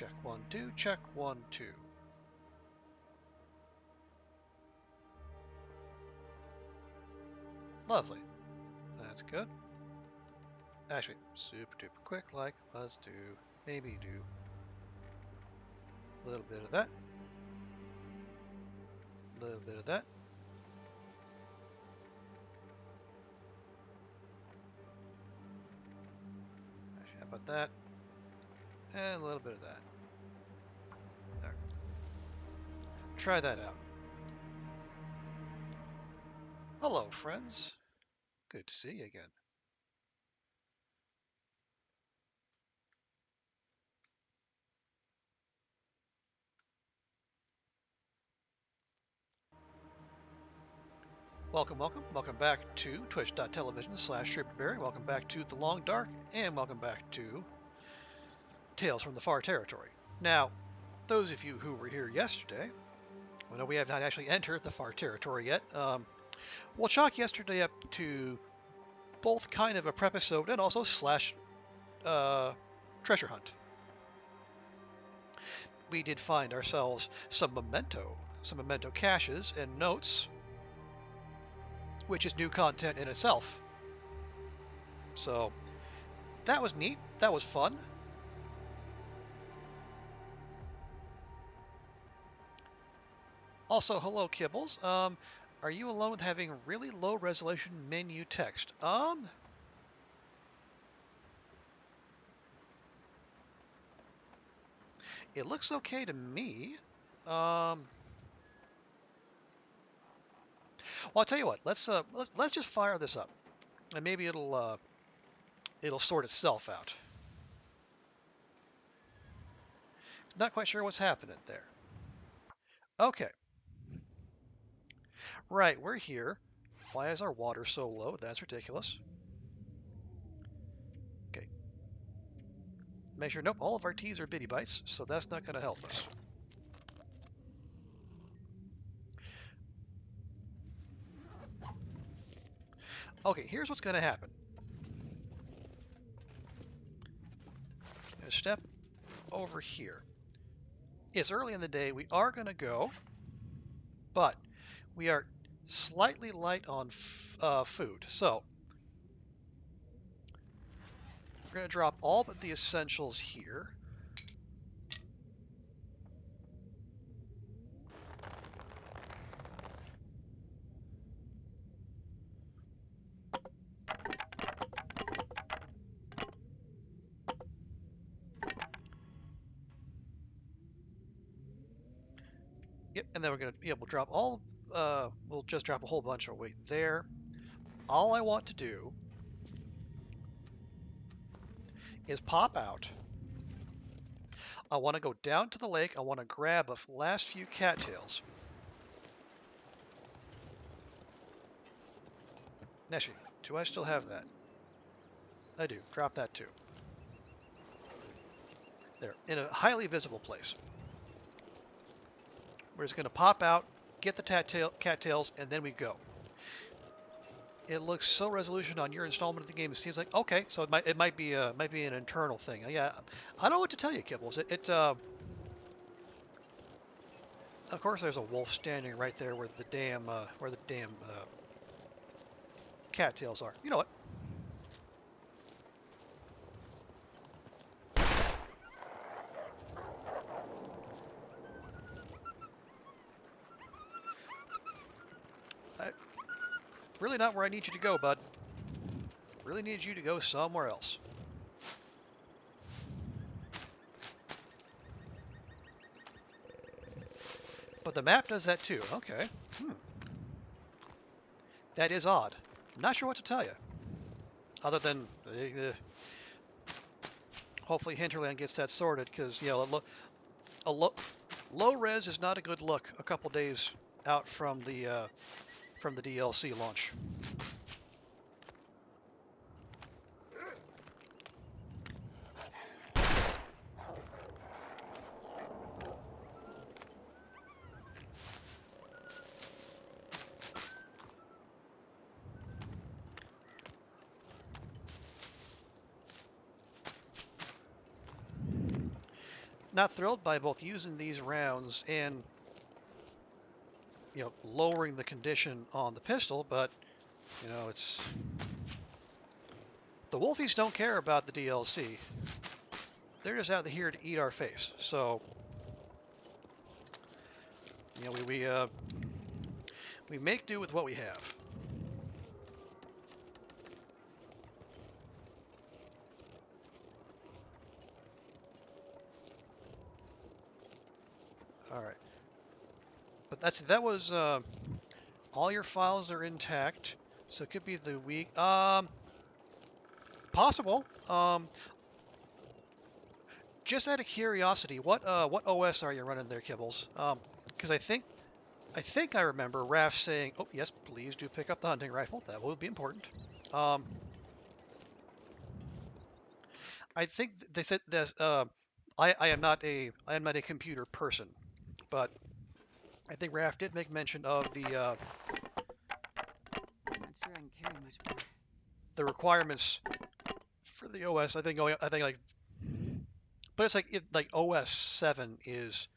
Check 1, 2, check 1, 2. Lovely. That's good. Actually, super duper quick, like, let's do, maybe do a little bit of that. A little bit of that. Actually, how about that? And a little bit of that. There. Try that out. Hello, friends. Good to see you again. Welcome, welcome. Welcome back to twitch.tv/SuperBerry. Welcome back to The Long Dark, and welcome back to Tales from the Far Territory. Now, those of you who were here yesterday, well, no, we have not actually entered the Far Territory yet. We'll chalk yesterday up to both kind of a prep episode and also slash treasure hunt. We did find ourselves some memento caches and notes, which is new content in itself. So that was neat. That was fun. Also, hello, Kibbles. Are you alone with having really low resolution menu text? It looks okay to me. Well, I'll tell you what. Let's just fire this up, and maybe it'll sort itself out. Not quite sure what's happening there. Okay. Right, we're here. Why is our water so low? That's ridiculous. Okay. Make sure, nope, all of our T's are bitty bytes, so that's not going to help us. Okay, here's what's going to happen. I'm going to step over here. It's early in the day. We are going to go, but we are slightly light on food. So we're going to drop all but the essentials here. Yep, and then we're going to be able to drop all, we'll just drop a whole bunch of weight there. All I want to do is pop out. I want to go down to the lake. I want to grab a last few cattails. Actually, do I still have that? I do. Drop that too. There, in a highly visible place. We're just going to pop out, get the cattails, and then we go. It looks so resolution on your installment of the game. It seems like okay, so it might be an internal thing. Yeah, I don't know what to tell you, Kibbles. Of course, there's a wolf standing right there where the damn cattails are. You know what? Really not where I need you to go, bud. Really need you to go somewhere else. But the map does that too. Okay. That is odd. I'm not sure what to tell you. Other than hopefully Hinterland gets that sorted, because low res is not a good look a couple days out from the DLC launch. not thrilled by both using these rounds and lowering the condition on the pistol, but it's the Wolfies don't care about the DLC. They're just out here to eat our face. So we make do with what we have. All right, but that was all your files are intact, so it could be the week. Possible. Just out of curiosity, what OS are you running there, Kibbles? Because I think I remember Raph saying, "Oh yes, please do pick up the hunting rifle. That will be important." Um, I think they said this. I am not a computer person, but I think Raph did make mention of Not sure I can carry much more. the requirements for the OS. I think like, but it's like OS 7 is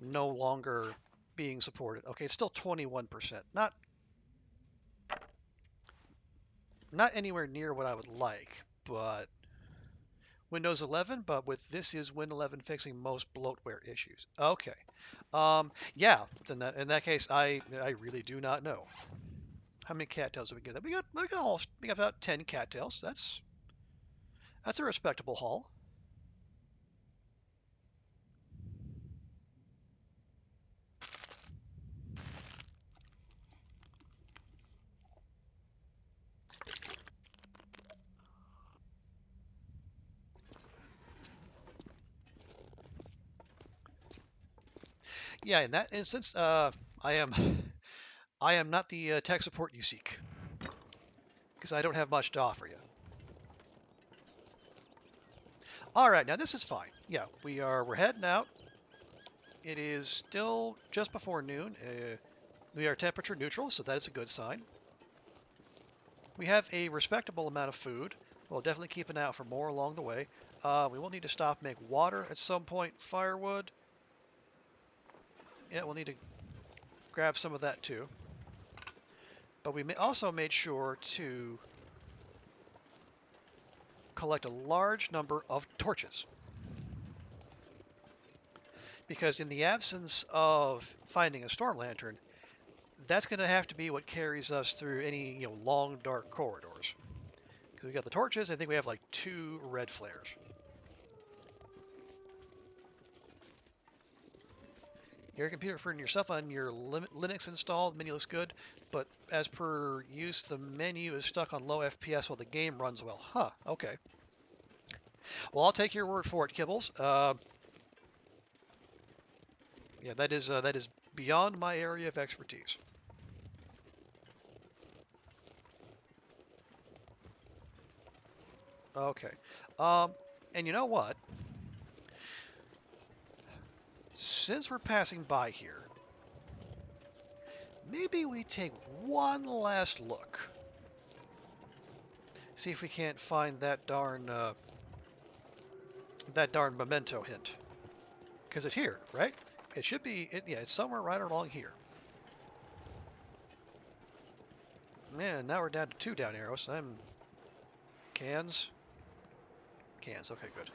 no longer being supported. Okay, it's still 21%. Not anywhere near what I would like, but Windows 11, but with this is Win 11 fixing most bloatware issues. Okay. Yeah, in that case, I really do not know. How many cattails did we get? We got about 10 cattails. That's a respectable haul. Yeah, in that instance, I am I am not the tech support you seek because I don't have much to offer you. All right, now this is fine. Yeah, we're heading out. It is still just before noon. We are temperature neutral, so that is a good sign. We have a respectable amount of food. We'll definitely keep an eye out for more along the way. We will need to stop and make water at some point. Firewood. Yeah, we'll need to grab some of that too. But we also made sure to collect a large number of torches. Because in the absence of finding a storm lantern, that's going to have to be what carries us through any long dark corridors. Because we got the torches, I think we have like 2 red flares. Your computer for yourself on your Linux installed, the menu looks good, but as per use, the menu is stuck on low FPS while the game runs well. Huh, okay. Well, I'll take your word for it, Kibbles. Yeah, that is beyond my area of expertise. Okay. And you know what? Since we're passing by here, maybe we take one last look. See if we can't find that darn memento hint. Because it's here, right? It should be, yeah, it's somewhere right along here. Man, now we're down to 2 down arrows. Cans. Cans, okay, good.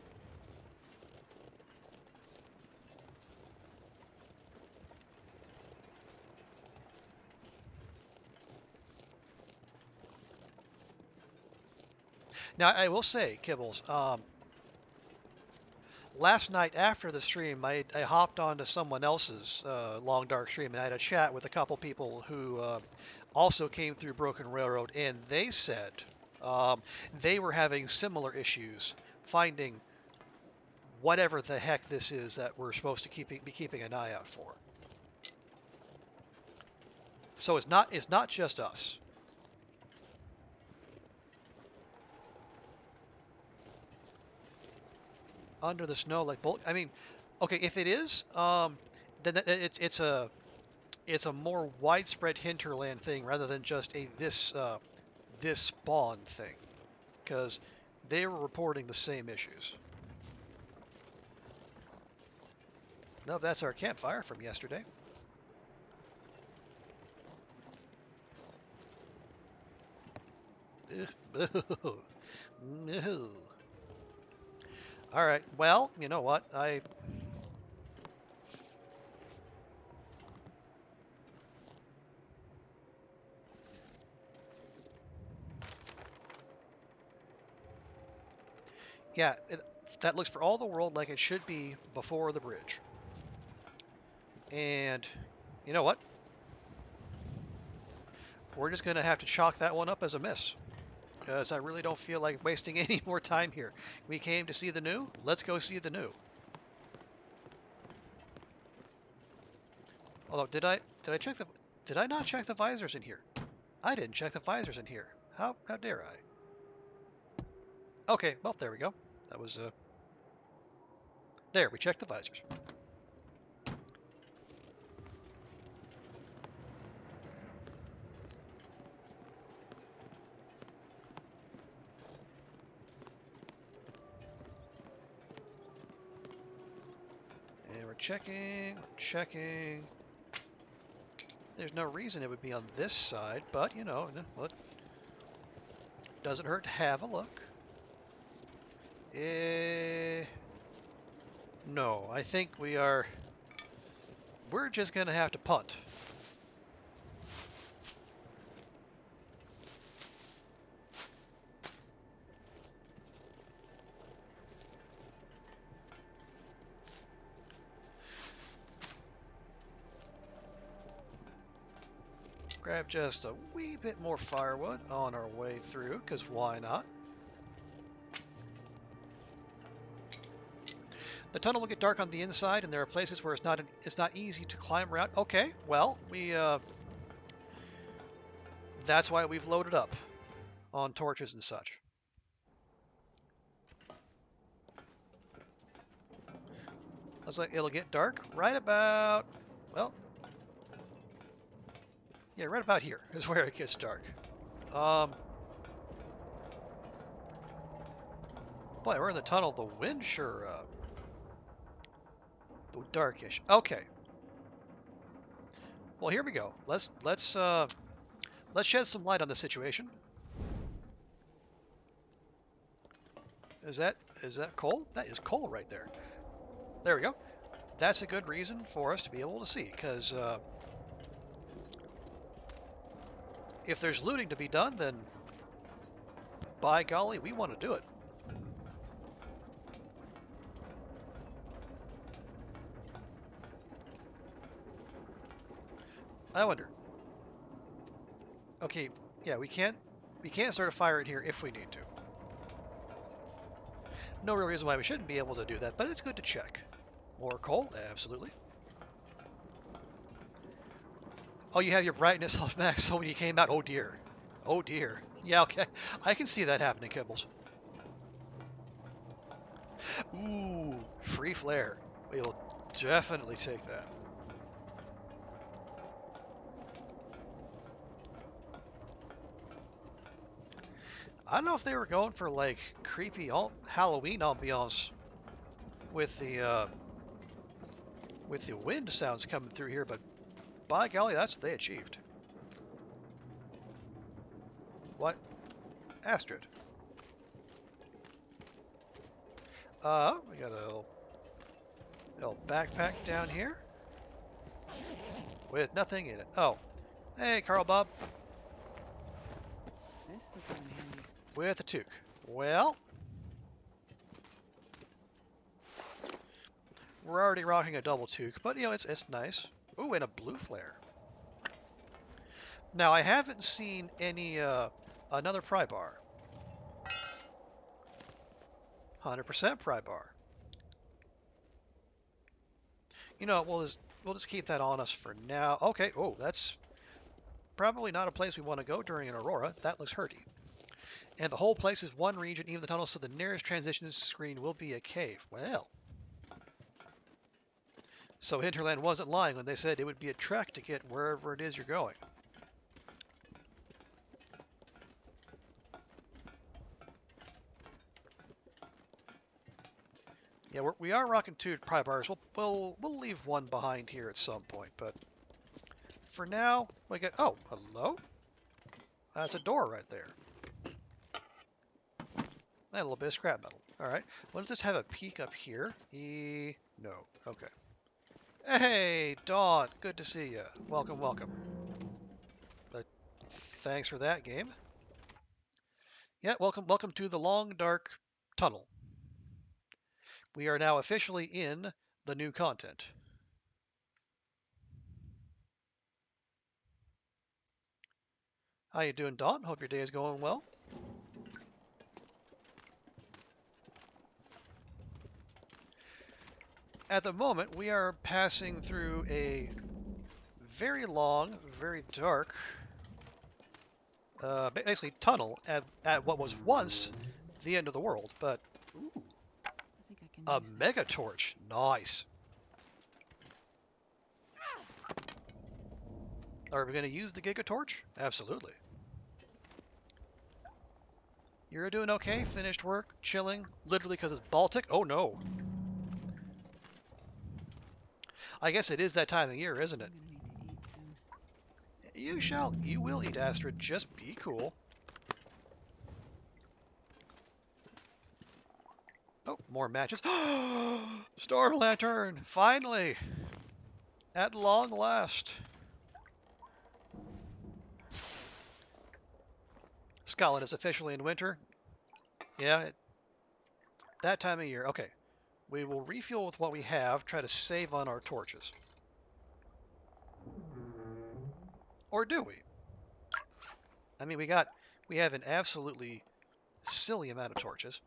Now, I will say, Kibbles, last night after the stream, I hopped onto someone else's Long Dark stream, and I had a chat with a couple people who also came through Broken Railroad, and they said they were having similar issues finding whatever the heck this is that we're supposed to be keeping an eye out for. So it's not just us. Under the snow like bolt. I mean, okay, if it is, then it's a more widespread hinterland thing rather than just this spawn thing, because they were reporting the same issues. No, that's our campfire from yesterday. No. All right. Well, you know what? Yeah, that looks for all the world like it should be before the bridge. And you know what? We're just going to have to chalk that one up as a miss. Because I really don't feel like wasting any more time here. We came to see the new. Let's go see the new. Although, did I not check the visors in here? I didn't check the visors in here. How dare I? Okay, well, there we go. That was, there, we checked the visors. And we're checking. There's no reason it would be on this side, but, you know, it doesn't hurt to have a look. No, I think we're just going to have to punt. Grab just a wee bit more firewood on our way through, because why not? The tunnel will get dark on the inside, and there are places where it's not easy to climb around. Okay, well, that's why we've loaded up on torches and such. Looks like it'll get dark right about, well, yeah, right about here is where it gets dark. Boy, we're in the tunnel. The wind sure, darkish. Okay. Well, here we go. Let's shed some light on the situation. Is that coal? That is coal right there. There we go. That's a good reason for us to be able to see, because if there's looting to be done, then by golly, we want to do it. I wonder. Okay, yeah, we can't start a fire in here if we need to. No real reason why we shouldn't be able to do that, but it's good to check. More coal? Absolutely. Oh, you have your brightness on max, so when you came out, oh dear. Oh dear. Yeah, okay. I can see that happening, Kibbles. Ooh, free flare. We will definitely take that. I don't know if they were going for like creepy Halloween ambiance with the wind sounds coming through here, but by golly, that's what they achieved. What? Astrid. We got a little backpack down here with nothing in it. Oh, hey, Carl Bob. With a toque. Well, we're already rocking a double toque, but you know it's nice. Ooh, and a blue flare. Now I haven't seen any another pry bar. 100% pry bar. You know, we'll just keep that on us for now. Okay. Oh, that's probably not a place we want to go during an aurora. That looks hurty. And the whole place is one region, even the tunnel, so the nearest transition screen will be a cave. Well. So Hinterland wasn't lying when they said it would be a trek to get wherever it is you're going. Yeah, we are rocking 2 pry bars. We'll leave one behind here at some point, but for now, we get. Oh, hello. That's a door right there. And a little bit of scrap metal. All right. Let's just have a peek up here. No. Okay. Hey, Dawn. Good to see you. Welcome, welcome. But thanks for that game. Yeah, welcome to the long, dark tunnel. We are now officially in the new content. How you doing, Dawn? Hope your day is going well. At the moment, we are passing through a very long, very dark, basically tunnel at what was once the end of the world. But ooh, I think I can a use mega torch, nice. Are we going to use the Giga Torch? Absolutely. You're doing okay? Finished work? Chilling? Literally because it's Baltic? Oh no. I guess it is that time of year, isn't it? I'm gonna need to eat soon. You will eat, Astrid. Just be cool. Oh, more matches. Storm Lantern! Finally! At long last. Scotland is officially in winter. Yeah, that time of year. Okay. We will refuel with what we have, try to save on our torches. Or do we? I mean, we have an absolutely silly amount of torches.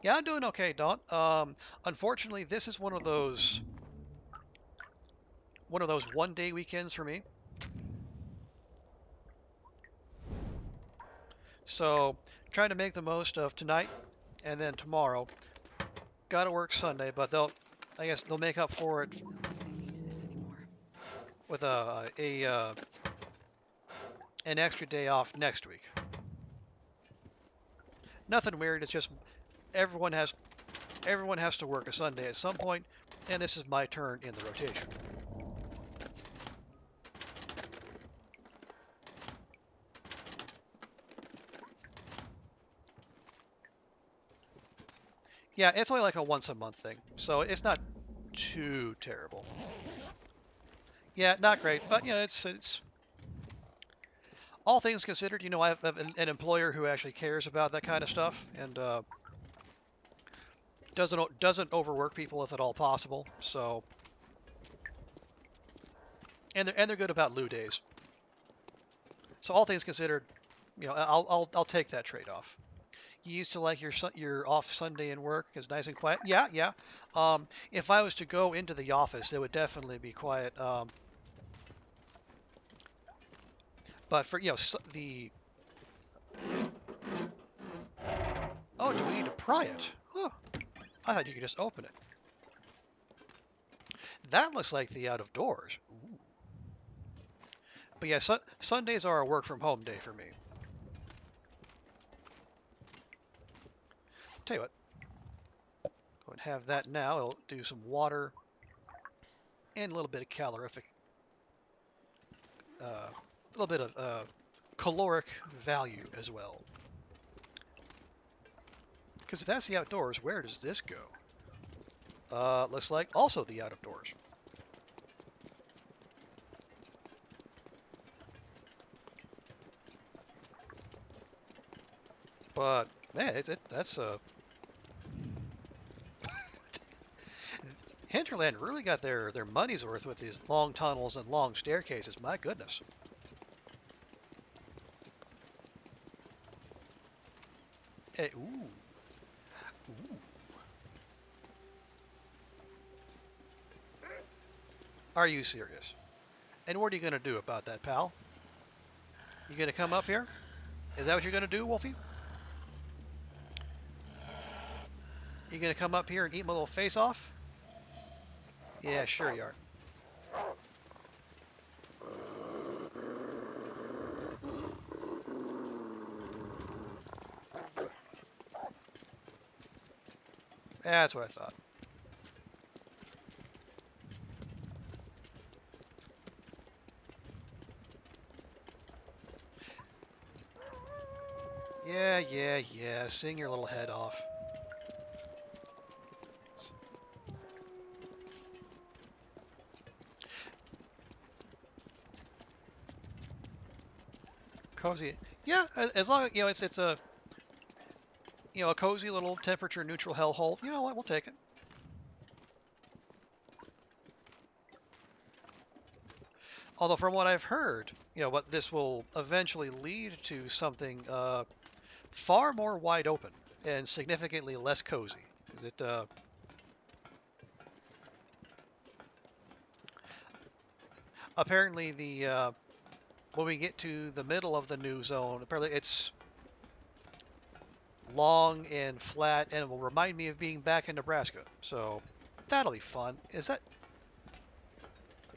Yeah, I'm doing okay, Dawn. Unfortunately, this is one of those 1-day weekends for me. So, trying to make the most of tonight and then tomorrow. Got to work Sunday, but I guess they'll make up for it Nobody needs this anymore. with an extra day off next week. Nothing weird. It's just everyone has to work a Sunday at some point, and this is my turn in the rotation. Yeah, it's only like a once a month thing, so it's not too terrible. Yeah, not great, but you know, it's all things considered. You know, I have an employer who actually cares about that kind of stuff and doesn't overwork people if at all possible. So, and they're good about lieu days. So all things considered, you know, I'll take that trade-off. You used to like your off Sunday and work is nice and quiet. Yeah, yeah. If I was to go into the office, it would definitely be quiet. But for the oh, do we need to pry it? Huh. I thought you could just open it. That looks like the out of doors. Ooh. But yeah, Sundays are a work from home day for me. Tell you what, go and have that now. It'll do some water and a little bit of calorific, a little bit of caloric value as well. Because if that's the outdoors, where does this go? Looks like also the out of doors. But man, that's a Hinterland really got their money's worth with these long tunnels and long staircases. My goodness. Hey, ooh, ooh. Are you serious? And what are you gonna do about that, pal? You gonna come up here? Is that what you're gonna do, Wolfie? You gonna come up here and eat my little face off? Yeah, sure you are. That's what I thought. Yeah. Sing your little head off. Cozy. Yeah, as long as it's a a cozy little temperature neutral hellhole. You know what? We'll take it. Although from what I've heard, what this will eventually lead to something far more wide open and significantly less cozy. It apparently the when we get to the middle of the new zone, apparently it's long and flat and it will remind me of being back in Nebraska. So that'll be fun. Is that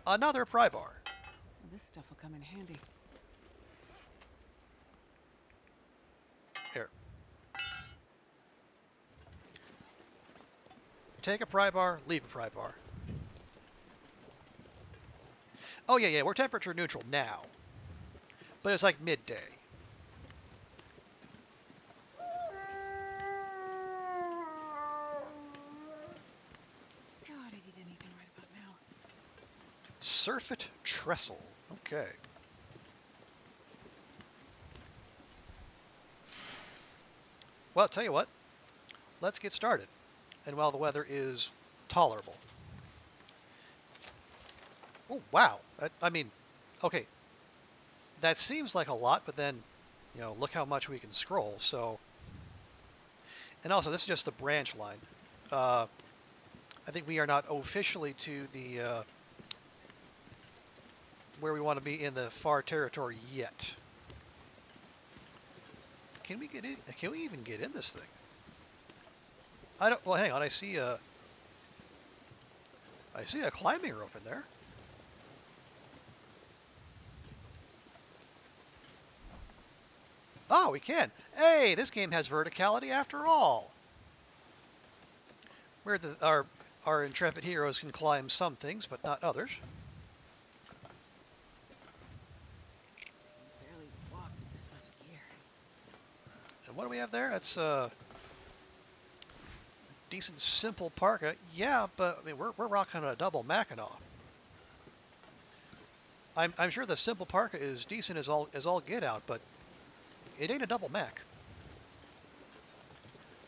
another pry bar? Well, this stuff will come in handy. Here. Take a pry bar, leave a pry bar. Oh yeah, we're temperature neutral now. But it's like midday. God, I'd eat anything right about now. Surfeit trestle. Okay. Well, tell you what. Let's get started. And while the weather is tolerable. Oh, wow. I mean, okay. That seems like a lot, but then, look how much we can scroll. So, and also, this is just the branch line. I think we are not officially to the where we want to be in the far territory yet. Can we get in? Can we even get in this thing? I don't. Well, hang on. I see a climbing rope in there. Oh, we can. Hey, this game has verticality after all. Where our intrepid heroes can climb some things, but not others. I can barely walk with this much gear. And what do we have there? That's a decent simple parka. Yeah, but I mean we're rocking a double Mackinac. I'm sure the simple parka is decent as all get out, but it ain't a double Mac.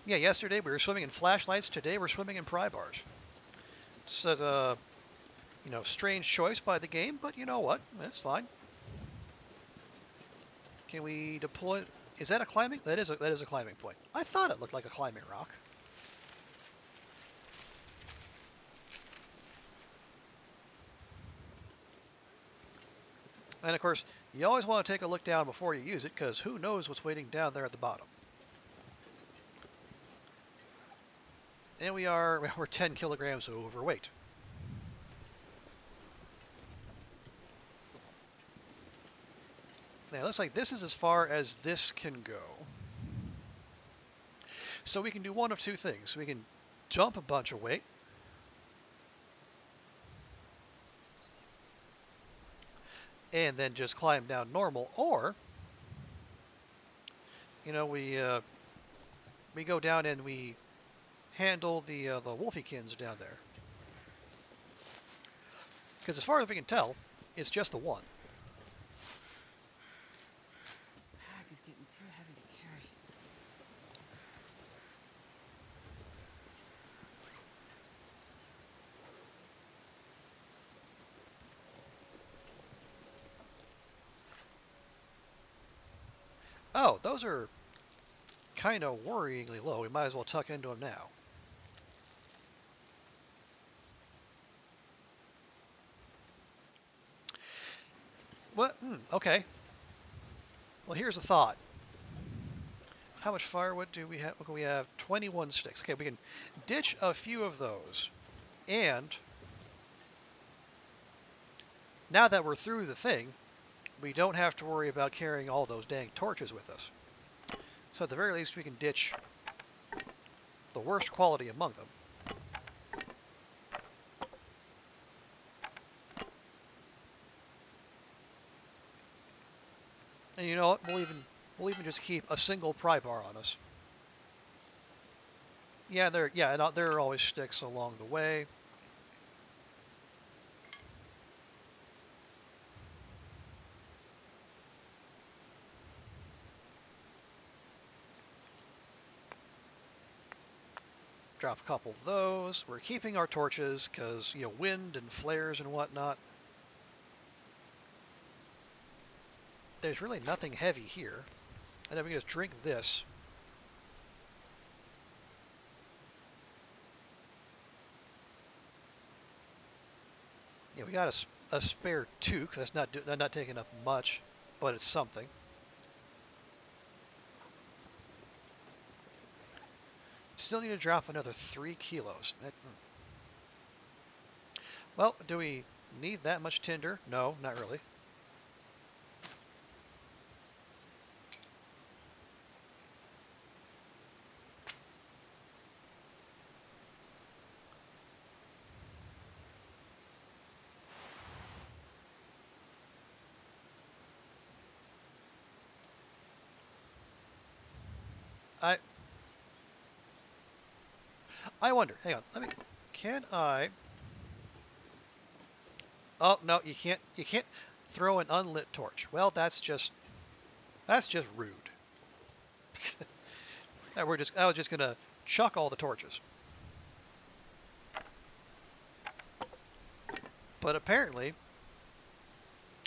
Yeah, yesterday we were swimming in flashlights. Today we're swimming in pry bars. It's a strange choice by the game, but you know what? That's fine. Can we deploy? Is that a climbing? That is a climbing point. I thought it looked like a climbing rock. And of course, you always want to take a look down before you use it, because who knows what's waiting down there at the bottom. And we're 10 kilograms overweight. Now, it looks like this is as far as this can go. So we can do one of two things. We can dump a bunch of weight. And then just climb down normal. Or, we go down and we handle the Wolfiekins down there. Because as far as we can tell, it's just the one. This pack is getting too heavy to carry. Oh, those are kind of worryingly low. We might as well tuck into them now. What? Okay. Well, here's a thought. How much firewood do we have? Okay, we have 21 sticks. Okay, we can ditch a few of those. And now that we're through the thing, we don't have to worry about carrying all those dang torches with us. So at the very least, we can ditch the worst quality among them. And you know what? We'll even just keep a single pry bar on us. Yeah, there are always sticks along the way. Drop a couple of those. We're keeping our torches because, wind and flares and whatnot. There's really nothing heavy here. And then we can just drink this. Yeah, we got a spare 2 because that's not taking up much, but it's something. Still need to drop another 3 kilos. Well, do we need that much tinder? No, not really. I I wonder. Hang on. Can I? Oh no, you can't. You can't throw an unlit torch. Well, that's just rude. I was just gonna chuck all the torches. But apparently,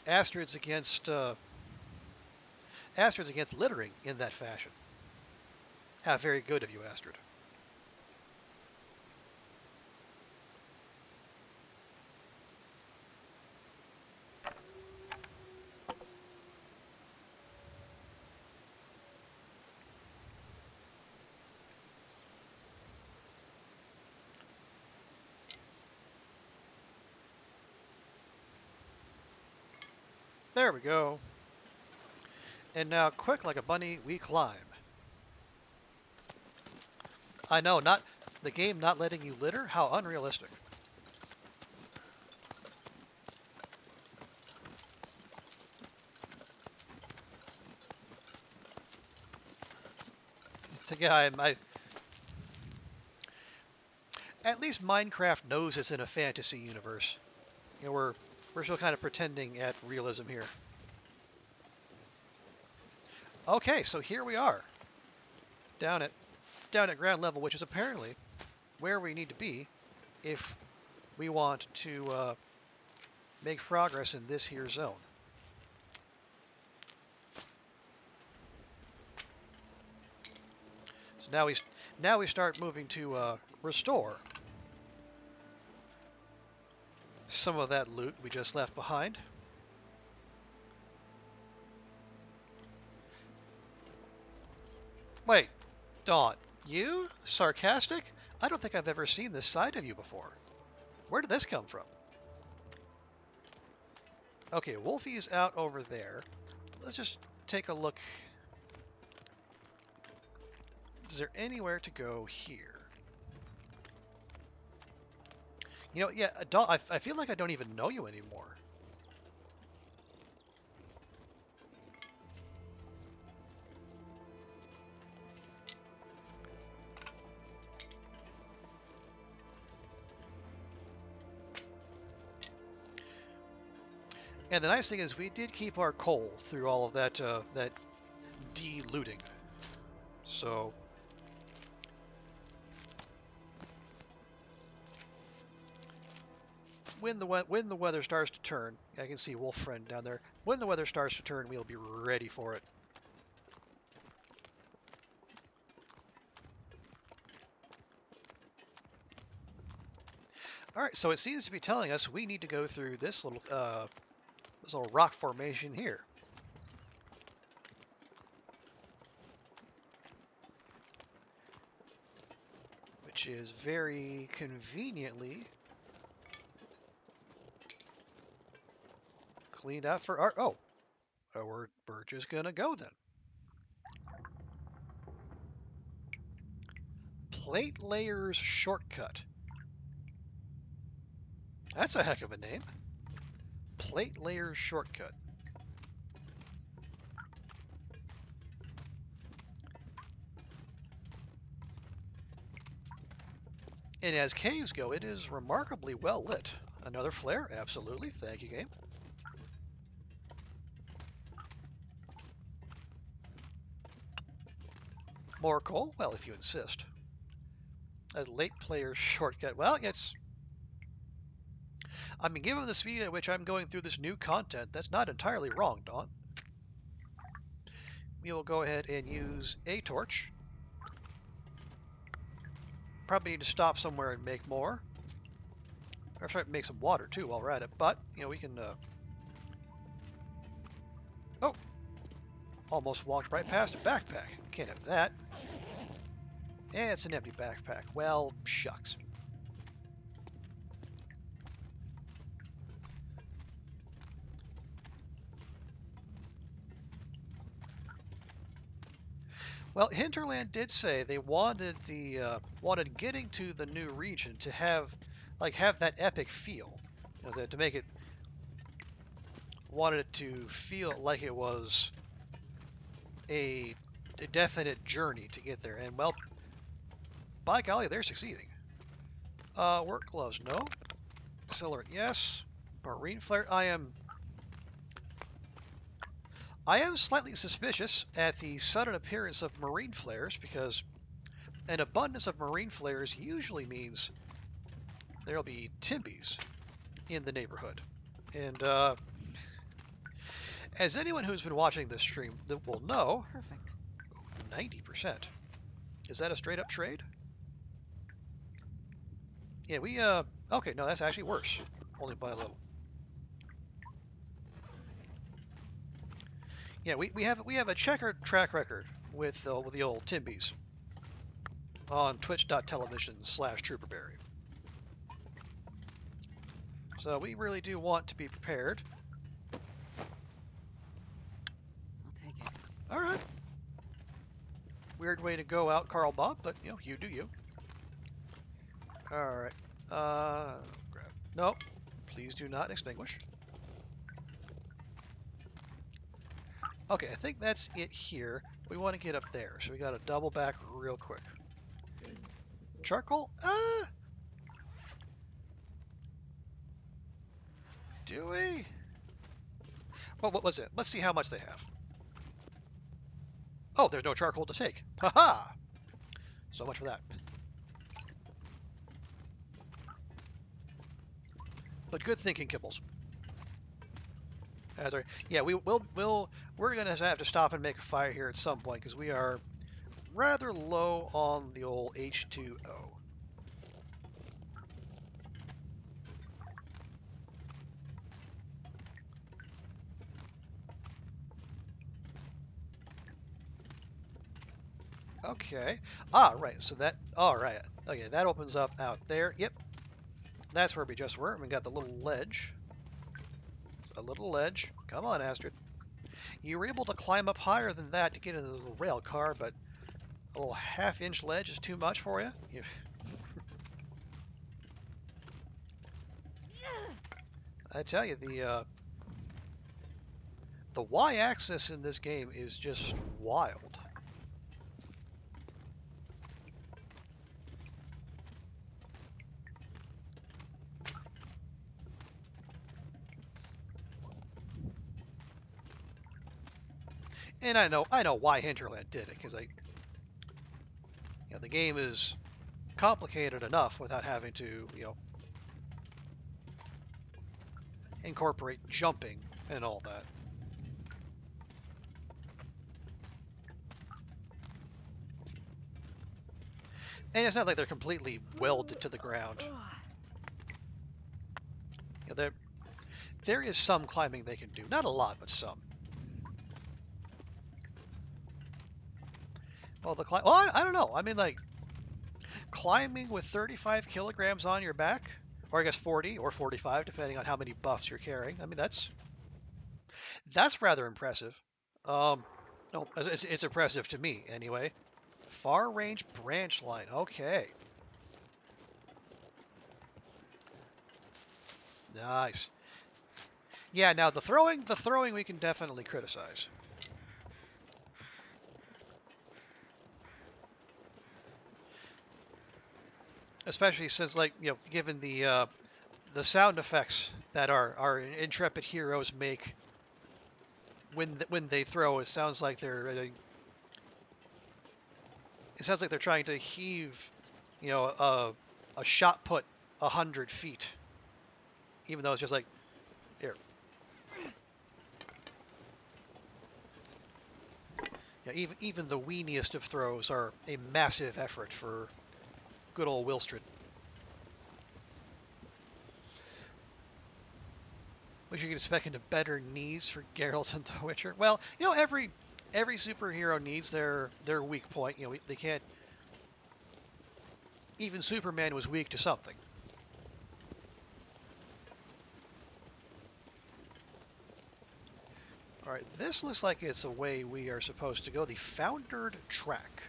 Astrid's against uh, Astrid's against littering in that fashion. How very good of you, Astrid. There we go. And now, quick like a bunny, we climb. I know, not the game not letting you litter. How unrealistic. Yeah, at least Minecraft knows it's in a fantasy universe. We're still kind of pretending at realism here. Okay, so here we are, down at down at ground level, which is apparently where we need to be if we want to make progress in this here zone. So now we start moving to restore some of that loot we just left behind. Wait, Dawn, you? Sarcastic? I don't think I've ever seen this side of you before. Where did this come from? Okay, Wolfie's out over there. Let's just take a look. Is there anywhere to go here? Yeah, I feel like I don't even know you anymore. And the nice thing is we did keep our coal through all of that de-looting. So when the weather starts to turn, I can see Wolf Friend down there. When the weather starts to turn, we'll be ready for it. All right, so it seems to be telling us we need to go through this little rock formation here. Which is very conveniently cleaned out for our... Oh, we're just going to go then. Plate Layers Shortcut. That's a heck of a name. Plate Layers Shortcut. And as caves go, it is remarkably well lit. Another flare? Absolutely. Thank you, game. More coal? Well, if you insist. As late players shortcut. Well, it's... I mean, given the speed at which I'm going through this new content, that's not entirely wrong, Dawn. We will go ahead and use a torch. Probably need to stop somewhere and make more. Or try to make some water, too, while we're at it. But, you know, we can... Oh! Almost walked right past a backpack. Can't have that. Eh, it's an empty backpack. Well, shucks. Well, Hinterland did say they wanted wanted getting to the new region to have that epic feel, you know, to make it wanted it to feel like it was a definite journey to get there. And well, by golly, they're succeeding. Work gloves, no. Accelerant, yes. Marine flare, I am slightly suspicious at the sudden appearance of marine flares because an abundance of marine flares usually means there'll be timbies in the neighborhood. And as anyone who's been watching this stream will know, Perfect. 90%. Is that a straight up trade? Yeah, we, okay, no, that's actually worse. Only by a little. Yeah, we have a checkered track record with the old Timbies on twitch.tv/TrooperBerry. So we really do want to be prepared. I'll take it. All right. Weird way to go out, Carl Bob, but you know, you do you. All right. Grab. No, please do not extinguish. Okay, I think that's it here. We want to get up there, so we got to double back real quick. Charcoal? Do we? Well, what was it? Let's see how much they have. Oh, there's no charcoal to take. Haha! So much for that. But good thinking, Kibbles. Yeah, we're gonna have to stop and make a fire here at some point because we are rather low on the old H2O. Okay. Ah, right. So that. All right. Okay, that opens up out there. Yep. That's where we just were. We got the little ledge. It's a little ledge. Come on, Astrid. You were able to climb up higher than that to get into the little rail car, but a little half-inch ledge is too much for you. I tell you, the Y-axis in this game is just wild. And I know why Hinterland did it, because the game is complicated enough without having to, incorporate jumping and all that. And it's not like they're completely welded to the ground. There is some climbing they can do. Not a lot, but some. Well, I don't know. I mean, like, climbing with 35 kilograms on your back, or I guess 40 or 45, depending on how many buffs you're carrying. I mean, that's rather impressive. No, it's impressive to me, anyway. Far range branch line. Okay. Nice. Yeah, now the throwing we can definitely criticize. Especially since, like, given the sound effects that our intrepid heroes make when they throw, it sounds like they're trying to heave, a shot put 100 feet, even though it's just like here. Even the weeniest of throws are a massive effort for good old Wilstrid. Which you can expect into better knees for Geralt and The Witcher. Well, every superhero needs their weak point. They can't. Even Superman was weak to something. All right, this looks like it's a way we are supposed to go. The Foundered Track.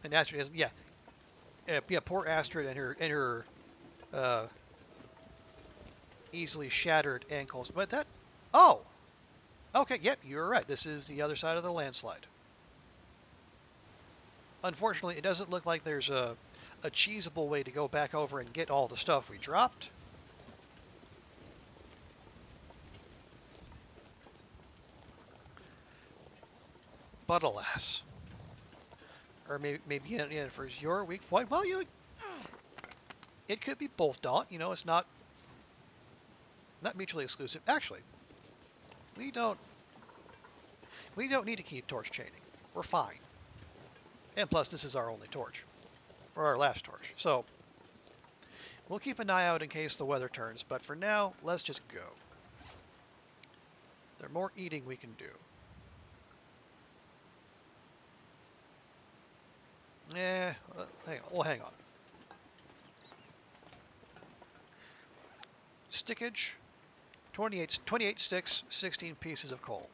And Astrid has, poor Astrid and her uh, easily shattered ankles. But oh, okay, yep, you're right. This is the other side of the landslide. Unfortunately, it doesn't look like there's a cheesable way to go back over and get all the stuff we dropped. But alas. Or maybe for your weak point. Well, it could be both, Daunt. It's not mutually exclusive. Actually, we don't need to keep torch chaining. We're fine. And plus, this is our only torch, or our last torch. So we'll keep an eye out in case the weather turns. But for now, let's just go. There's more eating we can do. Hang on. We'll hang on. Stickage, 28 sticks, 16 pieces of coal.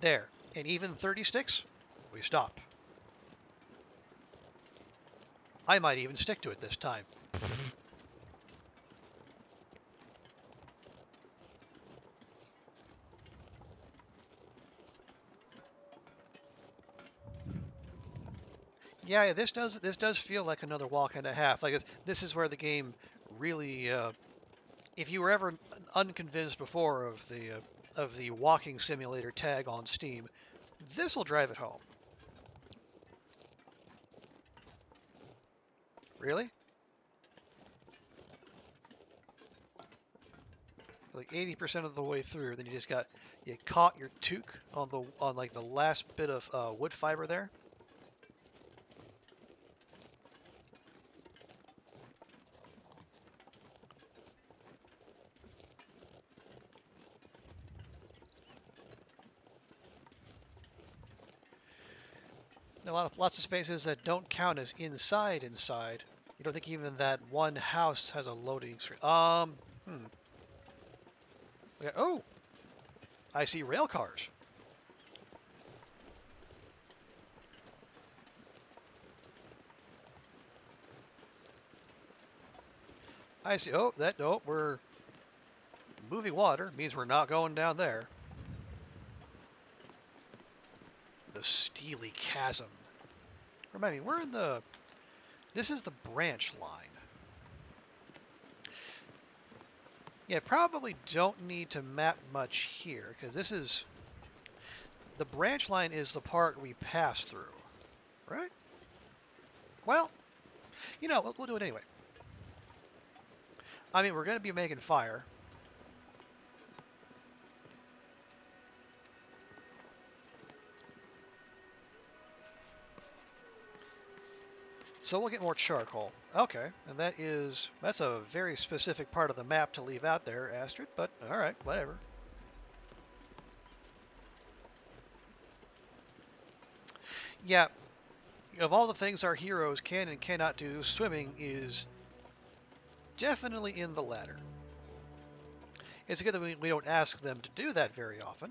There. And even 30 sticks, we stop. I might even stick to it this time. Yeah, this does feel like another walk and a half. Like this is where the game really, if you were ever unconvinced before of the walking simulator tag on Steam, this will drive it home. Really? Like 80% of the way through, then you caught your toque on like the last bit of wood fiber there. Lots of spaces that don't count as inside. You don't think even that one house has a loading screen? Oh, I see rail cars. I see. Oh, we're moving water. Means we're not going down there. The Steely Chasm. Remind me, this is the branch line. Yeah, probably don't need to map much here, because the branch line is the part we pass through, right? Well, we'll do it anyway. I mean, we're going to be making fire. So we'll get more charcoal. Okay, and that's a very specific part of the map to leave out there, Astrid, but alright, whatever. Yeah, of all the things our heroes can and cannot do, swimming is definitely in the latter. It's good that we don't ask them to do that very often,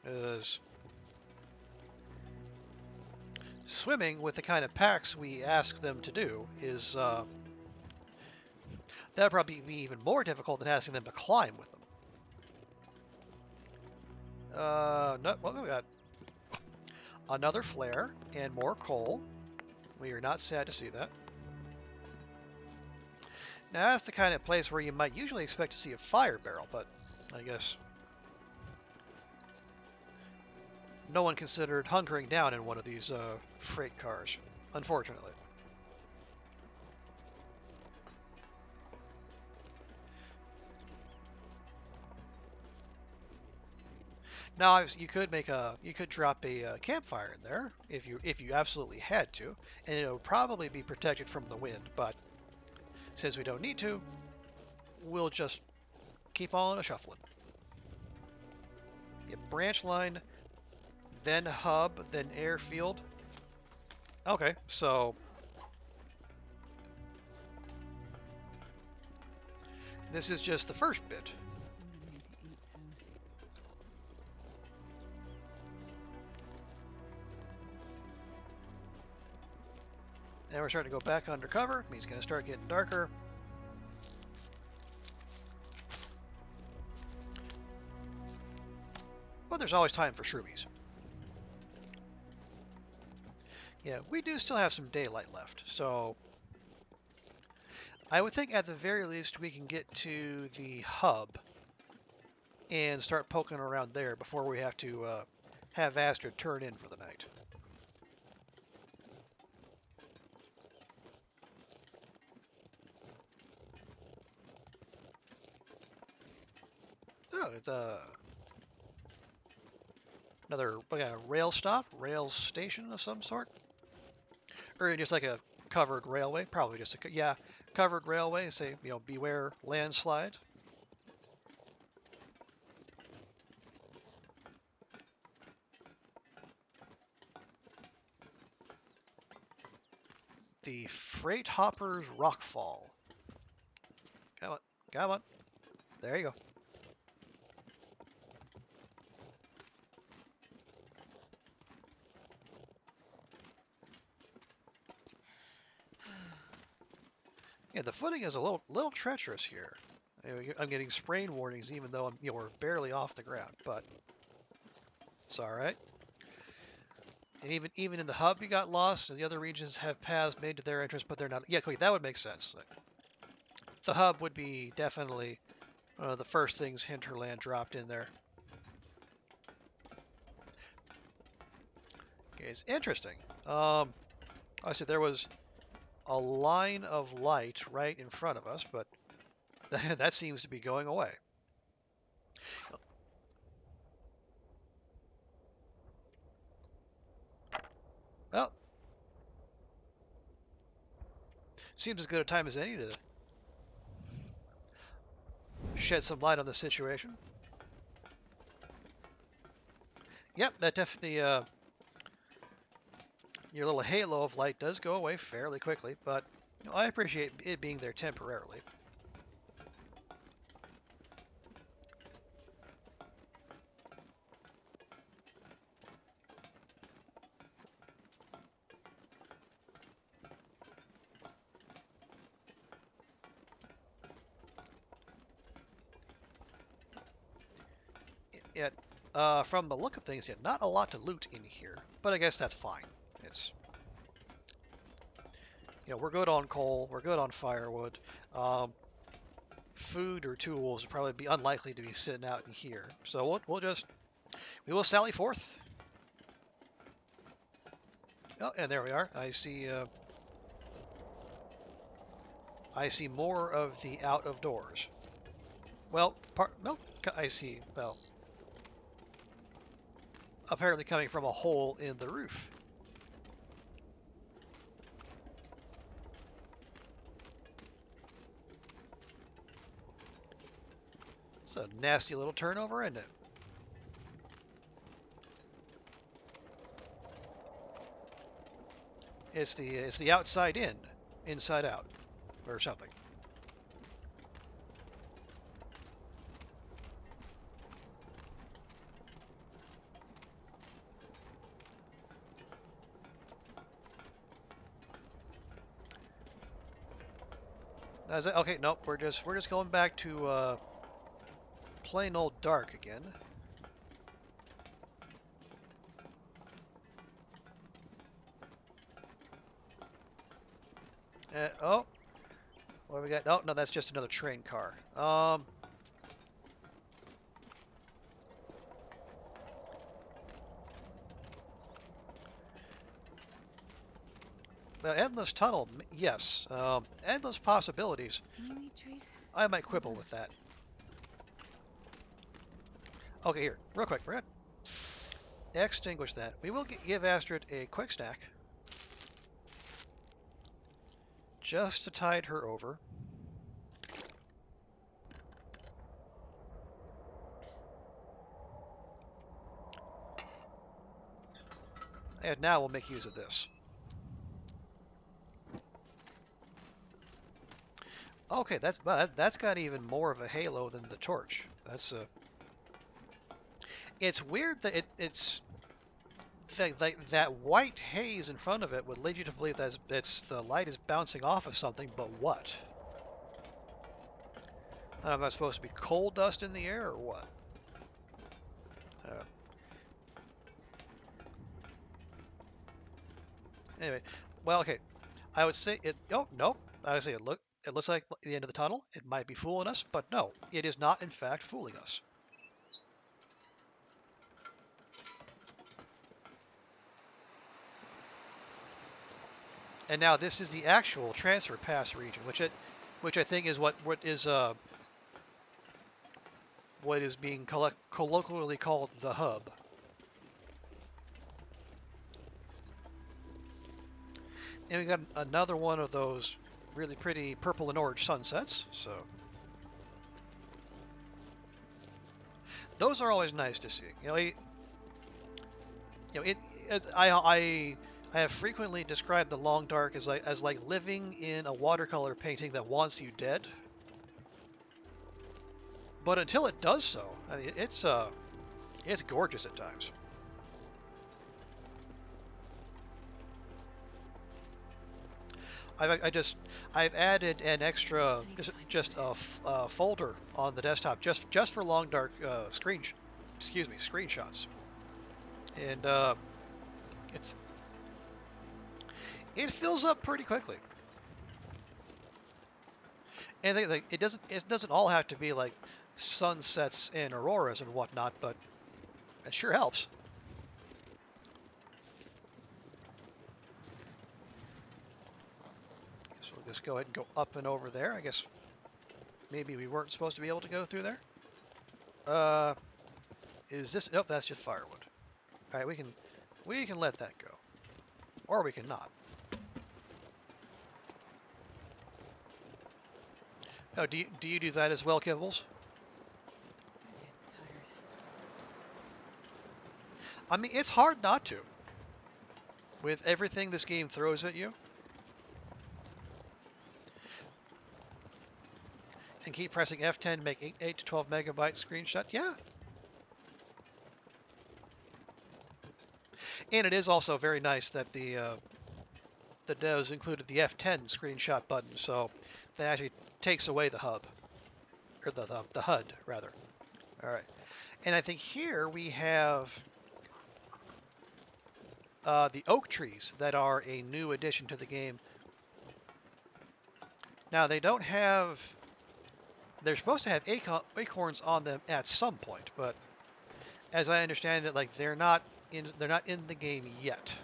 as swimming with the kind of packs we ask them to do is that'd probably be even more difficult than asking them to climb with them. No, well, we got another flare and more coal. We are not sad to see that. Now that's the kind of place where you might usually expect to see a fire barrel, but I guess no one considered hunkering down in one of these freight cars, unfortunately. Now you could drop a campfire in there if you absolutely had to, and it would probably be protected from the wind. But since we don't need to, we'll just keep on a shuffling. Yeah, branch line, then hub, then airfield. Okay, so this is just the first bit. I'm gonna need to eat soon. And we're starting to go back undercover. It means it's going to start getting darker. But there's always time for shroomies. Yeah, we do still have some daylight left, so I would think at the very least we can get to the hub and start poking around there before we have to have Astrid turn in for the night. Oh, it's another rail stop, rail station of some sort, or just like a covered railway. Probably just a covered railway. Say beware landslide. The Freight Hopper's Rockfall. Come on, come on. There you go. Yeah, the footing is a little treacherous here. I'm getting sprain warnings even though we're barely off the ground, but it's all right. And even in the hub, you got lost, and the other regions have paths made to their entrance, but they're not. Yeah, okay, that would make sense. The hub would be definitely one of the first things Hinterland dropped in there. Okay, it's interesting. I said there was a line of light right in front of us, but that seems to be going away. Well, seems as good a time as any to shed some light on the situation. Yep, that definitely, your little halo of light does go away fairly quickly, but I appreciate it being there temporarily. Yet, from the look of things, yet not a lot to loot in here, but I guess that's fine. It's we're good on coal, we're good on firewood. Food or tools would probably be unlikely to be sitting out in here, so we will sally forth. Oh, and there we are. I see more of the out of doors. Well, no, I see. Well, apparently coming from a hole in the roof. It's a nasty little turnover, isn't it? It's the outside in, inside out, or something. Is it? Okay, nope. We're just going back to plain old dark again. Oh, what do we got? Oh, no, that's just another train car. Endless tunnel, yes. Endless possibilities. Can you eat trees? I might quibble with that. Okay, here, real quick. We're gonna extinguish that. We will give Astrid a quick snack, just to tide her over. And now we'll make use of this. Okay, that's got even more of a halo than the torch. That's It's weird that it's that white haze in front of it would lead you to believe that it's the light is bouncing off of something, but what? I don't know if that's supposed to be coal dust in the air or what. Uh, anyway, well, okay. I would say it. Oh no, I would say it looks like the end of the tunnel. It might be fooling us, but no, it is not in fact fooling us. And now this is the actual transfer pass region, which I think is what is being colloquially called the hub. And we got another one of those really pretty purple and orange sunsets. So those are always nice to see. I have frequently described the long dark as like living in a watercolor painting that wants you dead. But until it does so, I mean, it's gorgeous at times. I've added an extra just a folder on the desktop just for long dark screenshots, and it's it fills up pretty quickly. And it doesn't all have to be like sunsets and auroras and whatnot, but it sure helps. So we'll just go ahead and go up and over there. I guess maybe we weren't supposed to be able to go through there. Is this? Nope, that's just firewood. All right, we can let that go, or we can not. Oh, do you do that as well, Kibbles? I get tired. I mean, it's hard not to. With everything this game throws at you. And keep pressing F10 to make 8 to 12 megabyte screenshot. Yeah. And it is also very nice that the devs included the F10 screenshot button, so that actually takes away the hub. Or the HUD, rather. Alright. And I think here we have the oak trees that are a new addition to the game. Now, they don't have... They're supposed to have acorns on them at some point, but as I understand it, like they're not in the game yet.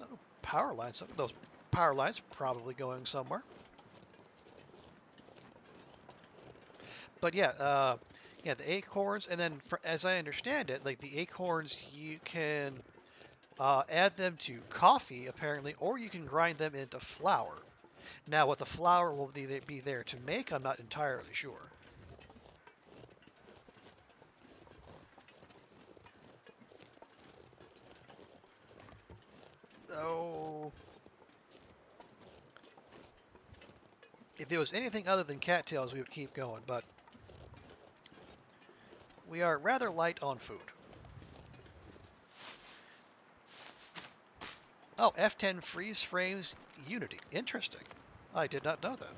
Oh, power lines. Some of those power lines probably going somewhere. But yeah, yeah, the acorns, and then as I understand it, like the acorns, you can add them to coffee apparently, or you can grind them into flour. Now, what the flour will be there to make, I'm not entirely sure. Oh. If it was anything other than cattails, we would keep going, but we are rather light on food. Oh, F10 freeze frames Unity. Interesting. I did not know that.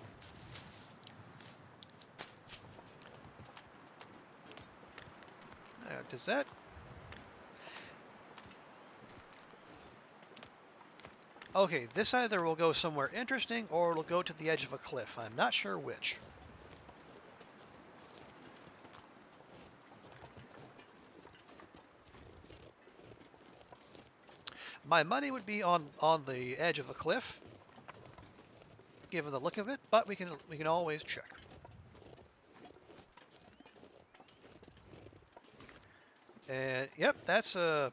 Does that... Okay, this either will go somewhere interesting or it'll go to the edge of a cliff. I'm not sure which. My money would be on the edge of a cliff, given the look of it, but we can always check. And yep, that's a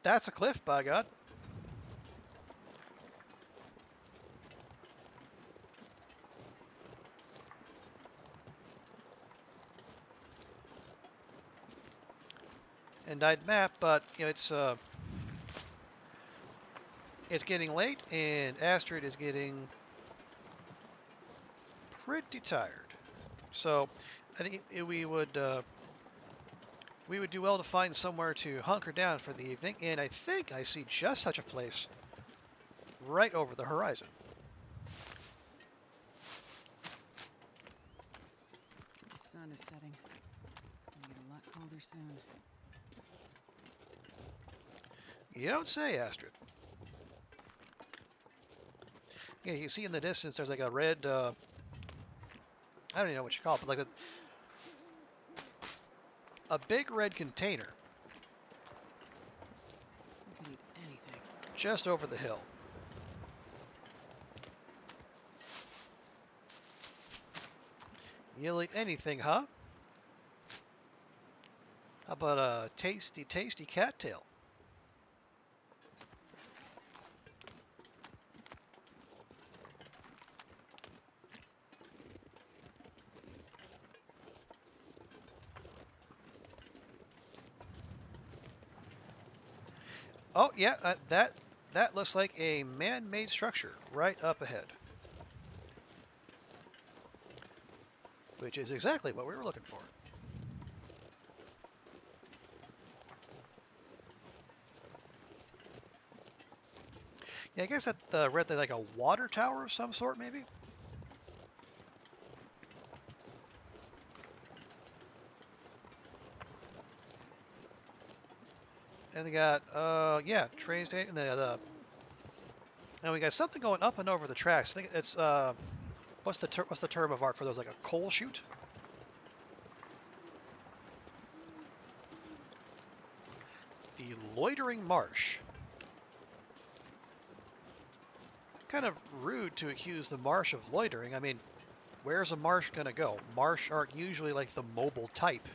cliff, by God. And I'd map, but you know it's getting late, and Astrid is getting pretty tired. So I think we would do well to find somewhere to hunker down for the evening. And I think I see just such a place right over the horizon. The sun is setting. It's gonna get a lot colder soon. You don't say, Astrid. Yeah, you see in the distance there's like a red, I don't even know what you call it, but like a big red container We could eat anything. just over the hill. You'll eat anything, huh? How about a tasty, tasty cattail? Oh, yeah, that looks like a man-made structure right up ahead. Which is exactly what we were looking for. Yeah, I guess that read like a water tower of some sort, maybe? And they got, yeah, train station, and we got something going up and over the tracks. I think it's, what's the term of art for those, like a coal chute? The loitering marsh. It's kind of rude to accuse the marsh of loitering. I mean, where's a marsh gonna go? Marsh aren't usually like the mobile type.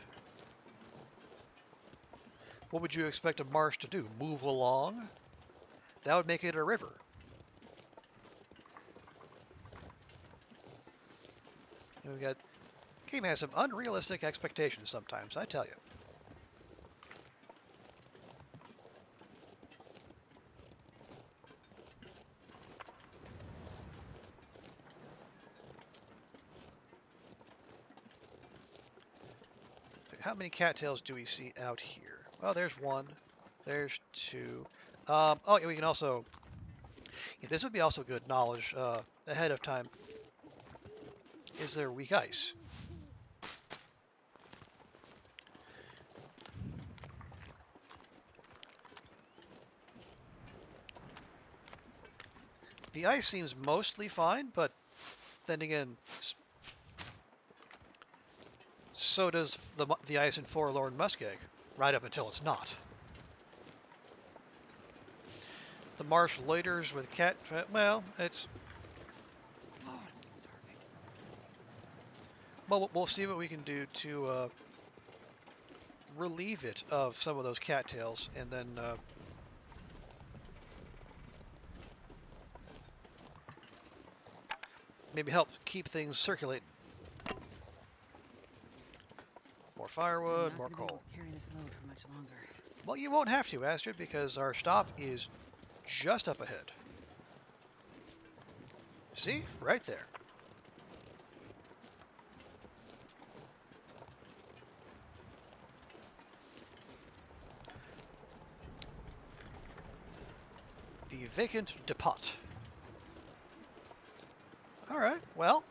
What would you expect a marsh to do? Move along? That would make it a river. And we got game has some unrealistic expectations sometimes, I tell you. How many cattails do we see out here? Well, there's one. There's two. Oh, yeah, we can also... Yeah, this would be also good knowledge ahead of time. Is there weak ice? The ice seems mostly fine, but then again, so does the ice in Forlorn Muskeg, right up until it's not. The marsh loiters with cat... Well, it's... Oh, I'm starving. Well, we'll see what we can do to relieve it of some of those cattails, and then... maybe help keep things circulating. More firewood, more coal. Carry this load for much longer. Well, you won't have to, Astrid, because our stop is just up ahead. See? Right there. The vacant depot. Alright, well.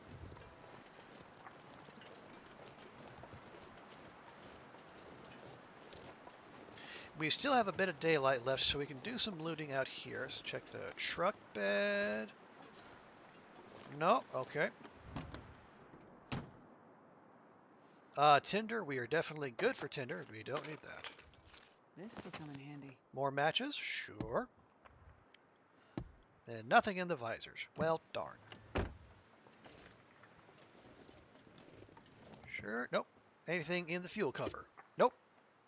We still have a bit of daylight left, so we can do some looting out here. Let's check the truck bed. No, okay. Tinder, we are definitely good for tinder. We don't need that. This will come in handy. More matches? Sure. And nothing in the visors. Well, darn. Sure. Nope. Anything in the fuel cover? Nope.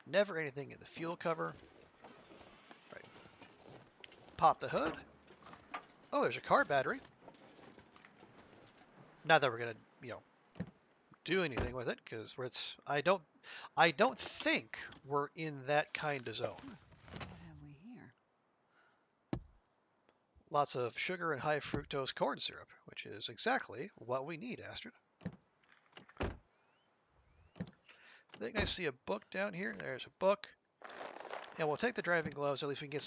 Never anything in the fuel cover. Right. Pop the hood. Oh, there's a car battery. Not that we're gonna, do anything with it, because I don't think we're in that kind of zone. What have we here? Lots of sugar and high fructose corn syrup, which is exactly what we need, Astrid. I think I see a book down here. There's a book. And we'll take the driving gloves, at least we can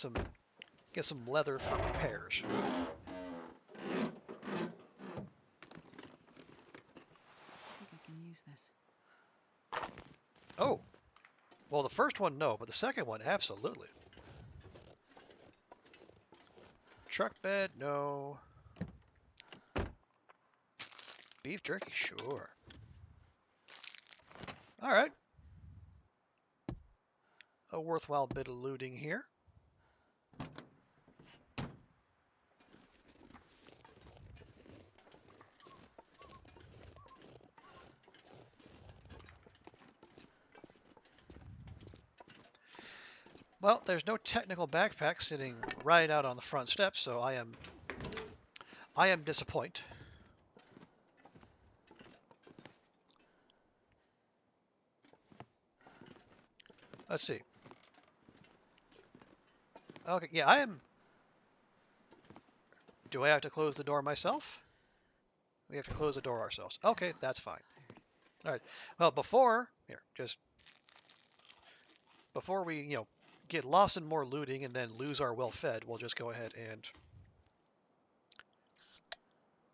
get some leather for repairs. I think I can use this. Oh. Well, the first one, no, but the second one, absolutely. Truck bed, no. Beef jerky, sure. All right. A worthwhile bit of looting here. Well, there's no technical backpack sitting right out on the front steps, so I am disappointed. Let's see. Okay, yeah, I am. Do I have to close the door myself? We have to close the door ourselves. Okay, that's fine. All right. Well, before we, get lost in more looting and then lose our well-fed, we'll just go ahead and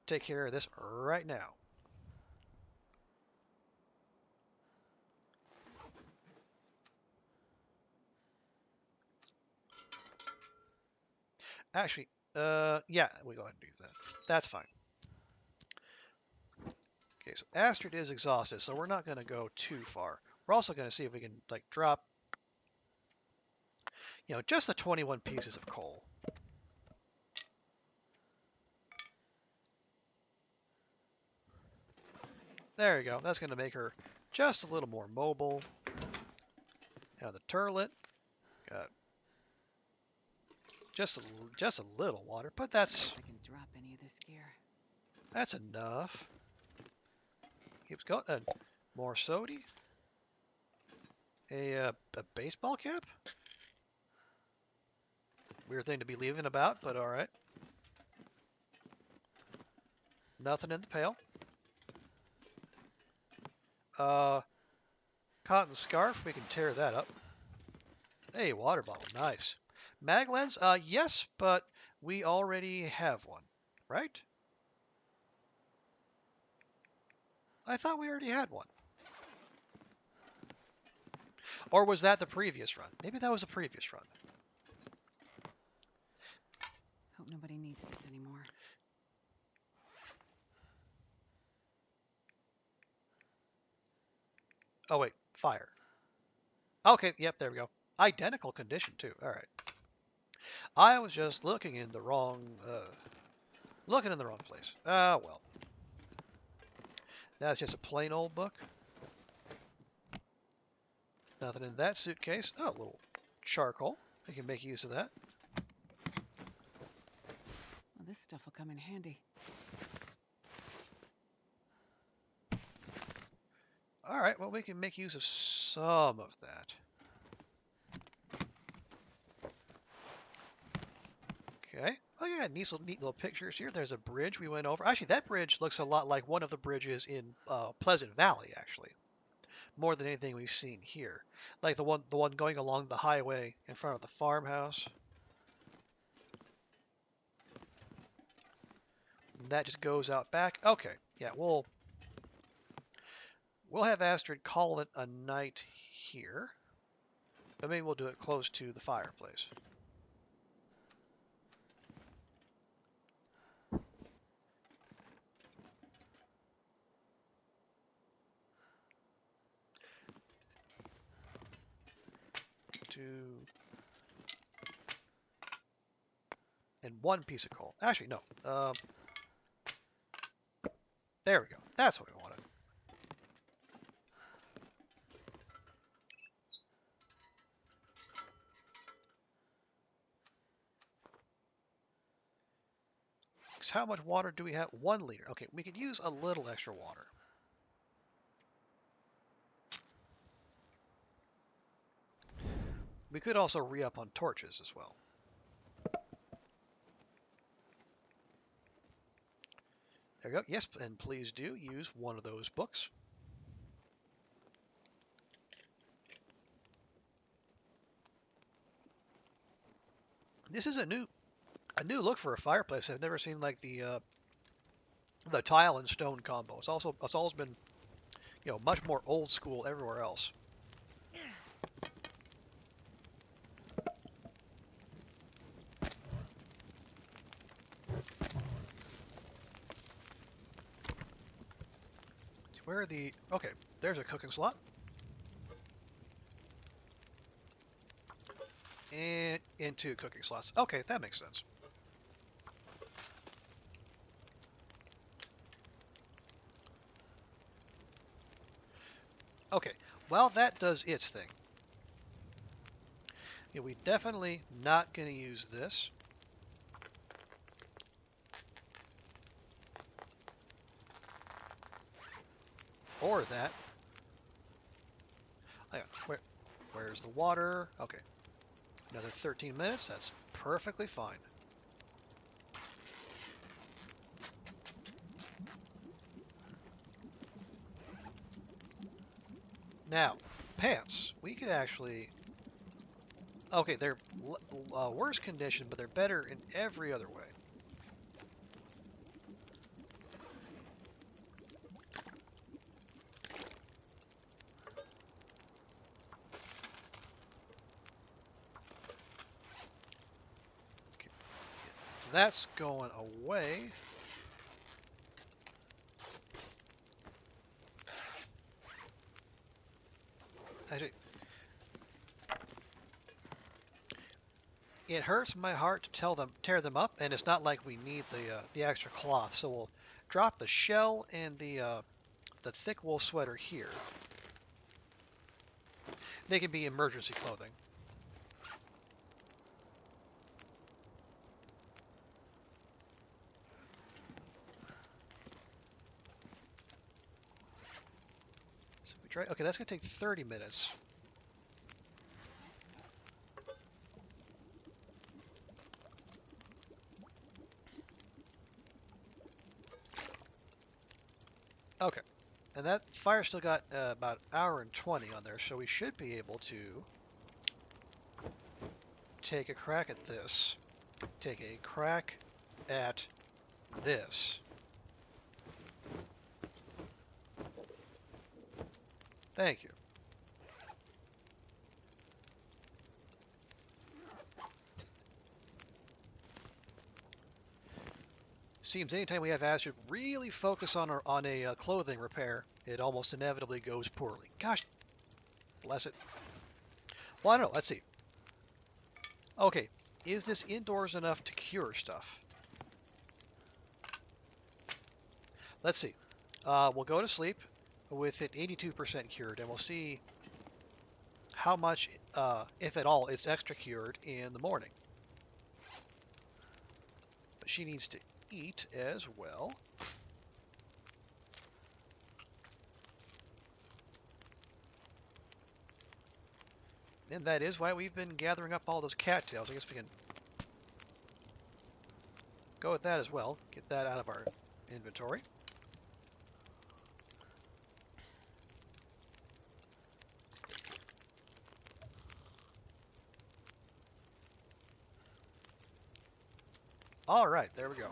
take care of this right now. Actually, yeah, we go ahead and do that. That's fine. Okay, so Astrid is exhausted, so we're not going to go too far. We're also going to see if we can, drop, just the 21 pieces of coal. There you go. That's going to make her just a little more mobile. Now the turlet got just a little water, but that's I can drop any of this gear. That's enough. Keeps going. More sody. A baseball cap. Weird thing to be leaving about, but all right. Nothing in the pail. Cotton scarf. We can tear that up. Hey, water bottle. Nice. Mag lens. Yes, but we already have one, right? I thought we already had one. Or was that the previous run? Maybe that was the previous run. Hope nobody needs this anymore. Oh, wait. Fire. Okay, yep, there we go. Identical condition, too. All right. I was just looking in the wrong place. Ah, well. That's just a plain old book. Nothing in that suitcase. Oh, a little charcoal. We can make use of that. Well, this stuff will come in handy. All right, well, we can make use of some of that. Okay. Oh, yeah, neat little pictures here. There's a bridge we went over. Actually, that bridge looks a lot like one of the bridges in Pleasant Valley, actually, more than anything we've seen here. Like the one going along the highway in front of the farmhouse. And that just goes out back. Okay. Yeah, we'll have Astrid call it a night here, but maybe we'll do it close to the fireplace. Two and one piece of coal. Actually, no. There we go. That's what we wanted. So how much water do we have? 1 liter. Okay, we could use a little extra water. We could also re-up on torches as well. There we go. Yes, and please do use one of those books. This is a new look for a fireplace. I've never seen like the tile and stone combo. It's always been, much more old school everywhere else. Where are the... Okay, there's a cooking slot. And into cooking slots. Okay, that makes sense. Okay, well, that does its thing. Yeah, we definitely not going to use this. Or that. Oh, yeah. Where's the water? Okay. Another 13 minutes. That's perfectly fine. Now, pants. We could actually... Okay, they're worse condition, but they're better in every other way. Okay. So that's going away. Actually, it hurts my heart to tear them up, and it's not like we need the extra cloth. So we'll drop the shell and the thick wool sweater here. They can be emergency clothing. So we try. Okay, that's gonna take 30 minutes. Okay, and that fire still got about an hour and 20 on there, so we should be able to take a crack at this. Take a crack at this. Thank you. Seems anytime we have Astrid really focus on a clothing repair, it almost inevitably goes poorly. Gosh, bless it. Well, I don't know. Let's see. Okay, is this indoors enough to cure stuff? Let's see. We'll go to sleep with it 82% cured, and we'll see how much, if at all, it's extra cured in the morning. But she needs to eat as well. And that is why we've been gathering up all those cattails. I guess we can go with that as well. Get that out of our inventory. All right, there we go.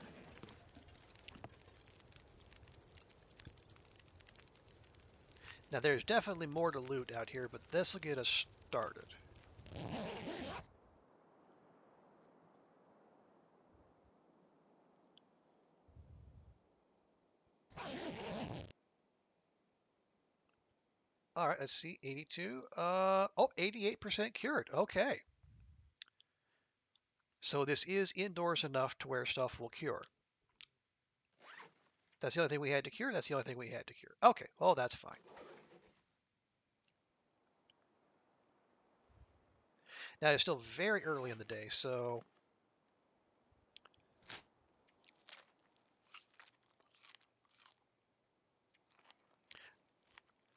Now there's definitely more to loot out here, but this will get us started. All right, let's see, 82. Oh, 88% cured. Okay. So this is indoors enough to where stuff will cure. That's the only thing we had to cure. That's the only thing we had to cure. Okay, well, that's fine. Now, it's still very early in the day, so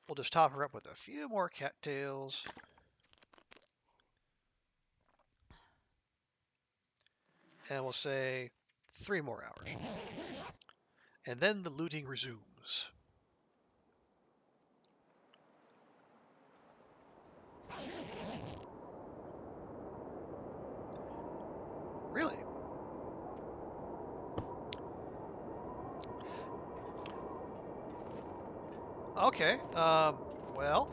we'll just top her up with a few more cattails. And we'll say 3 more hours. And then the looting resumes. Really? Okay, well.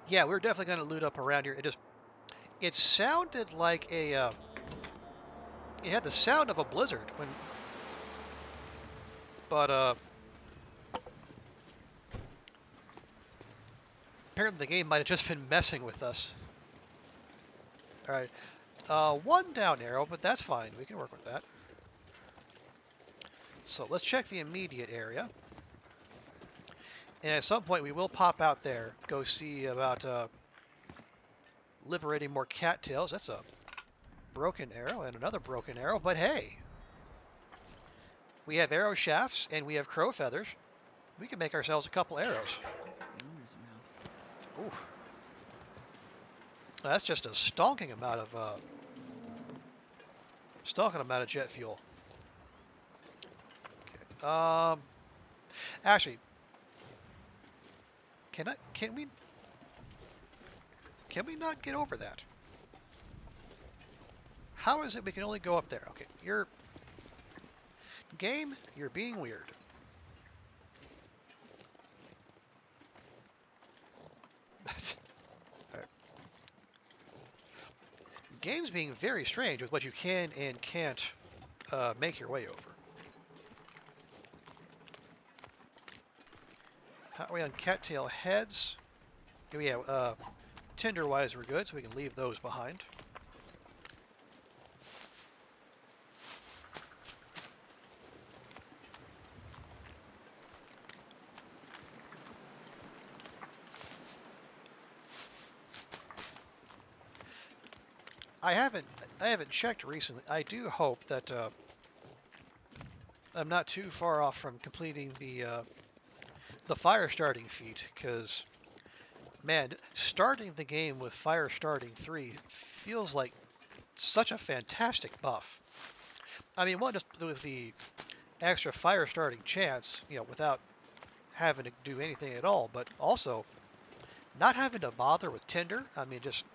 Yeah, we're definitely going to loot up around here. It sounded like it had the sound of a blizzard but apparently the game might have just been messing with us. All right, 1 down arrow, but that's fine. We can work with that. So let's check the immediate area. And at some point we will pop out there, go see about liberating more cattails. That's a broken arrow and another broken arrow, but hey, we have arrow shafts and we have crow feathers. We can make ourselves a couple arrows. Ooh. That's just a stonking amount of jet fuel. Okay. Actually, can we not get over that? How is it we can only go up there? Okay, you're being weird. Right. Game's being very strange with what you can and can't make your way over. How are we on cattail heads? Yeah, tinder-wise we're good, so we can leave those behind. I haven't checked recently. I do hope that I'm not too far off from completing the fire starting feat, because man, starting the game with fire starting 3 feels like such a fantastic buff. I mean, one, just with the extra fire starting chance, without having to do anything at all, but also not having to bother with tinder. I mean, just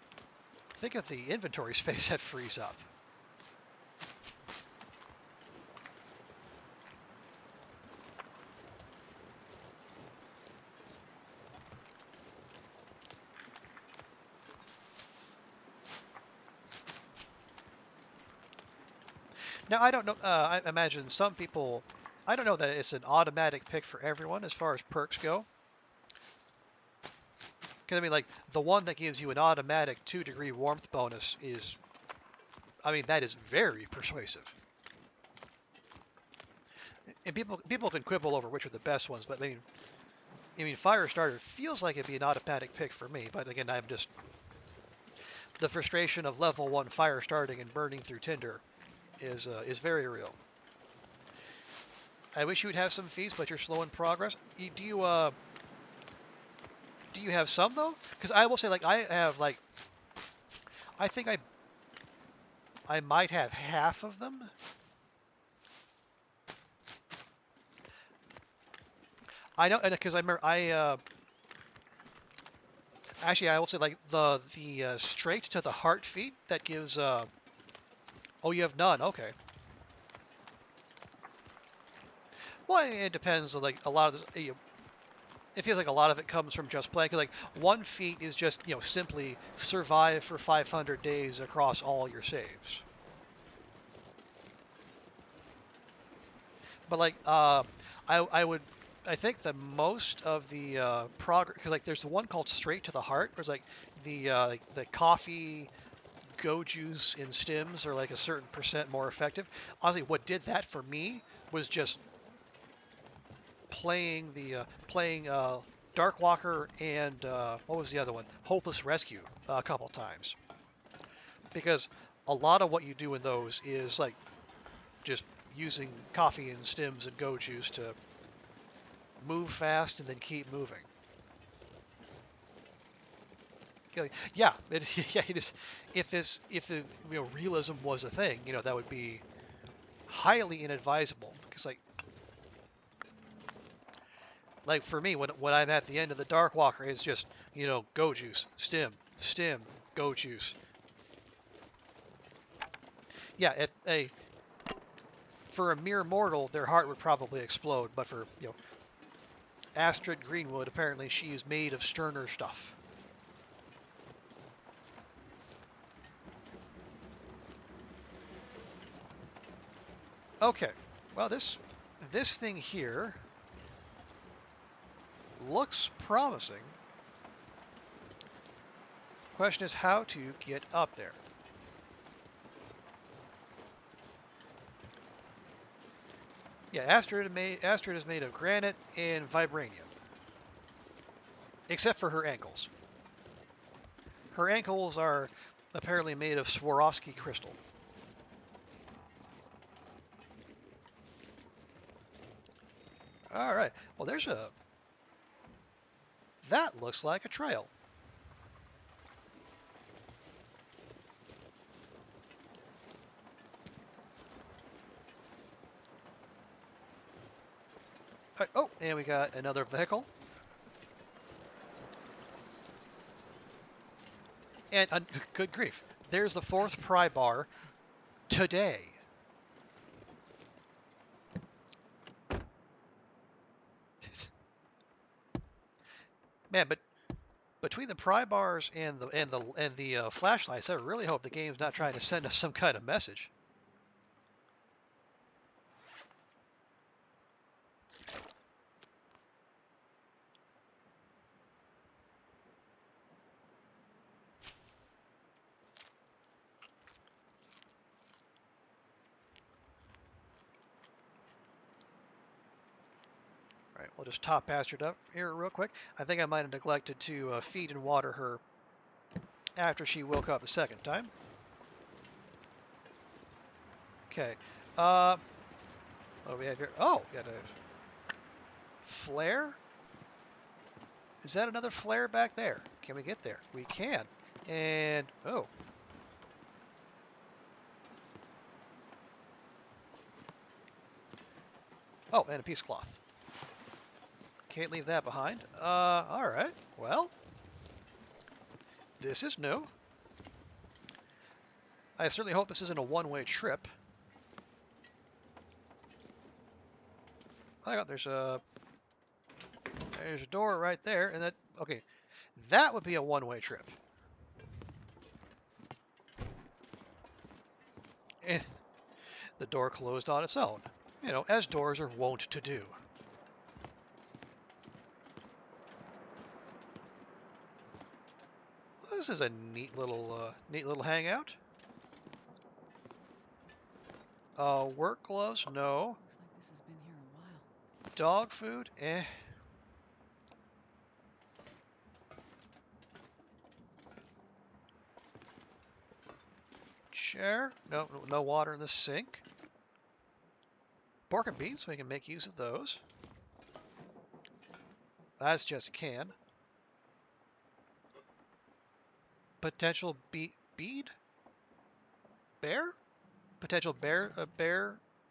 think of the inventory space that frees up. Now, I don't know, I imagine some people, I don't know that it's an automatic pick for everyone as far as perks go. Because, I mean, like, the one that gives you an automatic 2-degree warmth bonus is, I mean, that is very persuasive. And people can quibble over which are the best ones, but I mean, Firestarter feels like it'd be an automatic pick for me, but again, I'm just, the frustration of level 1 fire starting and burning through tinder is very real. I wish you would have some feats, but you're slow in progress. Do you Do you have some though? Because I will say, like, I have like, I think I might have half of them. I know, and because I remember actually I will say like the straight to the heart feat that gives oh, you have none. Okay. Well, it depends. Like a lot of this, it feels like a lot of it comes from just playing. 'Cause, like one feat is just simply survive for 500 days across all your saves. But like I would I think the most of the progress, because like there's the one called Straight to the Heart, where it's like the coffee go juice in stims are like a certain percent more effective. Honestly, what did that for me was just playing Darkwalker and what was the other one? Hopeless Rescue a couple times, because a lot of what you do in those is like just using coffee and stims and go juice to move fast and then keep moving. Yeah, yeah, it is. If the realism was a thing, that would be highly inadvisable, because like for me, when I'm at the end of the Dark Walker, it's just go juice, stim, go juice. Yeah, for a mere mortal, their heart would probably explode, but for Astrid Greenwood, apparently she is made of sterner stuff. Okay, well this thing here looks promising. Question is how to get up there. Yeah, Astrid is made of granite and vibranium, except for her ankles. Her ankles are apparently made of Swarovski crystal. All right. Well, that looks like a trail. All right, oh, and we got another vehicle. And good grief, there's the fourth pry bar today. Man, but between the pry bars and the flashlights, I really hope the game's not trying to send us some kind of message. All right, we'll just top Astrid up here real quick. I think I might have neglected to feed and water her after she woke up the second time. Okay. What do we have here? Oh, we got a flare. Is that another flare back there? Can we get there? We can. And oh. Oh, and a piece of cloth. Can't leave that behind. All right. Well, this is new. I certainly hope this isn't a one-way trip. I got there's a door right there, and okay, that would be a one-way trip. And the door closed on its own, as doors are wont to do. This is a neat little hangout. Work gloves, no. Looks like this has been here a while. Dog food, eh. Chair, no water in the sink. Pork and beans, so we can make use of those. That's just a can. Potential bead? Bear? Potential bear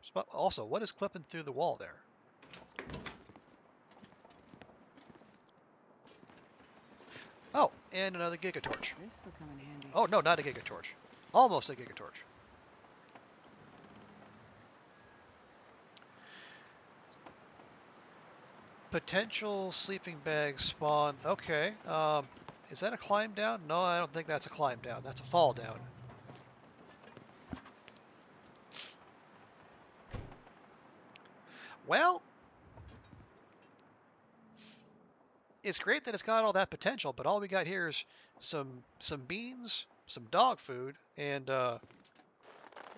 spot. Also, what is clipping through the wall there? Oh, and another gigatorch. This will come in handy. Oh, no, not a gigatorch. Almost a gigatorch. Potential sleeping bag spawn. Okay. Is that a climb down? No, I don't think that's a climb down. That's a fall down. Well, it's great that it's got all that potential, but all we got here is some beans, some dog food, and I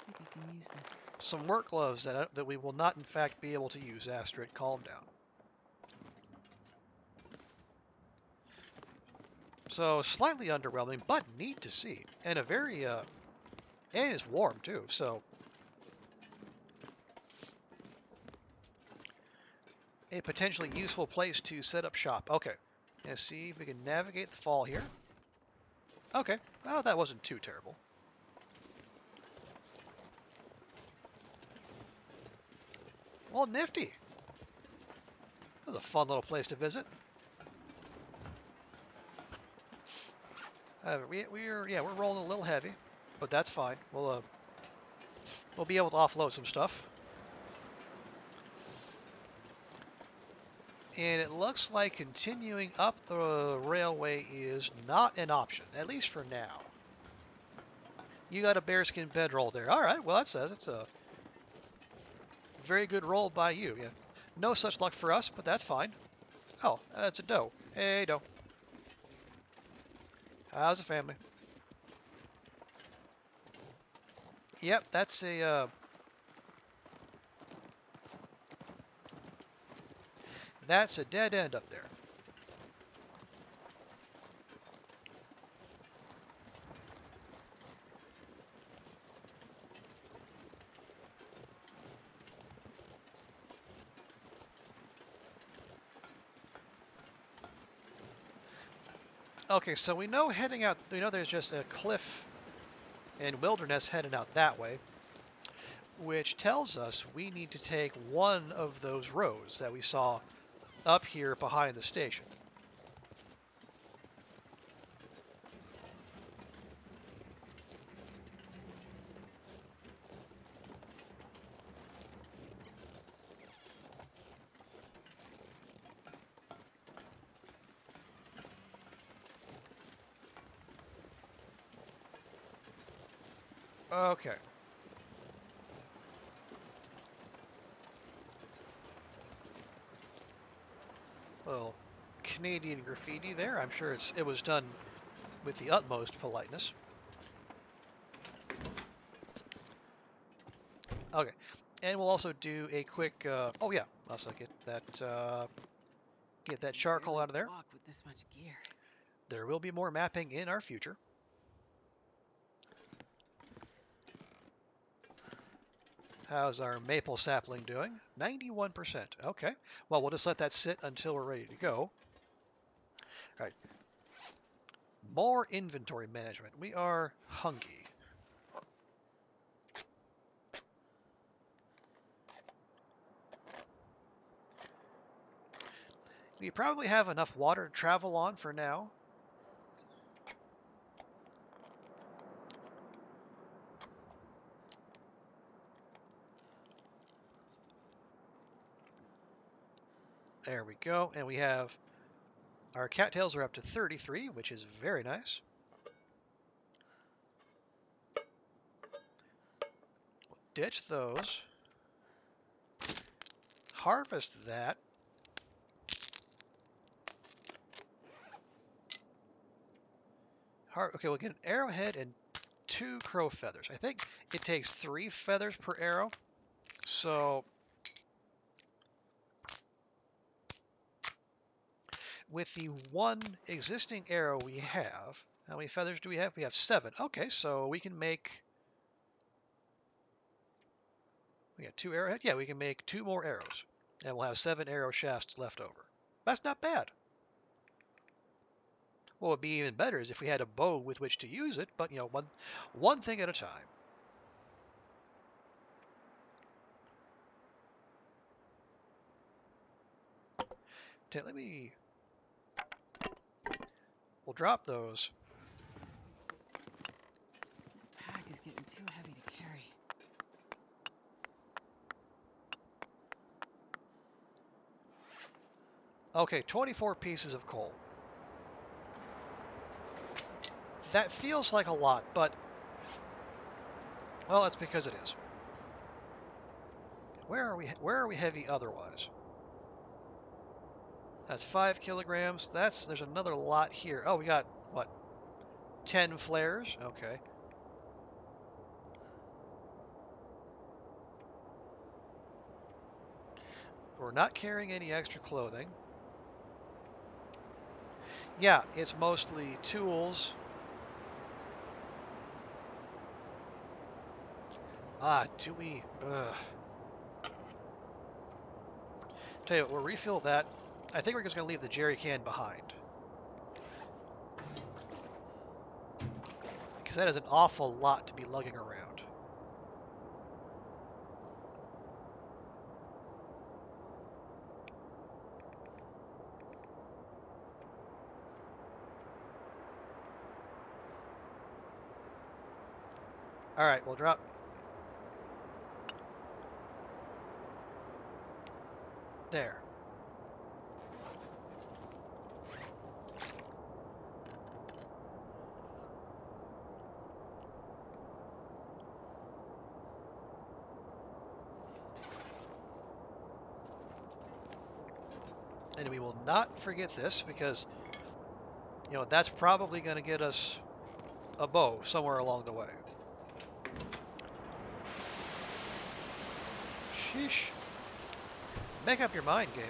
think I can use this. some work gloves that we will not, in fact, be able to use. Astrid, calm down. So slightly underwhelming, but neat to see, and a very and it's warm too. So a potentially useful place to set up shop. Okay, let's see if we can navigate the fall here. Okay, well that wasn't too terrible. Well, nifty. That was a fun little place to visit. We're rolling a little heavy, but that's fine. We'll be able to offload some stuff. And it looks like continuing up the railway is not an option, at least for now. You got a bearskin bedroll there. All right, well that says it's a very good roll by you. Yeah, no such luck for us, but that's fine. Oh, that's a doe. Hey, doe. How's the family? Yep, that's a dead end up there. Okay, so we know heading out, we know there's just a cliff and wilderness heading out that way, which tells us we need to take one of those roads that we saw up here behind the station. Okay. Well, Canadian graffiti there. I'm sure it was done with the utmost politeness. Okay, and we'll also do a quick. Oh yeah, also get that charcoal out of there. Walk with this much gear. There will be more mapping in our future. How's our maple sapling doing? 91%. Okay. Well, we'll just let that sit until we're ready to go. All right. More inventory management. We are hungry. We probably have enough water to travel on for now. There we go. And we have our cattails are up to 33, which is very nice. We'll ditch those. Harvest that. Okay, we'll get an arrowhead and 2 crow feathers. I think it takes 3 feathers per arrow. So with the 1 existing arrow we have, how many feathers do we have? We have 7. Okay, so we can make... We got 2 arrowheads? Yeah, we can make 2 more arrows. And we'll have 7 arrow shafts left over. That's not bad. What would be even better is if we had a bow with which to use it, but one thing at a time. Okay, we'll drop those. This pack is getting too heavy to carry. Okay, 24 pieces of coal. That feels like a lot, but, well, that's because it is. Where are we heavy otherwise? That's 5 kilograms. There's another lot here. Oh, we got, what, 10 flares? Okay. We're not carrying any extra clothing. Yeah, it's mostly tools. Do we? Ugh. Tell you what, we'll refill that. I think we're just going to leave the jerry can behind. Because that is an awful lot to be lugging around. All right, we'll drop. There. And we will not forget this because, that's probably going to get us a bow somewhere along the way. Sheesh. Make up your mind, game.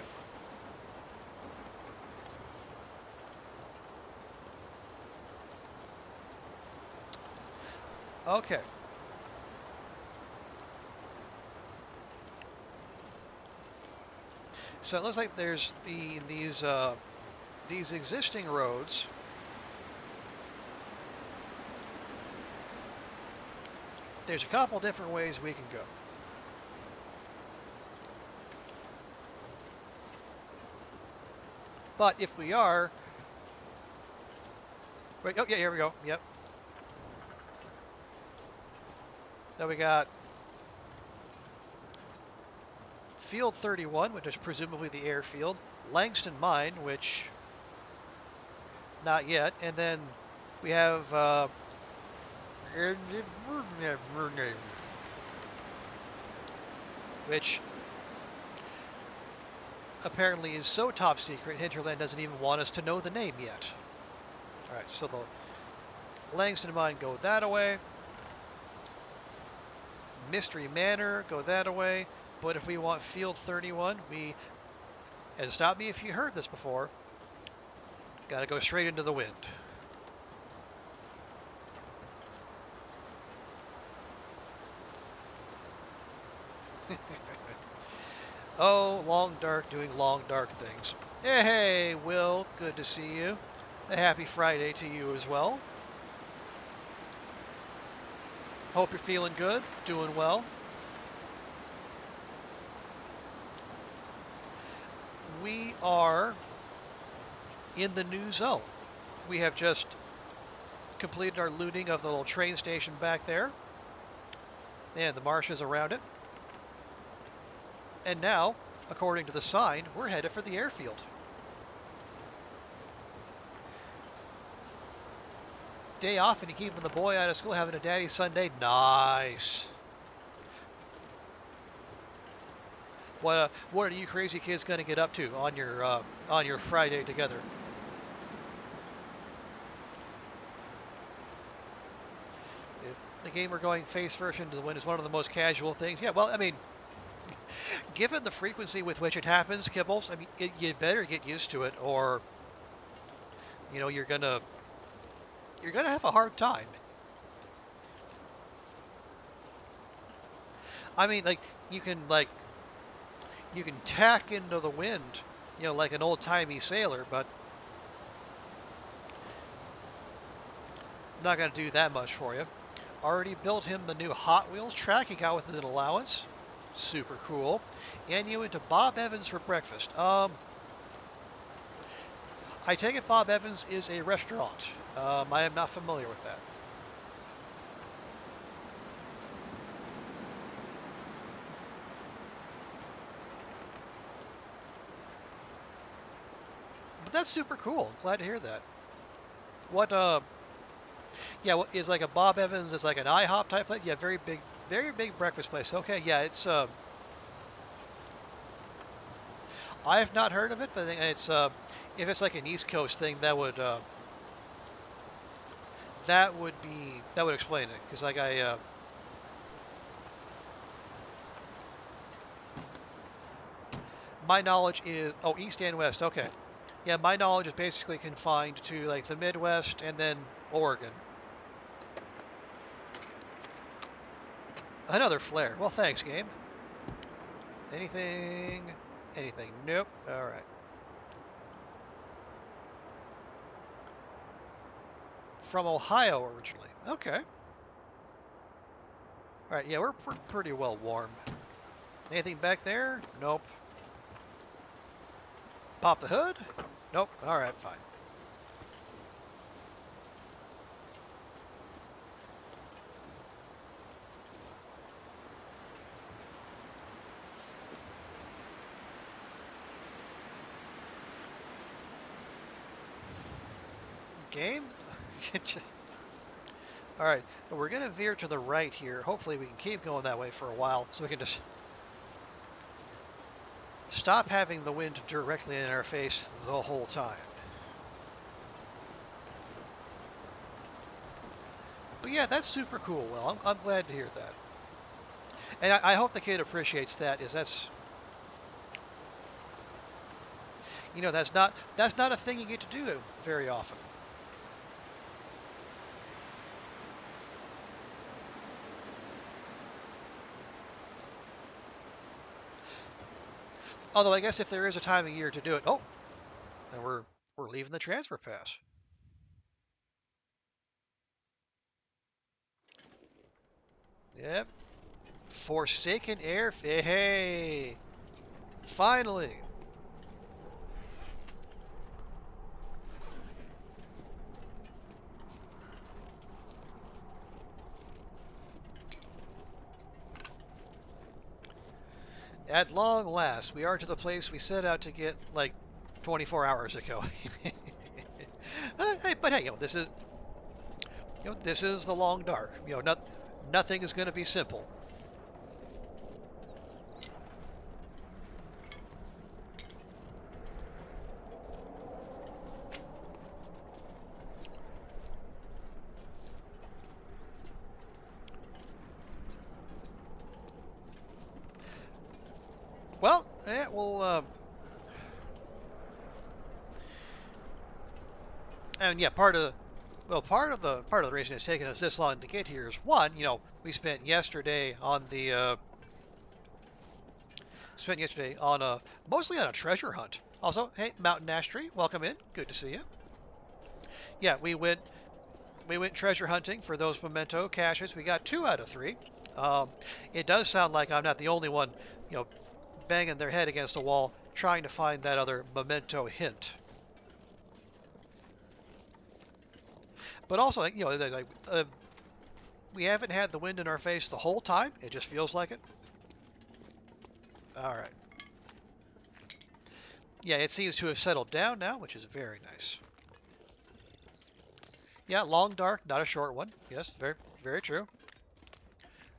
Okay. So it looks like there's these existing roads. There's a couple different ways we can go. But if we are... Wait, oh yeah, here we go. Yep. So we got Field 31, which is presumably the airfield. Langston Mine, which... not yet. And then we have... which apparently is so top secret, Hinterland doesn't even want us to know the name yet. Alright, so the Langston Mine go that way. Mystery Manor go that way. But if we want Field 31, and stop me if you heard this before, gotta go straight into the wind. Oh, Long Dark doing Long Dark things. Hey, Will, good to see you. A happy Friday to you as well. Hope you're feeling good, doing well. We are in the new zone. We have just completed our looting of the little train station back there and the marshes around it. And now, according to the sign, we're headed for the airfield. Day off and you keeping the boy out of school, having a daddy Sunday? Nice. What are you crazy kids going to get up to on your Friday together? The game we're going face first into the wind is one of the most casual things. Yeah, well, I mean, given the frequency with which it happens, Kibbles, I mean, you better get used to it, or you're gonna have a hard time. I mean, you can tack into the wind, like an old-timey sailor, but Not going to do that much for you. Already built him the new Hot Wheels track he got with his allowance. Super cool. And you went to Bob Evans for breakfast. I take it Bob Evans is a restaurant. I am not familiar with that. But that's super cool. Glad to hear that. What, yeah, what is like a Bob Evans is like an IHOP type place? Yeah, very big breakfast place. Okay, yeah, it's, I have not heard of it, but I think it's, if it's like an East Coast thing, that would explain it. Because like my knowledge is, oh, East and West. Okay. Yeah, my knowledge is basically confined to like the Midwest and then Oregon. Another flare. Well, thanks, game. Anything? Anything? Nope. All right. From Ohio originally. Okay. All right. Yeah, we're pretty well warm. Anything back there? Nope. Pop the hood? Nope. All right, fine. Game? Just... All right. We're going to veer to the right here. Hopefully we can keep going that way for a while so we can just stop having the wind directly in our face the whole time. But yeah, that's super cool. Well, I'm glad to hear that. And I hope the kid appreciates that. That's not a thing you get to do very often. Although I guess if there is a time of year to do it, oh, and we're leaving the transfer pass. Yep. Forsaken Air. Hey, finally. At long last, we are to the place we set out to get like 24 hours ago. But hey, this is the long dark. Nothing is going to be simple. Well, yeah, and yeah, part of the reason it's taken us this long to get here is one, we spent yesterday on mostly on a treasure hunt. Also, hey, Mountain Ash Tree, welcome in. Good to see you. Yeah, we went treasure hunting for those memento caches. We got 2 out of 3. Um, it does sound like I'm not the only one, you know, banging their head against the wall trying to find that other memento hint. But also, we haven't had the wind in our face the whole time. It just feels like it. All right. Yeah, it seems to have settled down now, which is very nice. Yeah, long dark, not a short one. Yes, very, very true.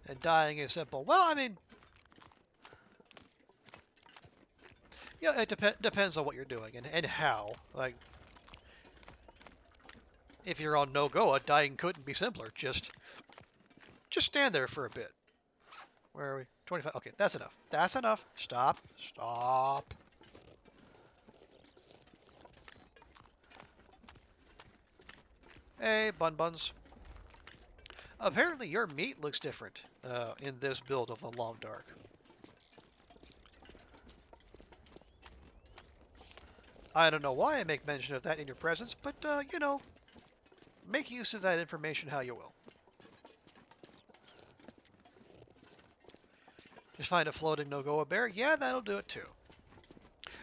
And dying is simple. Well, I mean, yeah, it depends on what you're doing and how. Like, if you're on no-go, dying couldn't be simpler. Just stand there for a bit. Where are we? 25. Okay, that's enough. That's enough. Stop. Stop. Hey, Bun Buns. Apparently your meat looks different in this build of the Long Dark. I don't know why I make mention of that in your presence, but, make use of that information how you will. Just find a floating Nogoa bear? Yeah, that'll do it too.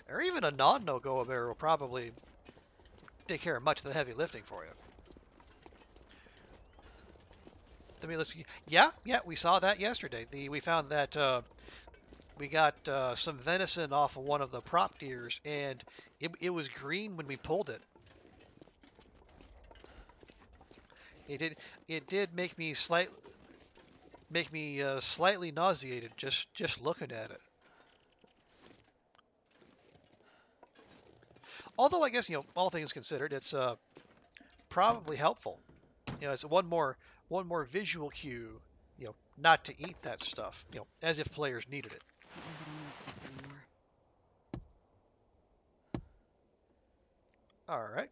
Or even a non-Nogoa bear will probably take care of much of the heavy lifting for you. Yeah, we saw that yesterday. We found that we got some venison off of one of the prop deers, and it was green when we pulled it. It did make me slightly nauseated just looking at it. Although I guess all things considered, it's probably helpful. It's one more visual cue, not to eat that stuff, as if players needed it. Nobody needs this anymore. All right.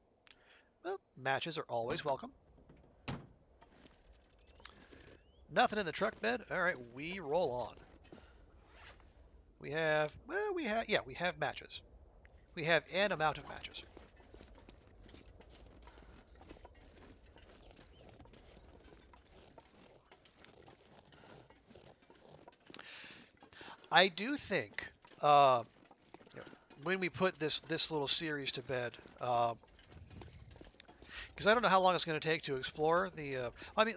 Well, matches are always welcome. Nothing in the truck bed. All right, we roll on. We have matches. We have an amount of matches. I do think when we put this little series to bed, because I don't know how long it's going to take to explore the. I mean,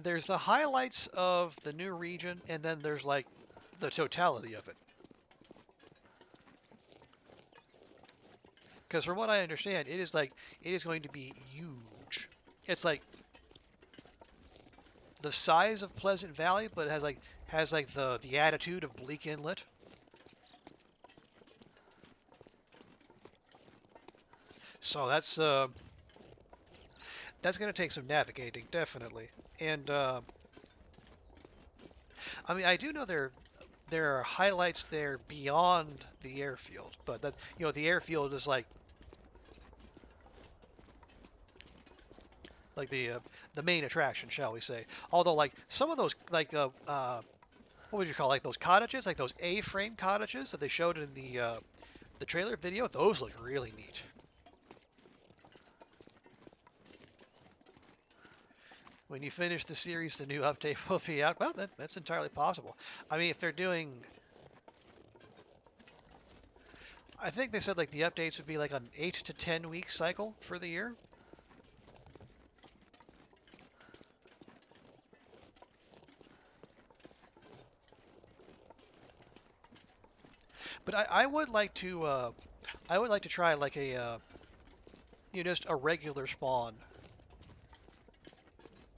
there's the highlights of the new region, and then there's like the totality of it. Because from what I understand, it is going to be huge. It's like the size of Pleasant Valley, but it has like the attitude of Bleak Inlet. So that's going to take some navigating, definitely. And I mean, I do know there are highlights there beyond the airfield, but that the airfield is like the main attraction, shall we say? Although like some of those what would you call, like those cottages, like those A-frame cottages that they showed in the trailer video, those look really neat. When you finish the series, the new update will be out. Well, that's entirely possible. I mean, if they're doing, I think they said like the updates would be like an 8 to 10 week cycle for the year. But I would like to try like a just a regular spawn,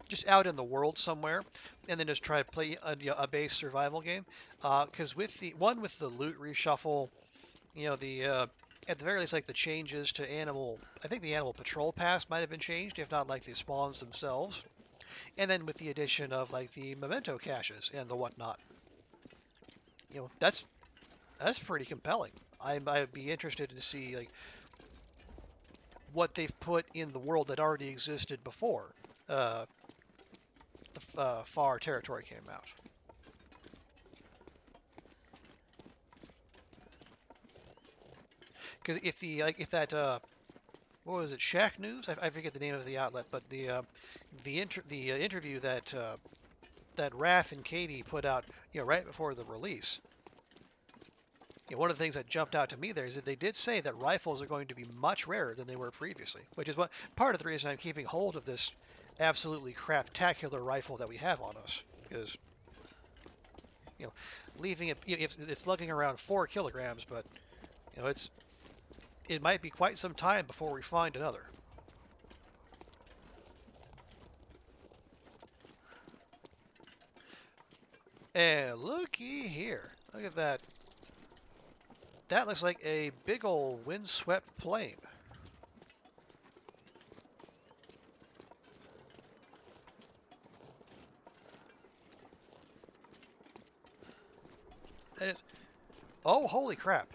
just out in the world somewhere, and then just try to play a base survival game. Because with the loot reshuffle, the at the very least, like the changes to animal, I think the animal patrol pass might have been changed, if not like the spawns themselves. And then with the addition of like the memento caches and the whatnot, that's pretty compelling. I'd be interested to see like what they've put in the world that already existed before the Far Territory came out. Because if that what was it, Shack News? I forget the name of the outlet, but the interview that Raph and Katie put out, right before the release. One of the things that jumped out to me there is that they did say that rifles are going to be much rarer than they were previously, which is part of the reason I'm keeping hold of this absolutely craptacular rifle that we have on us, because leaving it, it's lugging around 4 kilograms, but it might be quite some time before we find another. And looky here, look at that. That looks like a big old windswept plain. That is, oh, holy crap.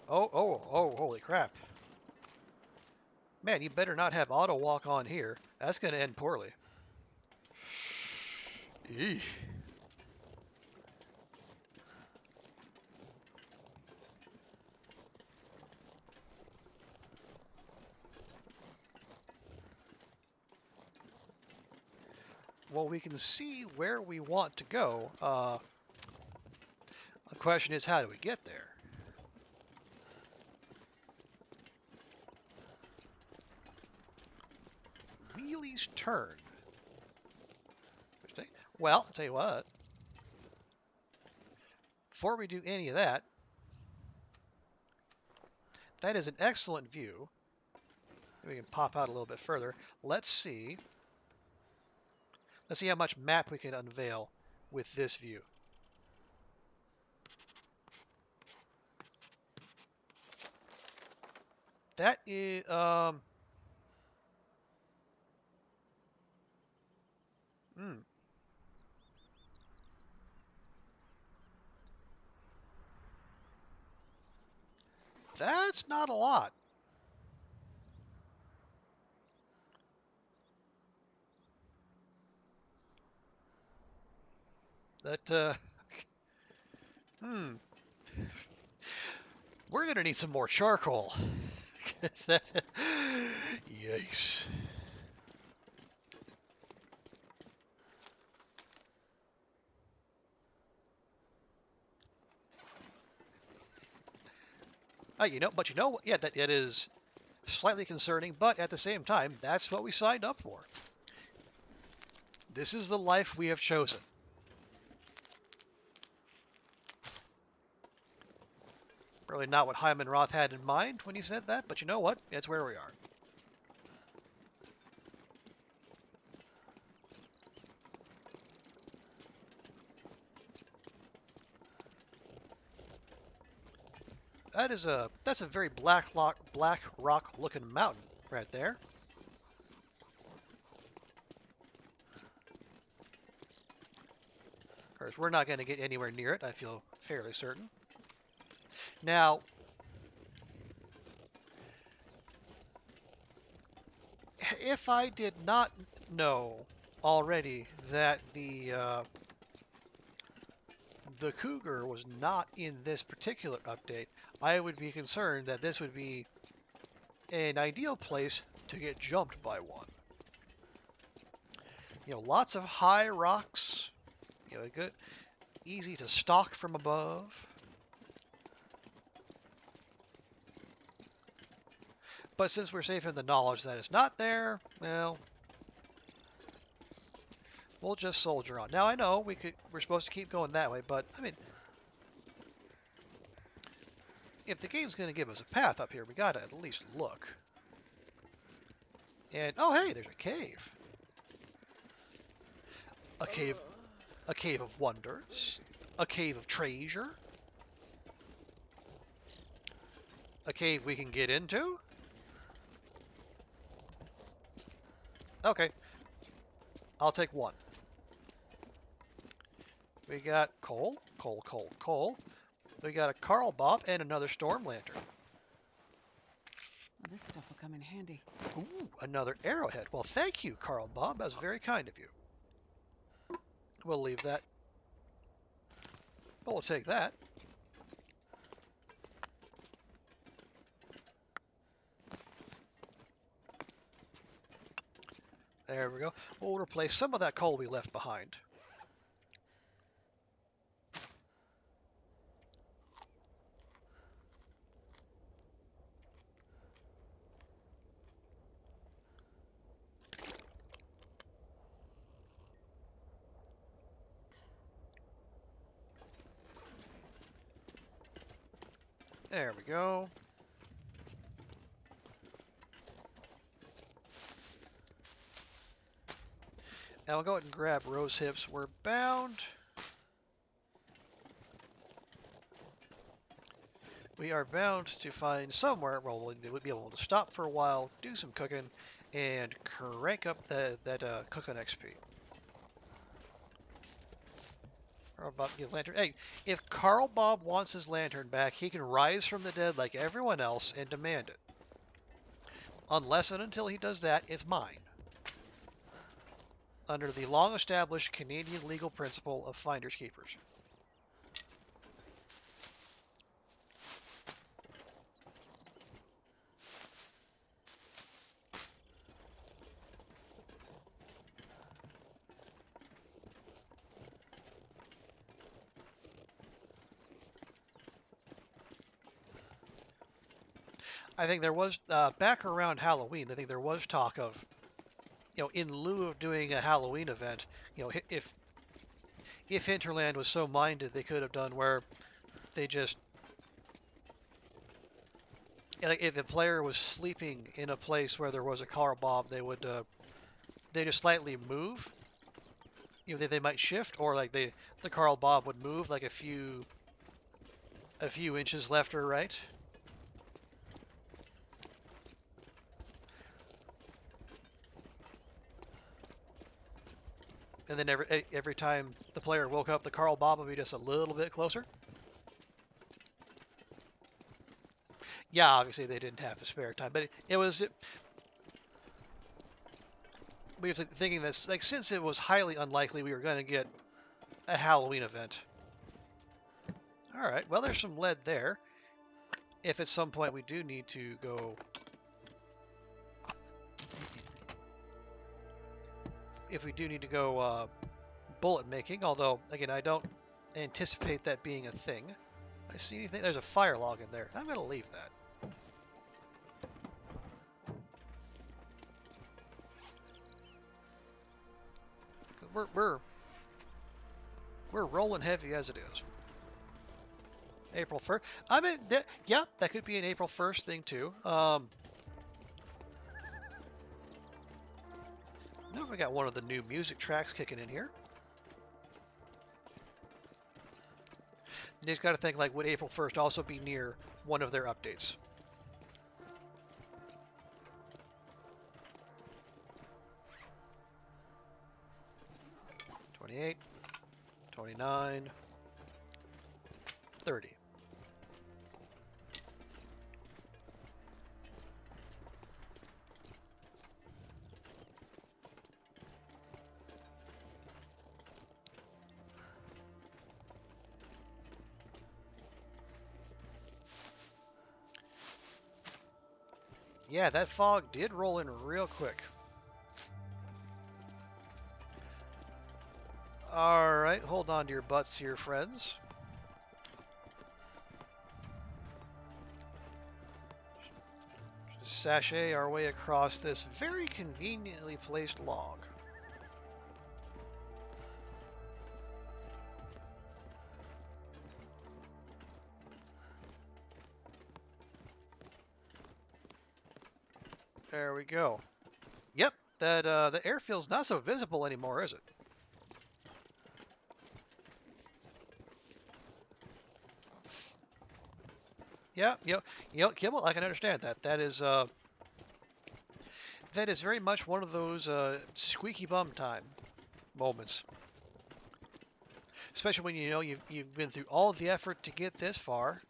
Oh, holy crap. Man, you better not have auto walk on here. That's going to end poorly. Eesh. well, we can see where we want to go. The question is, how do we get there? Wheelie's turn. Well, I'll tell you what. Before we do any of that, that is an excellent view. We can pop out a little bit further. Let's see. Let's see how much map we can unveil with this view. That is, that's not a lot. That, we're gonna need some more charcoal. 'Cause that, yikes. But you know what? Yeah, that is slightly concerning, but at the same time, that's what we signed up for. This is the life we have chosen. Really not what Hyman Roth had in mind when he said that, but you know what? It's where we are. That's a very black rock looking mountain right there. Of course, we're not going to get anywhere near it, I feel fairly certain. Now, if I did not know already that the cougar was not in this particular update, I would be concerned that this would be an ideal place to get jumped by one. Lots of high rocks, good, easy to stalk from above. But since we're safe in the knowledge that it's not there, well, we'll just soldier on. Now I know we're supposed to keep going that way, but I mean, if the game's going to give us a path up here, we got to at least look. And oh hey, there's a cave. A cave of wonders, a cave of treasure, a cave we can get into. Okay, I'll take one. We got coal. We got a Carl Bob and another storm lantern. Well, this stuff will come in handy. Ooh, another arrowhead. Well, thank you, Carl Bob. That's very kind of you. We'll leave that. But we'll take that. There we go. We'll replace some of that coal we left behind. There we go. Now we'll go ahead and grab rose hips. We're bound. We are bound to find somewhere where we'll be able to stop for a while, do some cooking, and crank up that cooking XP. Carl Bob, get lantern. Hey, if Carl Bob wants his lantern back, he can rise from the dead like everyone else and demand it. Unless and until he does that, it's mine. Under the long-established Canadian legal principle of finders keepers. I think there was back around Halloween. I think there was talk of, in lieu of doing a Halloween event, if Hinterland was so minded, they could have done where they just, like, if a player was sleeping in a place where there was a car bomb, they just slightly move. They might shift, or like the Carl Bob would move like a few inches left or right. And then every time the player woke up, the Carl Bob would be just a little bit closer. Yeah, obviously they didn't have the spare time, but we were thinking that, like, since it was highly unlikely we were going to get a Halloween event. All right, well, there's some lead there. If at some point we do need to go, bullet making, although again I don't anticipate that being a thing. I see anything? There's a fire log in there. I'm going to leave that. We're rolling heavy as it is. April 1st. I mean, yeah, that could be an April 1st thing too. Now we got one of the new music tracks kicking in here. You just got to think, like, would April 1st also be near one of their updates? $28, $29, $30. Yeah, that fog did roll in real quick. All right, hold on to your butts here, friends. Sashay our way across this very conveniently placed log. There we go. Yep, that the airfield's not so visible anymore, is it? Yeah, Kibble, I can understand that. That is very much one of those squeaky bum time moments. Especially when you've been through all of the effort to get this far.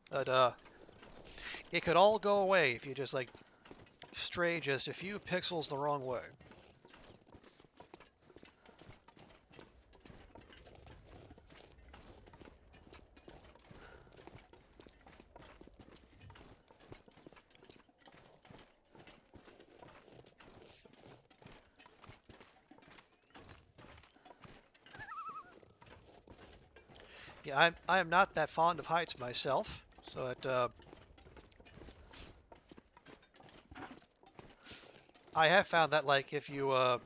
But it could all go away if you just, like, stray just a few pixels the wrong way. Yeah, I am not that fond of heights myself, so that I have found that, like, if you the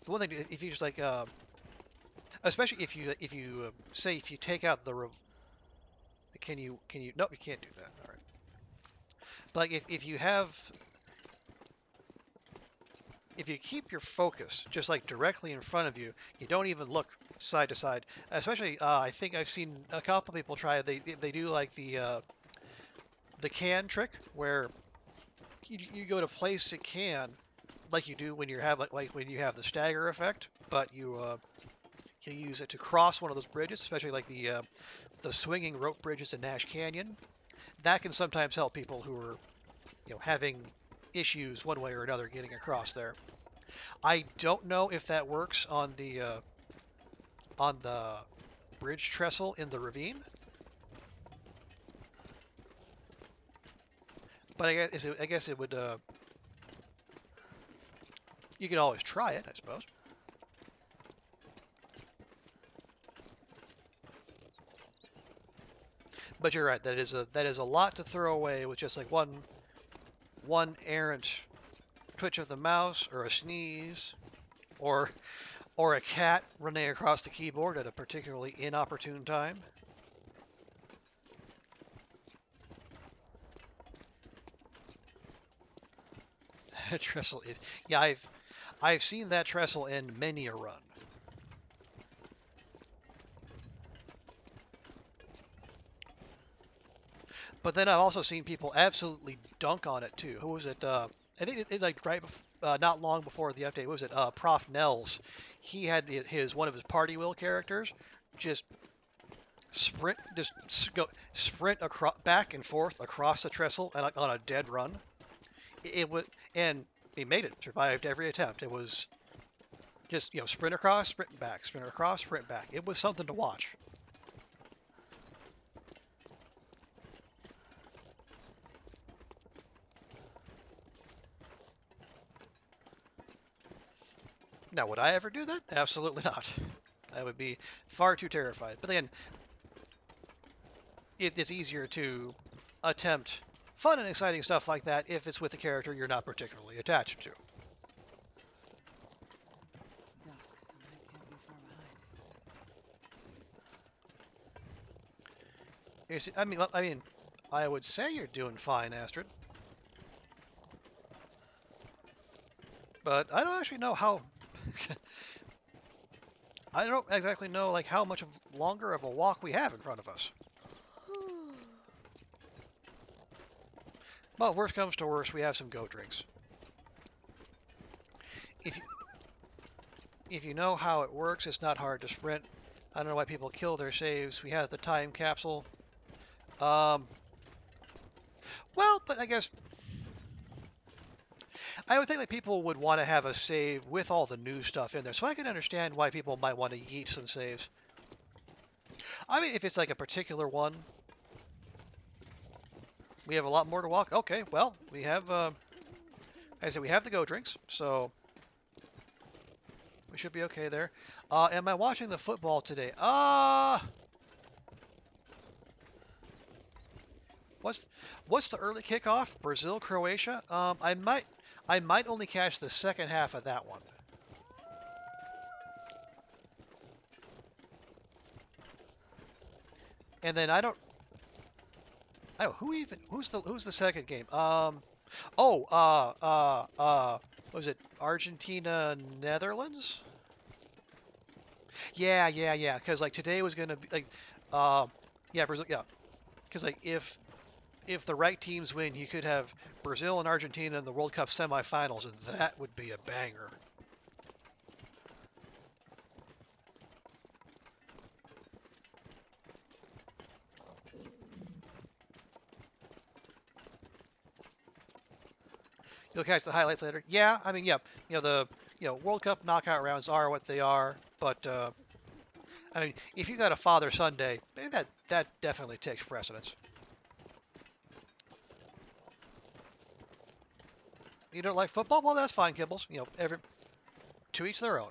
one thing, if you just, like, especially if you say, if you take out the can you nope, you can't do that. All right. But, like, if you keep your focus just, like, directly in front of you, you don't even look side to side. Especially, I think I've seen a couple people try it. They do, like, the can trick, where you go to place a can like you do when you have like when you have the stagger effect, but you use it to cross one of those bridges, especially like the swinging rope bridges in Nash Canyon. That can sometimes help people who are having issues one way or another getting across there. I don't know if that works on the bridge trestle in the ravine, but I guess it would. You could always try it, I suppose. But you're right. That is a lot to throw away with just like one errant twitch of the mouse or a sneeze or or a cat running across the keyboard at a particularly inopportune time. Trestle, yeah, I've seen that trestle in many a run. But then I've also seen people absolutely dunk on it too. Who was it? I think like not long before the update. What was it? Prof Nels. He had his one of his party wheel characters just go sprint across back and forth across the trestle and like on a dead run. It was, and he made it. Survived every attempt. It was just sprint across, sprint back, sprint across, sprint back. It was something to watch. Now, would I ever do that? Absolutely not. I would be far too terrified. But then, it's easier to attempt fun and exciting stuff like that if it's with a character you're not particularly attached to. It's dusk, so I can't be far behind. I would say you're doing fine, Astrid. But I don't actually know how. I don't exactly know like how much longer of a walk we have in front of us. Well, worst comes to worst, we have some go drinks. If you know how it works, it's not hard to sprint. I don't know why people kill their saves. We have the time capsule. Well, but I guess I would think that people would want to have a save with all the new stuff in there, so I can understand why people might want to yeet some saves. I mean, if it's like a particular one, we have a lot more to walk. Okay, well, we have, like I said, we have the go drinks, so we should be okay there. Am I watching the football today? What's the early kickoff? Brazil, Croatia? I might only catch the second half of that one. And then I don't who's the second game? What was it? Argentina, Netherlands? Yeah. Because like today was gonna be like, yeah, Brazil, yeah. Because like if the right teams win, you could have Brazil and Argentina in the World Cup semifinals, and that would be a banger. You'll catch the highlights later. Yeah, I mean, yeah, the World Cup knockout rounds are what they are, but I mean, if you got a father-son day, that definitely takes precedence. You don't like football? Well, that's fine, Kibbles. To each their own.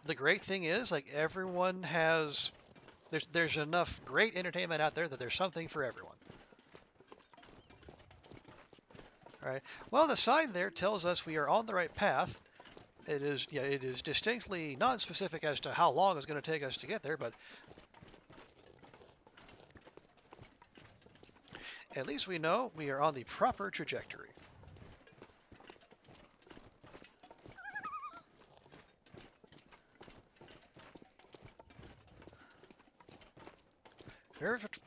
The great thing is, like, everyone has. There's enough great entertainment out there that there's something for everyone. All right. Well, the sign there tells us we are on the right path. It is distinctly non-specific as to how long it's going to take us to get there, but at least we know we are on the proper trajectory.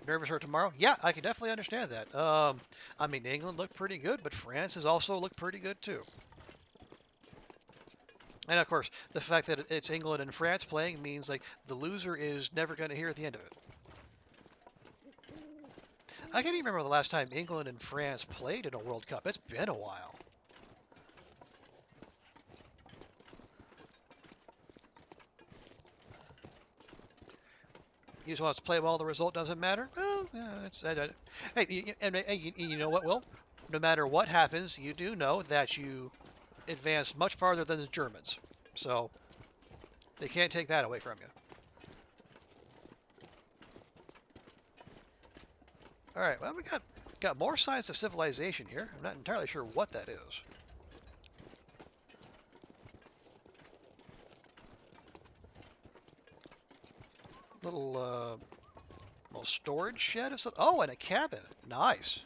Nervous for tomorrow? Yeah, I can definitely understand that. I mean, England looked pretty good, but France has also looked pretty good too. And of course, the fact that it's England and France playing means like the loser is never going to hear the end of it. I can't even remember the last time England and France played in a World Cup. It's been a while. You just want us to play well, the result doesn't matter? Well, yeah, hey, you know what, Will? No matter what happens, you do know that you advanced much farther than the Germans. So, They can't take that away from you. All right, well, we got more signs of civilization here. I'm not entirely sure what that is. Little storage shed or something. Oh, and a cabin. Nice.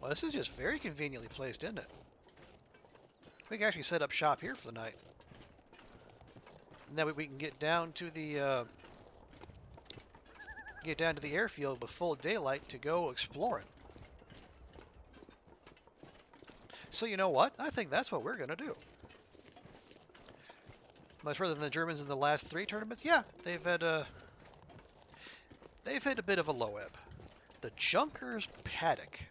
Well, this is just very conveniently placed, isn't it? We can actually set up shop here for the night. And then we can get down to the airfield with full daylight to go exploring. So you know what? I think that's what we're gonna do. Much further than the Germans in the last 3 tournaments. Yeah, they've had a bit of a low ebb. The Junkers Paddock.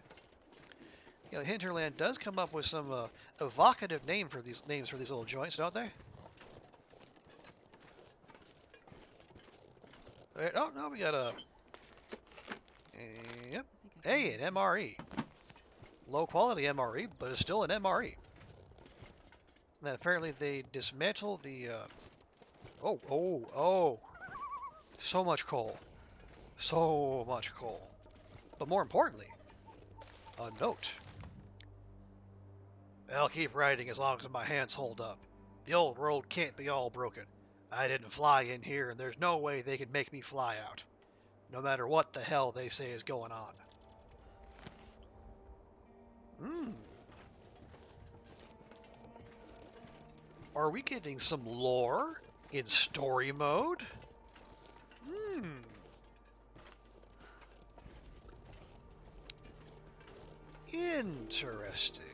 You know, Hinterland does come up with some evocative names for these little joints, don't they? Oh no, we got a. Yep. Hey, an MRE. Low quality MRE, but it's still an MRE. And then apparently they dismantled the. Oh! So much coal. So much coal. But more importantly, a note. I'll keep writing as long as my hands hold up. The old road can't be all broken. I didn't fly in here, and there's no way they could make me fly out. No matter what the hell they say is going on. Are we getting some lore in story mode? Interesting.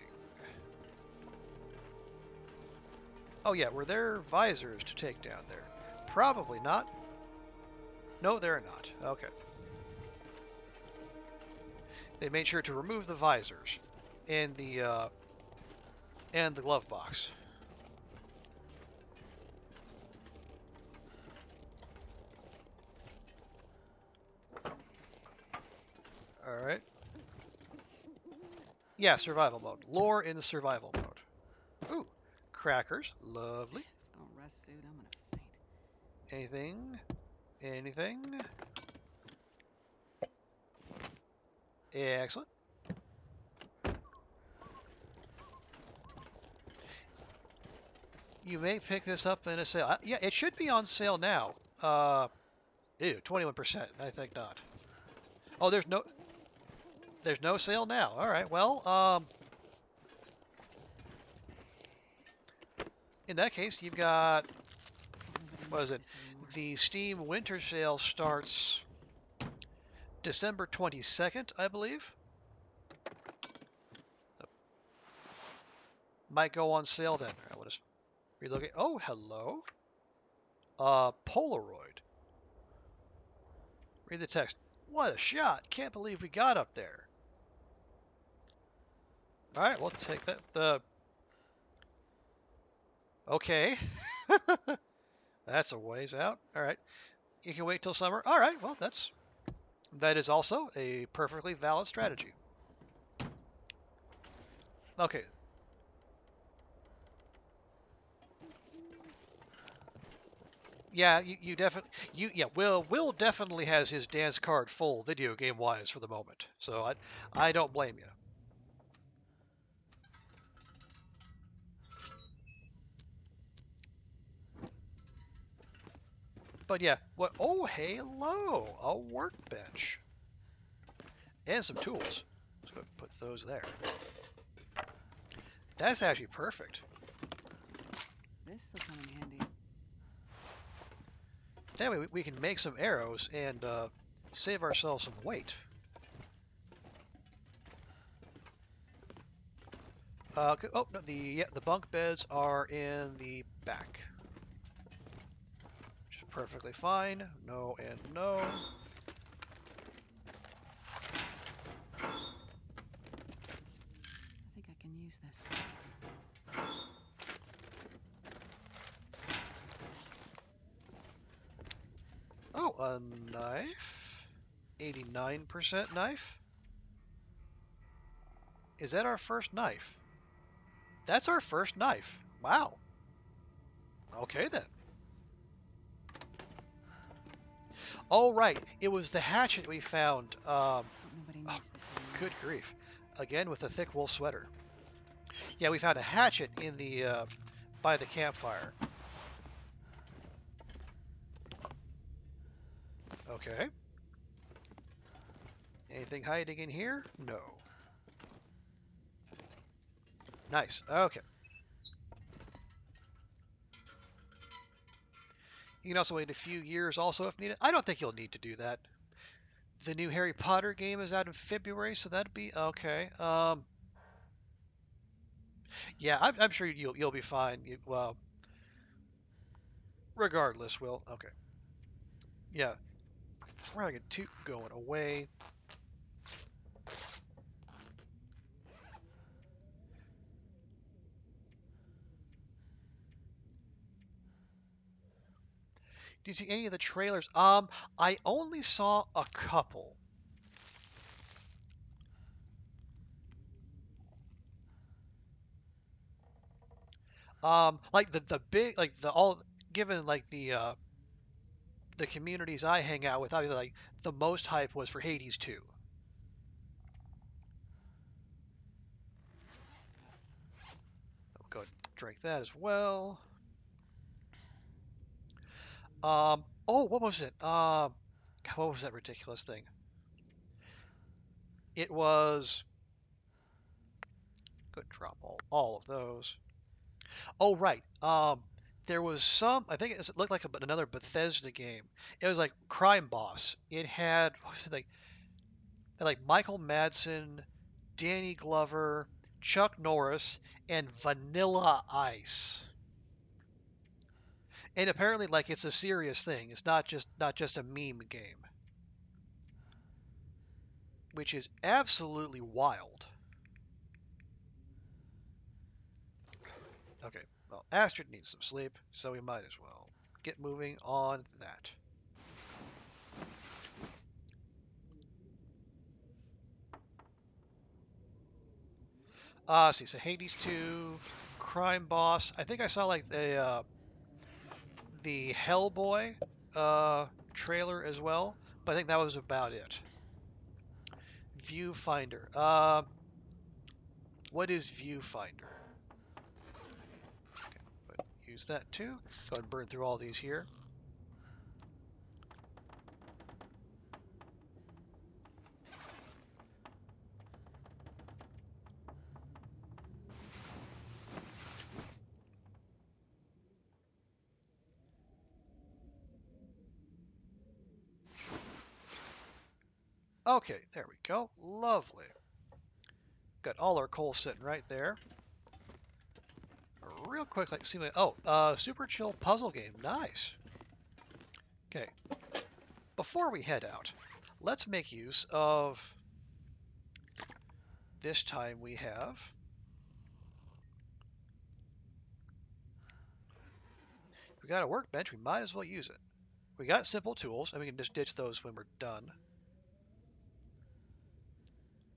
Oh yeah, were there visors to take down there? Probably not. No, there are not. Okay. They made sure to remove the visors and the glove box. All right. Yeah, survival mode. Lore in survival mode. Ooh, crackers. Lovely. Don't rest suit. I'm gonna faint. Anything? Anything? Excellent. You may pick this up in a sale. Yeah, it should be on sale now. Ew, 21%. I think not. Oh, there's no sale now. All right. Well, in that case, you've got, what is it? The Steam Winter Sale starts December 22nd, I believe. Might go on sale then. I will just relook at. Oh, hello. Polaroid. Read the text. What a shot! Can't believe we got up there. All right, we'll take that. Okay. That's a ways out. All right. You can wait till summer. All right. Well, that is also a perfectly valid strategy. Okay. Yeah, you definitely Will definitely has his dance card full video game wise for the moment. So I don't blame you. But yeah, what? Oh, hello, a workbench and some tools. Let's go put those there. That's actually perfect. This will come in handy. That way we can make some arrows and save ourselves some weight. Oh no, the bunk beds are in the back. Which is perfectly fine. No and no. I think I can use this. Oh, a knife. 89% knife. Is that our first knife? That's our first knife. Wow. Okay then. Oh right, it was the hatchet we found. Hope nobody Oh, needs this anymore. good grief! Again with a thick wool sweater. Yeah, we found a hatchet in the by the campfire. Okay. Anything hiding in here? No. Nice. Okay. You can also wait a few years also if needed. I don't think you'll need to do that. The new Harry Potter game is out in February, so that'd be okay. Yeah, I'm sure you'll be fine. Well, regardless, Will. Okay. Yeah, Dragon 2 going away. Do you see any of the trailers? I only saw a couple. Like the big like the all given like the communities I hang out with, obviously like the most hype was for Hades 2. I'll go drink that as well. Oh, what was it? God, what was that ridiculous thing? It was. Go drop all of those. Oh, right. There was some. I think it looked like another Bethesda game. It was like Crime Boss. It had what was it like Michael Madsen, Danny Glover, Chuck Norris, and Vanilla Ice. And apparently, like it's a serious thing. It's not just a meme game, which is absolutely wild. Okay, well, Astrid needs some sleep, so we might as well get moving on that. See, so Hades 2, Crime Boss. I think I saw like the Hellboy trailer as well, but I think that was about it. Viewfinder. What is Viewfinder? Okay, but use that too. Go ahead and burn through all these here. Okay, there we go. Lovely. Got all our coal sitting right there. Real quick, like see what. Oh, super chill puzzle game. Nice. Okay. Before we head out, let's make use of this time we have. We got a workbench. We might as well use it. We got simple tools, and we can just ditch those when we're done.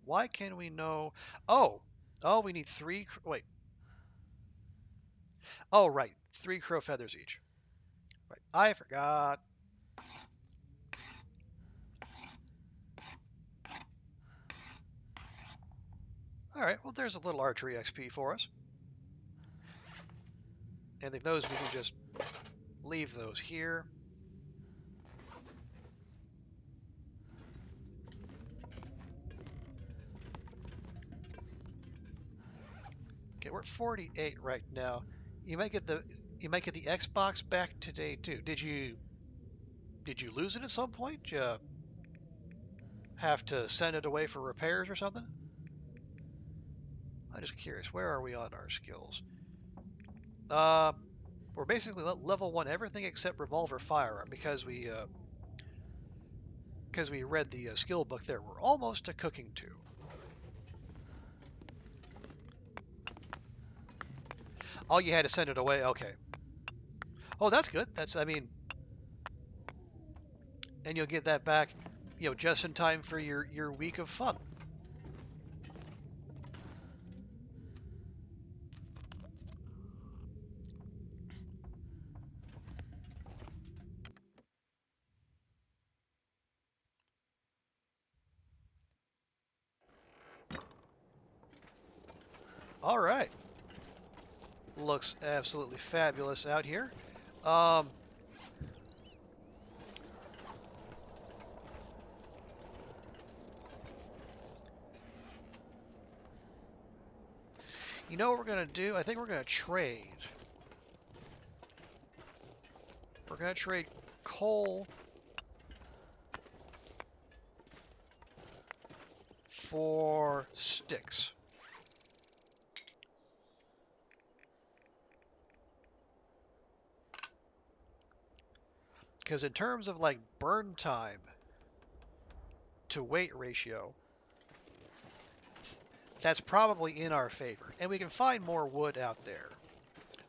Why can we know? Oh, oh, we need three. Wait. Oh, right. 3 crow feathers each. Right. I forgot. All right. Well, there's a little archery XP for us. And then those we can just leave those here. Okay, we're at 48 right now. You might get the Xbox back today too. Did you lose it at some point? Did you have to send it away for repairs or something? I'm just curious. Where are we on our skills? Uh, we're basically level 1 everything except revolver firearm because we read the skill book there. We're almost to cooking 2. Oh, you had to send it away. Okay. Oh, that's good. I mean, and you'll get that back, just in time for your week of fun. All right. Looks absolutely fabulous out here. Um, you know what we're going to do? I think we're going to trade. We're going to trade coal for sticks. Because in terms of like burn time to weight ratio, that's probably in our favor. And we can find more wood out there.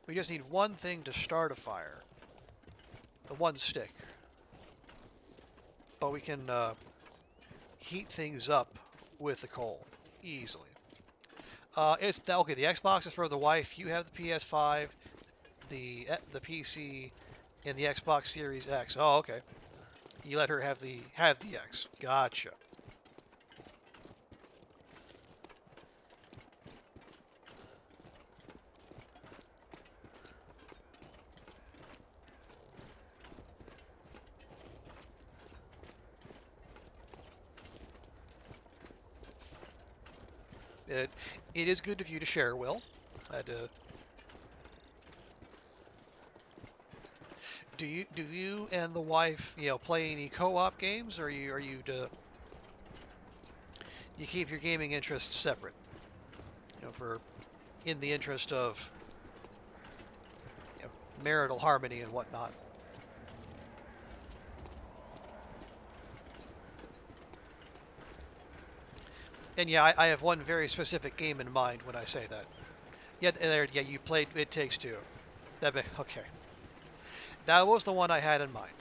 We just need one thing to start a fire. The one stick. But we can heat things up with the coal easily. It's okay. The Xbox is for the wife. You have the PS5, the PC, and the Xbox Series X. Oh, okay. You let her have the X. Gotcha. It it is good of you to share, Will. Do you and the wife play any co-op games, or you keep your gaming interests separate? For in the interest of marital harmony and whatnot. And yeah, I have one very specific game in mind when I say that. Yeah, yeah, you played It Takes Two. Okay. That was the one I had in mind.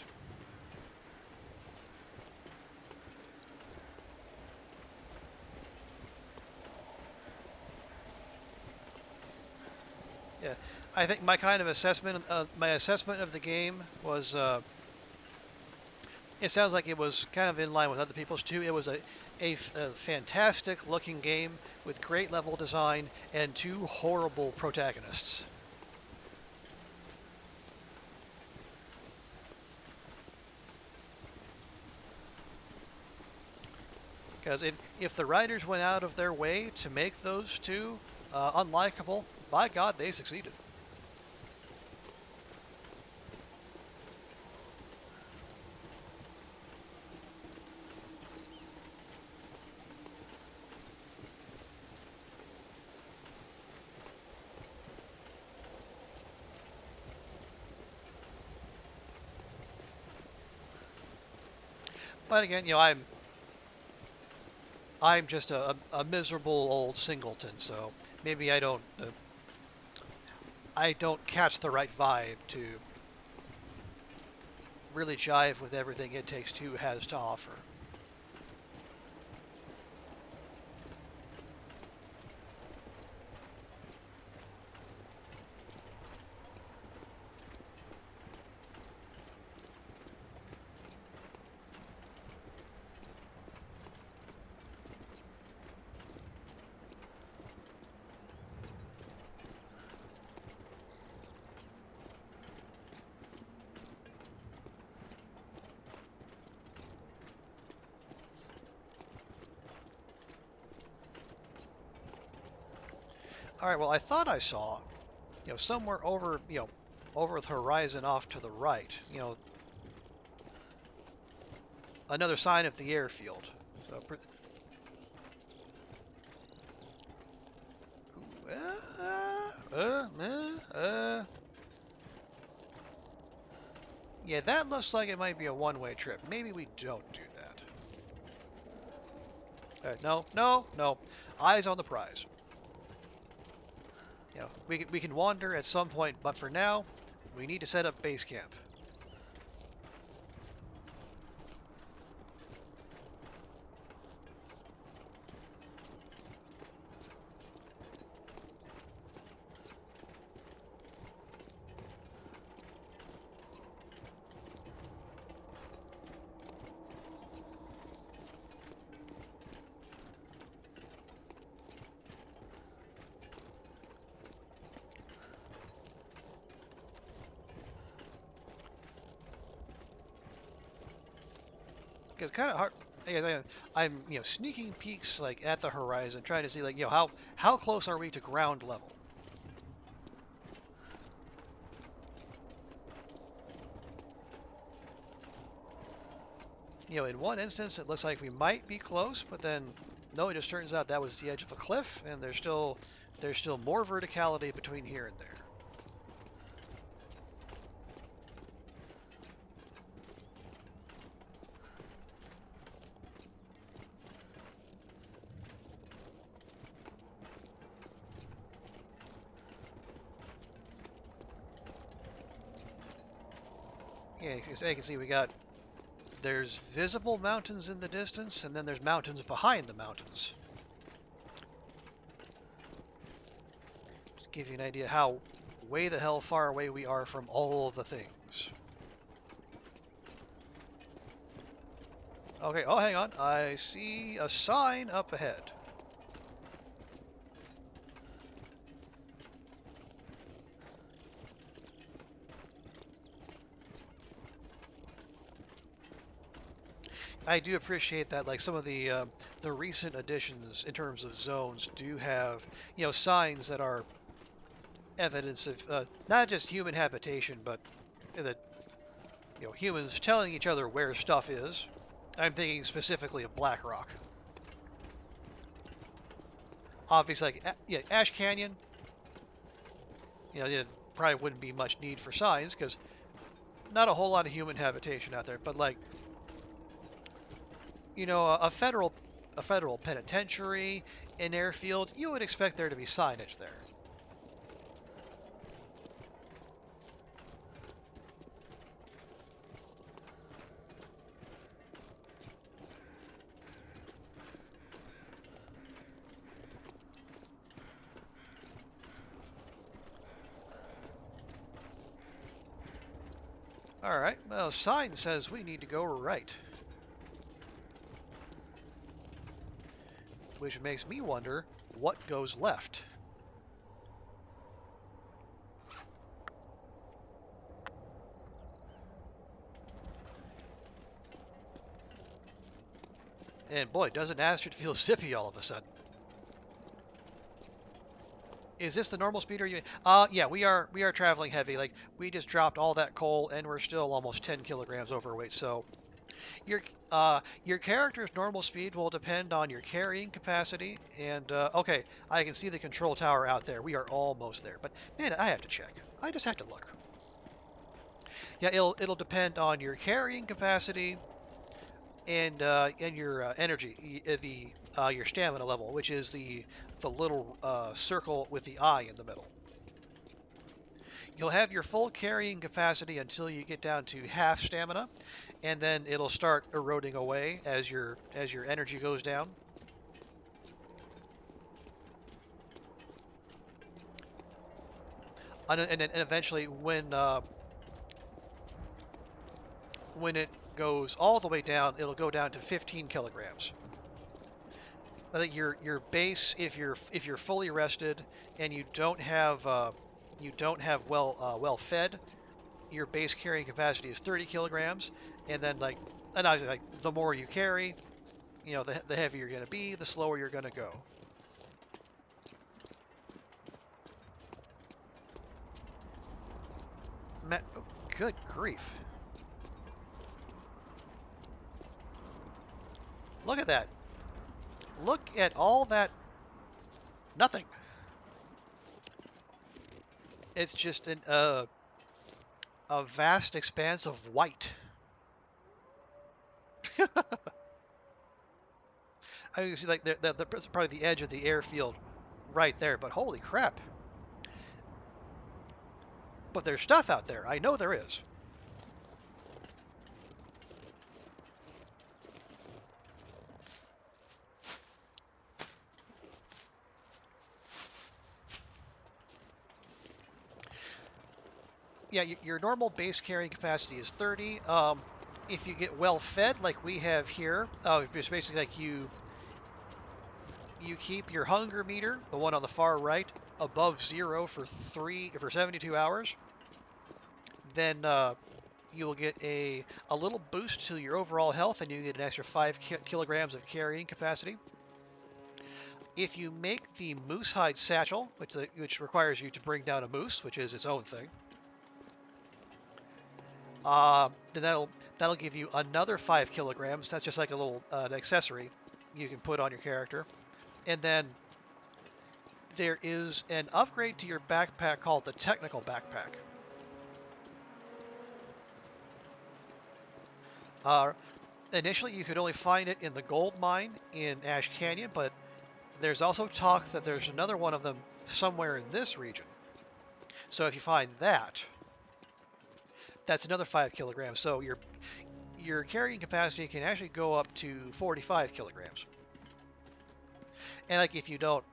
Yeah, I think my kind of my assessment of the game was, it sounds like it was kind of in line with other people's too. It was a fantastic looking game with great level design and two horrible protagonists. Because if the writers went out of their way to make those two unlikable, by God, they succeeded. But again, I'm just a miserable old singleton, so maybe I don't catch the right vibe to really jive with everything It Takes Two has to offer. All right, well, I thought I saw, somewhere over the horizon off to the right, another sign of the airfield. So, yeah, that looks like it might be a one-way trip. Maybe we don't do that. No, no, no. Eyes on the prize. We can wander at some point, but for now, we need to set up base camp. it's kind of hard. I'm sneaking peeks like at the horizon, trying to see like how close are we to ground level. In one instance, it looks like we might be close, but then no, it just turns out that was the edge of a cliff, and there's still more verticality between here and there. Yeah, as you can see, there's visible mountains in the distance, and then there's mountains behind the mountains. Just give you an idea how way the hell far away we are from all of the things. Okay, oh, hang on. I see a sign up ahead. I do appreciate that, like some of the recent additions in terms of zones do have, signs that are evidence of not just human habitation, but that humans telling each other where stuff is. I'm thinking specifically of Black Rock. Obviously, like Ash Canyon. There probably wouldn't be much need for signs because not a whole lot of human habitation out there. But like, a federal penitentiary, an airfield, you would expect there to be signage there. All right, well, sign says we need to go right. Which makes me wonder what goes left. And boy, doesn't Astrid feel zippy all of a sudden. Is this the normal speed? Or you? Yeah, we are traveling heavy. Like we just dropped all that coal, and we're still almost 10 kilograms overweight. So your character's normal speed will depend on your carrying capacity. And okay, I can see the control tower out there. We are almost there. But man, I have to check. I just have to look. Yeah, it'll depend on your carrying capacity and your energy, your stamina level, which is the little circle with the eye in the middle. You'll have your full carrying capacity until you get down to half stamina, and then it'll start eroding away as your energy goes down. And then eventually, when it goes all the way down, it'll go down to 15 kilograms. I think your base, if you're fully rested and you don't have well fed, your base carrying capacity is 30 kilograms, and then like the more you carry, the heavier you're going to be, the slower you're going to go. Oh, good grief! Look at that! Look at all that nothing. It's just a vast expanse of white. I can see like the probably the edge of the airfield right there, but holy crap. But there's stuff out there. I know there is. Yeah, your normal base carrying capacity is 30. If you get well fed, like we have here, it's basically like you keep your hunger meter, the one on the far right, above 0 for 72 hours. Then you will get a little boost to your overall health, and you get an extra 5 kilograms of carrying capacity. If you make the moose hide satchel, which requires you to bring down a moose, which is its own thing, then that'll give you another 5 kilograms. That's just like a little an accessory you can put on your character. And then there is an upgrade to your backpack called the technical backpack. Initially, you could only find it in the gold mine in Ash Canyon, but there's also talk that there's another one of them somewhere in this region. So if you find that, that's another 5 kilograms. So your carrying capacity can actually go up to 45 kilograms. And like if you don't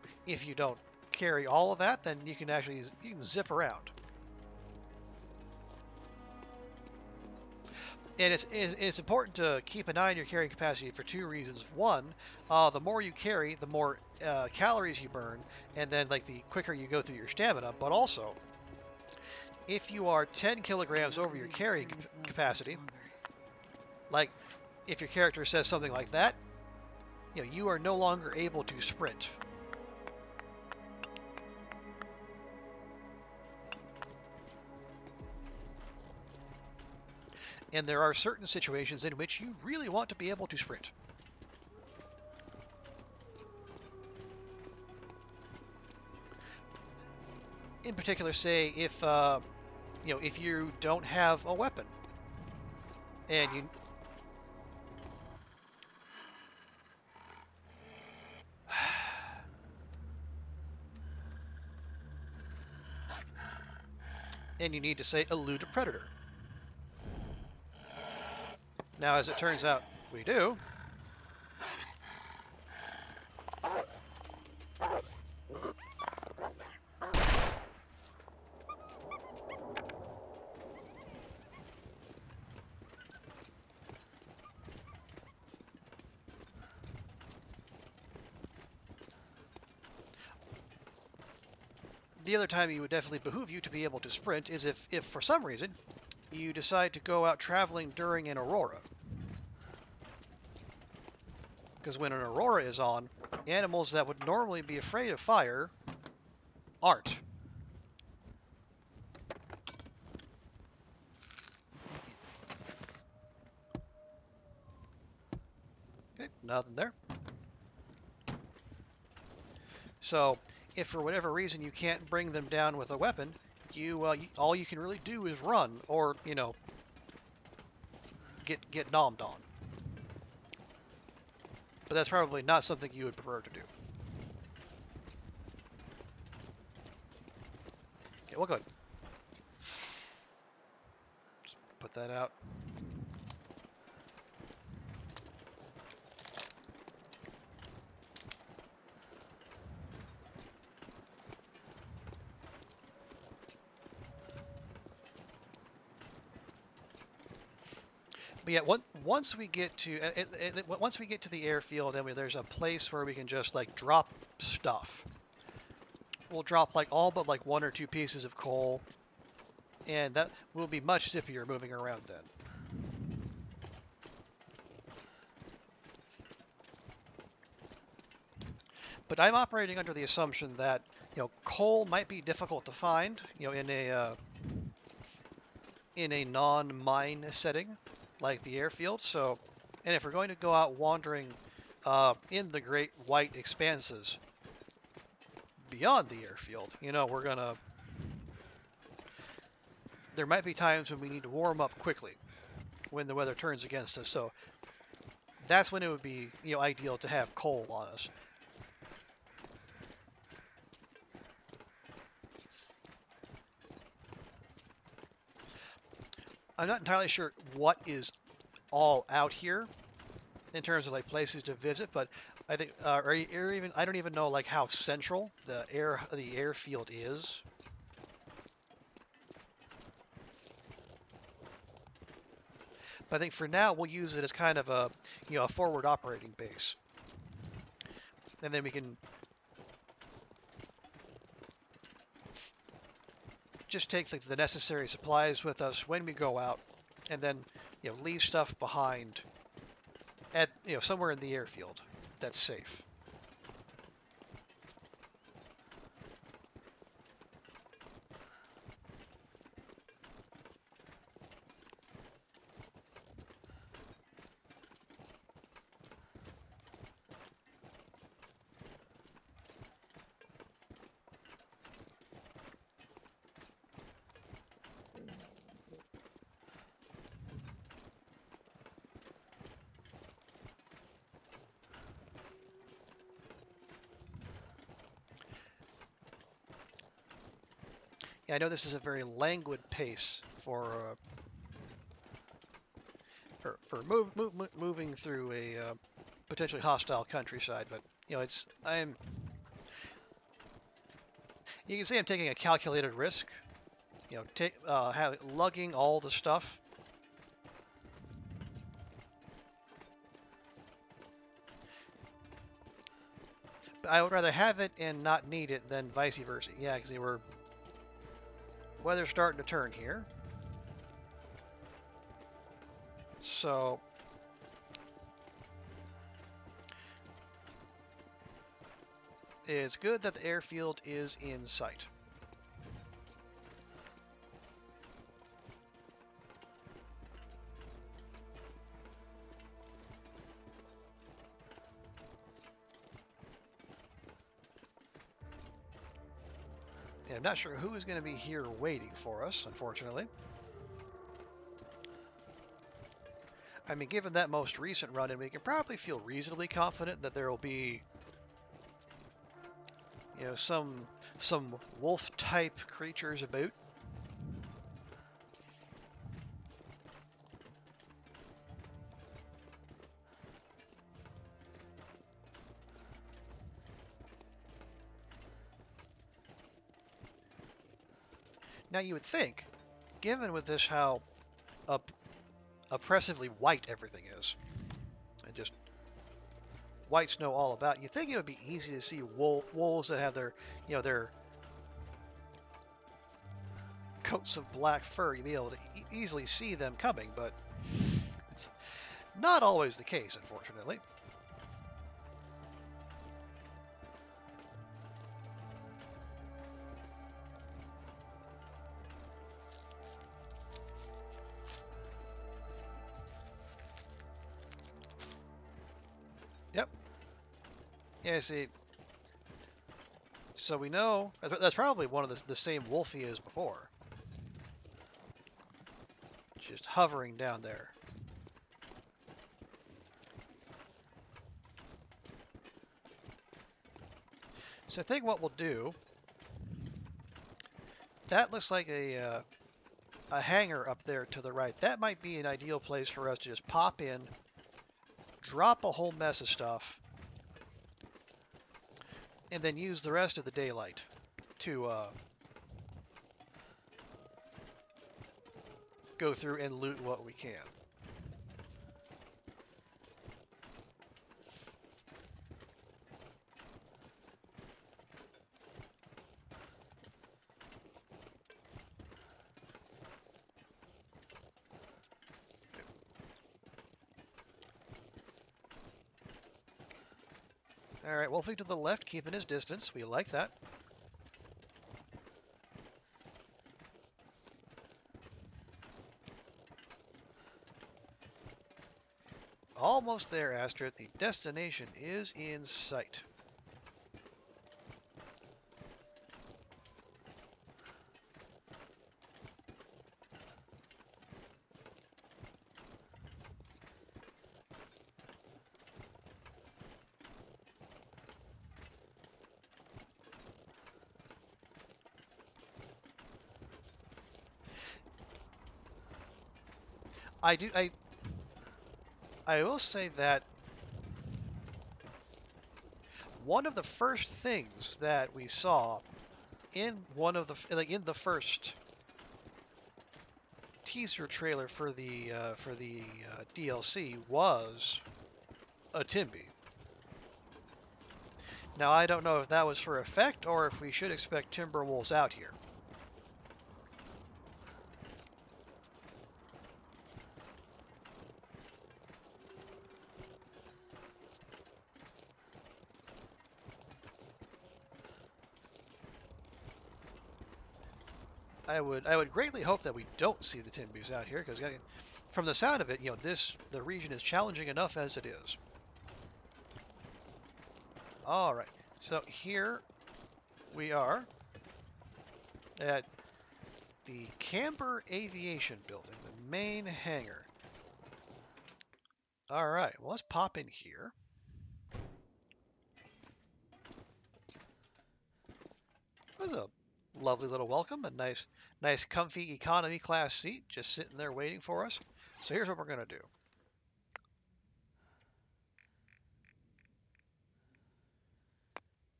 carry all of that, then you can zip around. And it's important to keep an eye on your carrying capacity for 2 reasons. One, the more you carry, the more calories you burn, and then like the quicker you go through your stamina. But also, if you are 10 kilograms over your carrying capacity, like if your character says something like that, you are no longer able to sprint. And there are certain situations in which you really want to be able to sprint. In particular, say if if you don't have a weapon and you need to say elude a predator. Now, as it turns out, we do. The other time it would definitely behoove you to be able to sprint is if for some reason you decide to go out traveling during an aurora. Because when an aurora is on, animals that would normally be afraid of fire aren't. Okay, nothing there. So, if for whatever reason you can't bring them down with a weapon, all you can really do is run, or get nommed on. But that's probably not something you would prefer to do. Okay, well, good. Just put that out. But yeah, once we get to the airfield, then there's a place where we can just like drop stuff. We'll drop like all but like 1 or 2 pieces of coal, and that will be much zippier moving around then. But I'm operating under the assumption that coal might be difficult to find in a non-mine setting like the airfield. So, and if we're going to go out wandering in the great white expanses beyond the airfield, there might be times when we need to warm up quickly when the weather turns against us. So that's when it would be ideal to have coal on us. I'm not entirely sure what is all out here in terms of like places to visit, but I think, I don't even know like how central the airfield is. But I think for now we'll use it as kind of a a forward operating base, and then we can just take the necessary supplies with us when we go out and then leave stuff behind at somewhere in the airfield that's safe. Yeah, I know this is a very languid pace for moving through a potentially hostile countryside, but you can see I'm taking a calculated risk. Lugging all the stuff. But I would rather have it and not need it than vice versa. Yeah, because weather's starting to turn here. So it's good that the airfield is in sight. Yeah, I'm not sure who is going to be here waiting for us, unfortunately. I mean, given that most recent run-in, we can probably feel reasonably confident that there will be, some wolf-type creatures about. Now, you would think, given with this how oppressively white everything is, and just white snow all about, you'd think it would be easy to see wolves that have their coats of black fur. You'd be able to easily see them coming, but it's not always the case, unfortunately. Yep. Yeah, see. So we know that's probably one of the same wolf he is before. Just hovering down there. So I think what we'll do, that looks like a hangar up there to the right. That might be an ideal place for us to just pop in, drop a whole mess of stuff, and then use the rest of the daylight to go through and loot what we can. Alright, Wolfie to the left, keeping his distance. We like that. Almost there, Astrid. The destination is in sight. I will say that one of the first things that we saw in in the first teaser trailer for the DLC was a Timby. Now I don't know if that was for effect or if we should expect timber wolves out here. I would greatly hope that we don't see the Timbus out here, because from the sound of it, the region is challenging enough as it is. All right, so here we are at the Camber Aviation Building, the main hangar. All right, well, let's pop in here. It was a lovely little welcome, a nice comfy economy class seat just sitting there waiting for us. So here's what we're going to do.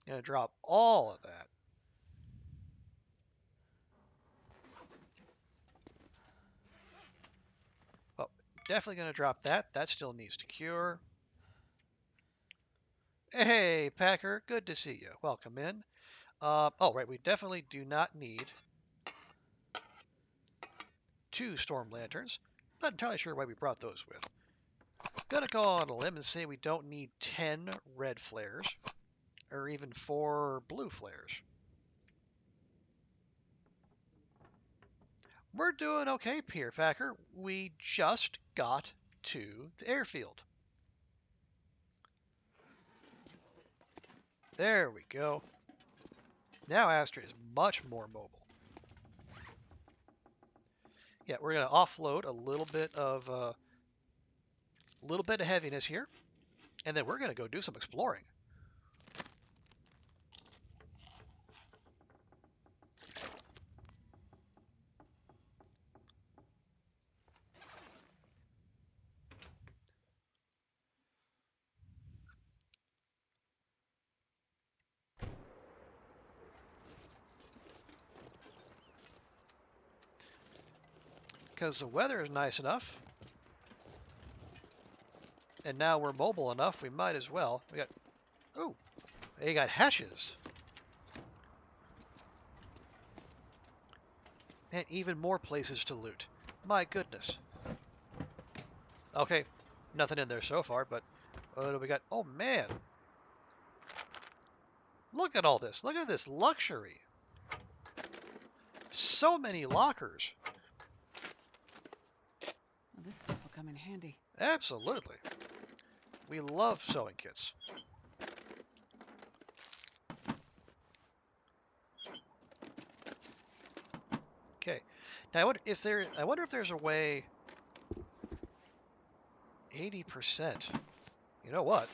Going to drop all of that. Well, definitely going to drop that. That still needs to cure. Hey, Packer, good to see you. Welcome in. Oh, right, we definitely do not need 2 storm lanterns. Not entirely sure why we brought those with. Gonna go on a limb and say we don't need 10 red flares, or even 4 blue flares. We're doing okay, Pier Packer. We just got to the airfield. There we go. Now Astrid is much more mobile. Yeah, we're going to offload a little bit of heaviness here, and then we're going to go do some exploring. Because the weather is nice enough, and now we're mobile enough, we might as well. Oh, they got hatches. And even more places to loot. My goodness. Okay, nothing in there so far, but what do we got? Oh, man. Look at all this. Look at this luxury. So many lockers. Well, this stuff will come in handy. Absolutely. We love sewing kits. Okay. Now I wonder if there's a way 80%. You know what?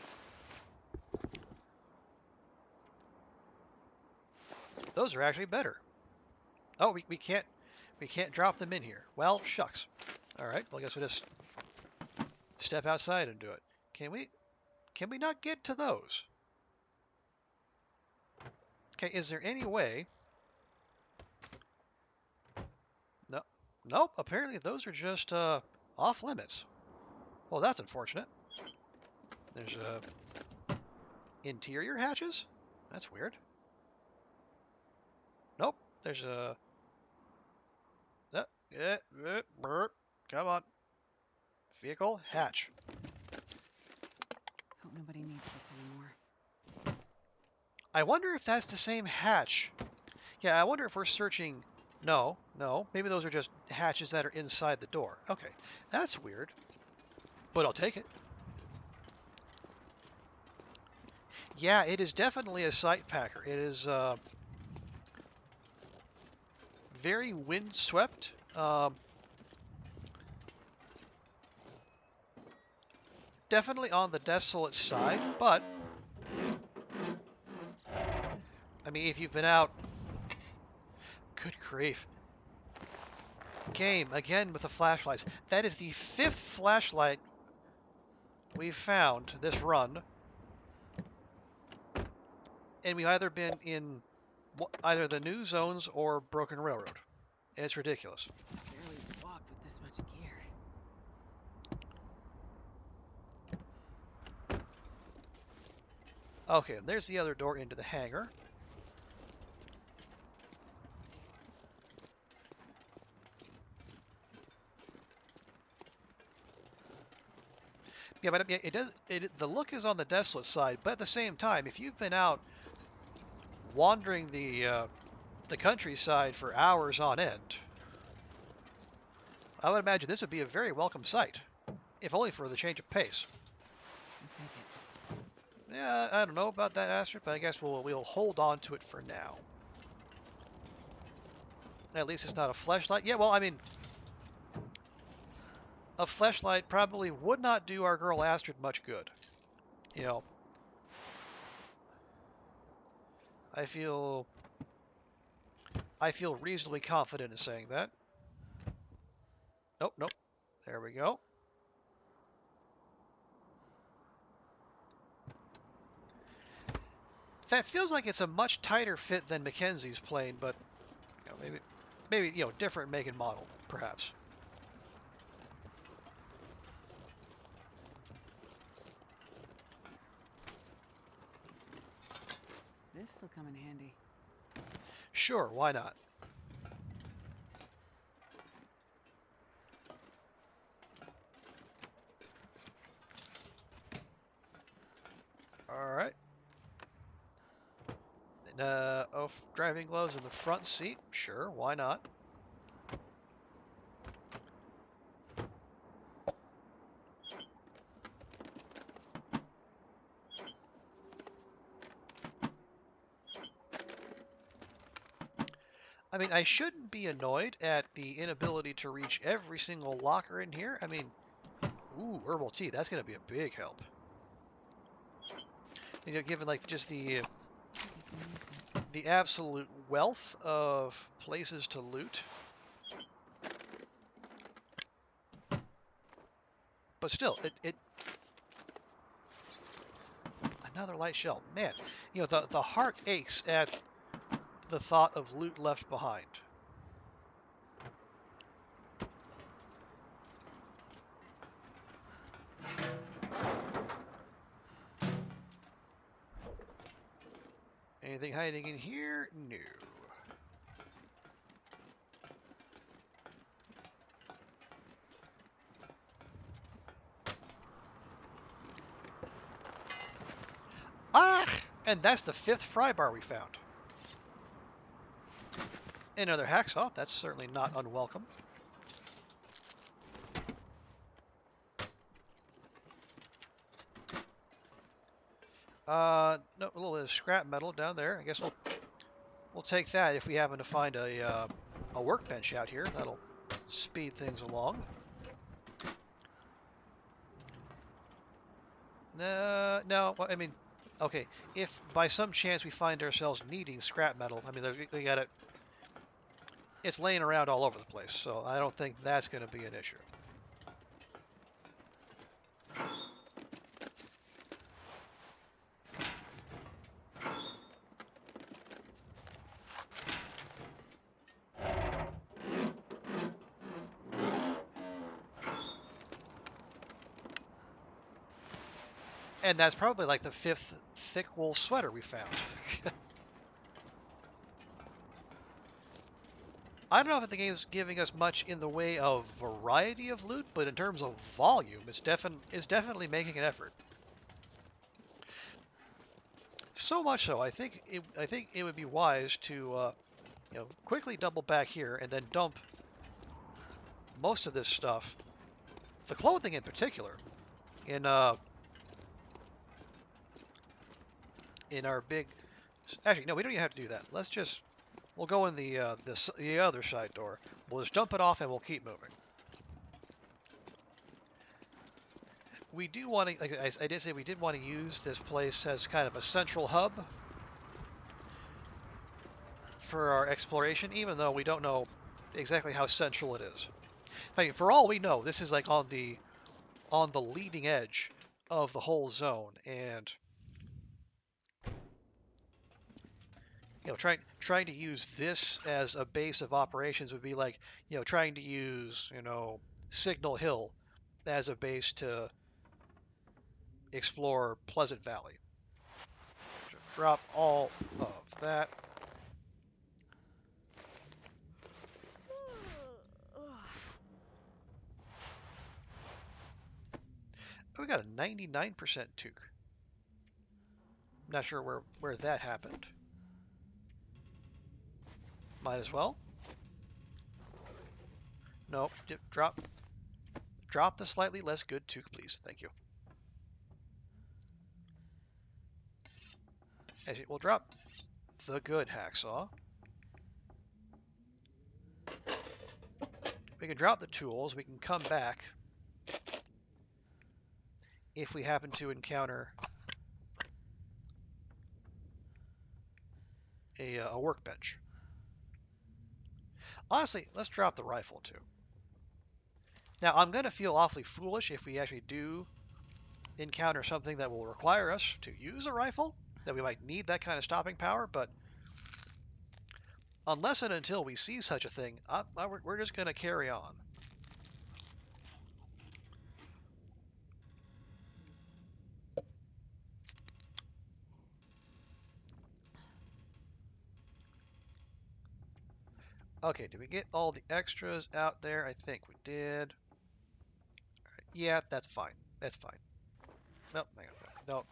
Those are actually better. Oh, we can't drop them in here. Well, shucks. All right. Well, I guess we'll just step outside and do it. Can we not get to those? Okay, is there any way? No. Nope, apparently those are just off limits. Well, that's unfortunate. There's interior hatches? That's weird. Nope, there's a come on. Vehicle hatch. Hope nobody needs this anymore. I wonder if that's the same hatch. Yeah, I wonder if we're searching. No. Maybe those are just hatches that are inside the door. Okay, that's weird. But I'll take it. Yeah, it is definitely a sight packer. It is very windswept. Definitely on the desolate side, but I mean, if you've been out, good grief. Game, again with the flashlights. That is the 5th flashlight we've found this run. And we've either been in either the new zones or Broken Railroad. It's ridiculous. Barely walk with this much gear. Okay, there's the other door into the hangar. Yeah, but it does. The look is on the desolate side, but at the same time, if you've been out wandering the the countryside for hours on end, I would imagine this would be a very welcome sight, if only for the change of pace. I'll take it. Yeah, I don't know about that, Astrid, but I guess we'll hold on to it for now. At least it's not a fleshlight. Yeah, well, I mean, a fleshlight probably would not do our girl Astrid much good. You know, I feel reasonably confident in saying that. Nope, nope. There we go. That feels like it's a much tighter fit than Mackenzie's plane, but you know, maybe different make and model, perhaps. This'll come in handy. Sure, why not? All right. Driving gloves in the front seat. Sure, why not? I mean, I shouldn't be annoyed at the inability to reach every single locker in here. I mean, ooh, herbal tea. That's going to be a big help. You know, given like just You can use this. the absolute wealth of places to loot. But still, it another light shell. Man, you know, the heart aches at the thought of loot left behind. Anything hiding in here? No. Ah! And that's the 5th pry bar we found. Another hacksaw. That's certainly not unwelcome. No, a little bit of scrap metal down there. I guess we'll take that if we happen to find a workbench out here. That'll speed things along. No. Well, I mean, okay. If by some chance we find ourselves needing scrap metal, I mean, we got it. It's laying around all over the place, so I don't think that's going to be an issue. And that's probably like the 5th thick wool sweater we found. I don't know if the game's giving us much in the way of variety of loot, but in terms of volume, it's definitely making an effort. So much so, I think it would be wise to quickly double back here and then dump most of this stuff, the clothing in particular, in our big. Actually, no, we don't even have to do that. We'll go in the other side door. We'll just dump it off and we'll keep moving. We do want to, like I did say, we did want to use this place as kind of a central hub for our exploration, even though we don't know exactly how central it is. I mean, for all we know, this is like on the leading edge of the whole zone, and trying to use this as a base of operations would be like trying to use Signal Hill as a base to explore Pleasant Valley. Drop all of that. We got a 99% toque. I'm not sure where that happened. Might as well. No, drop the slightly less good toque, please. Thank you. Actually, we'll drop the good hacksaw. We can drop the tools. We can come back if we happen to encounter a workbench. Honestly, let's drop the rifle too. Now, I'm going to feel awfully foolish if we actually do encounter something that will require us to use a rifle, that we might need that kind of stopping power, but unless and until we see such a thing, we're just going to carry on. Okay, did we get all the extras out there? I think we did. Right. Yeah, that's fine. That's fine. Nope, hang on. Nope.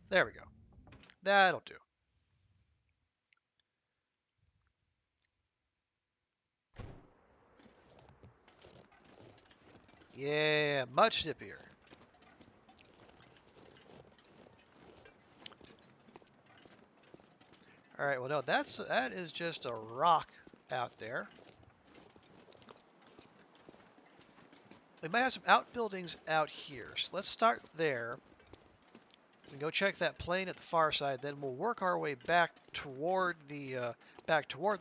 There we go. That'll do. Yeah, much zippier. All right, well, no, that is just a rock out there. We might have some outbuildings out here, so let's start there. We can go check that plane at the far side, then we'll work our way back toward the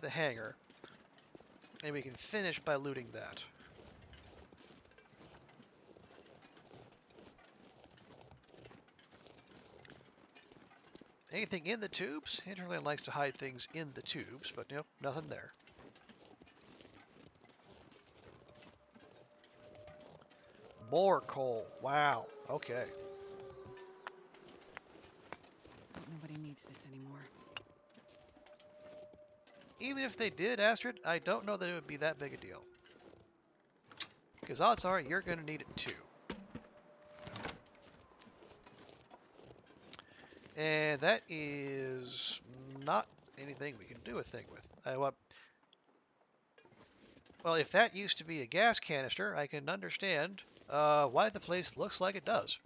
hangar, and we can finish by looting that. Anything in the tubes? Hinterland likes to hide things in the tubes, but nope, nothing there. More coal. Wow. Okay. Nobody needs this anymore. Even if they did, Astrid, I don't know that it would be that big a deal. Because odds are you're going to need it too. And that is not anything we can do a thing with. Well, if that used to be a gas canister, I can understand why the place looks like it does.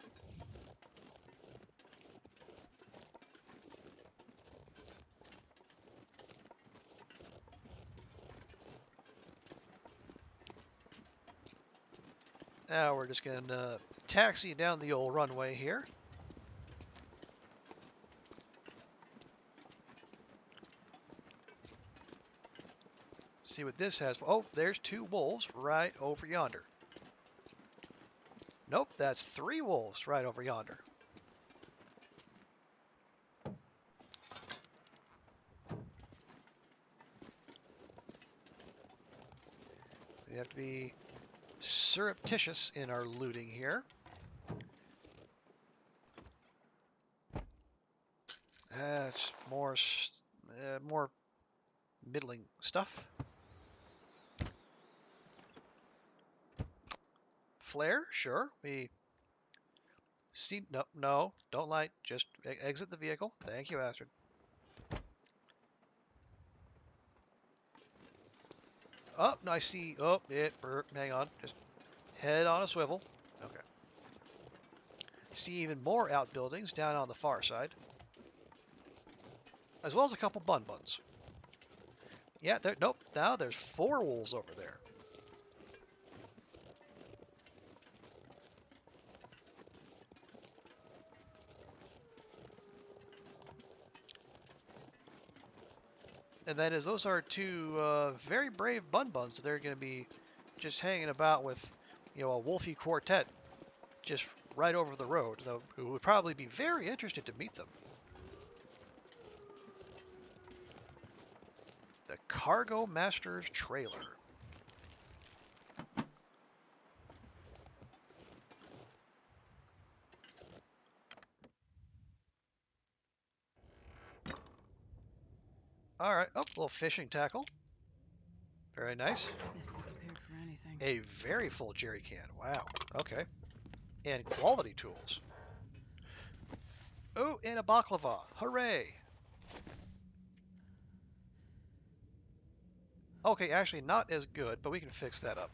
Now we're just going to taxi down the old runway here. See what this has. Oh, there's 2 wolves right over yonder. Nope, that's 3 wolves right over yonder. We have to be surreptitious in our looting here. It's more middling stuff. Flare, sure. We see. No, don't light. Just exit the vehicle. Thank you, Astrid. Oh, no, I see. Oh, hang on. Just head on a swivel. Okay. See even more outbuildings down on the far side, as well as a couple bun-buns. Yeah, nope. Now there's 4 wolves over there. And that is, those are 2 very brave bun-buns. They're going to be just hanging about with, a wolfy quartet just right over the road, though, who would probably be very interested to meet them. The Cargo Master's trailer. All right. Oh, a little fishing tackle. Very nice. Guess we're prepared for anything. A very full jerry can. Wow. Okay. And quality tools. Oh, and a baklava. Hooray! Okay, actually not as good, but we can fix that up.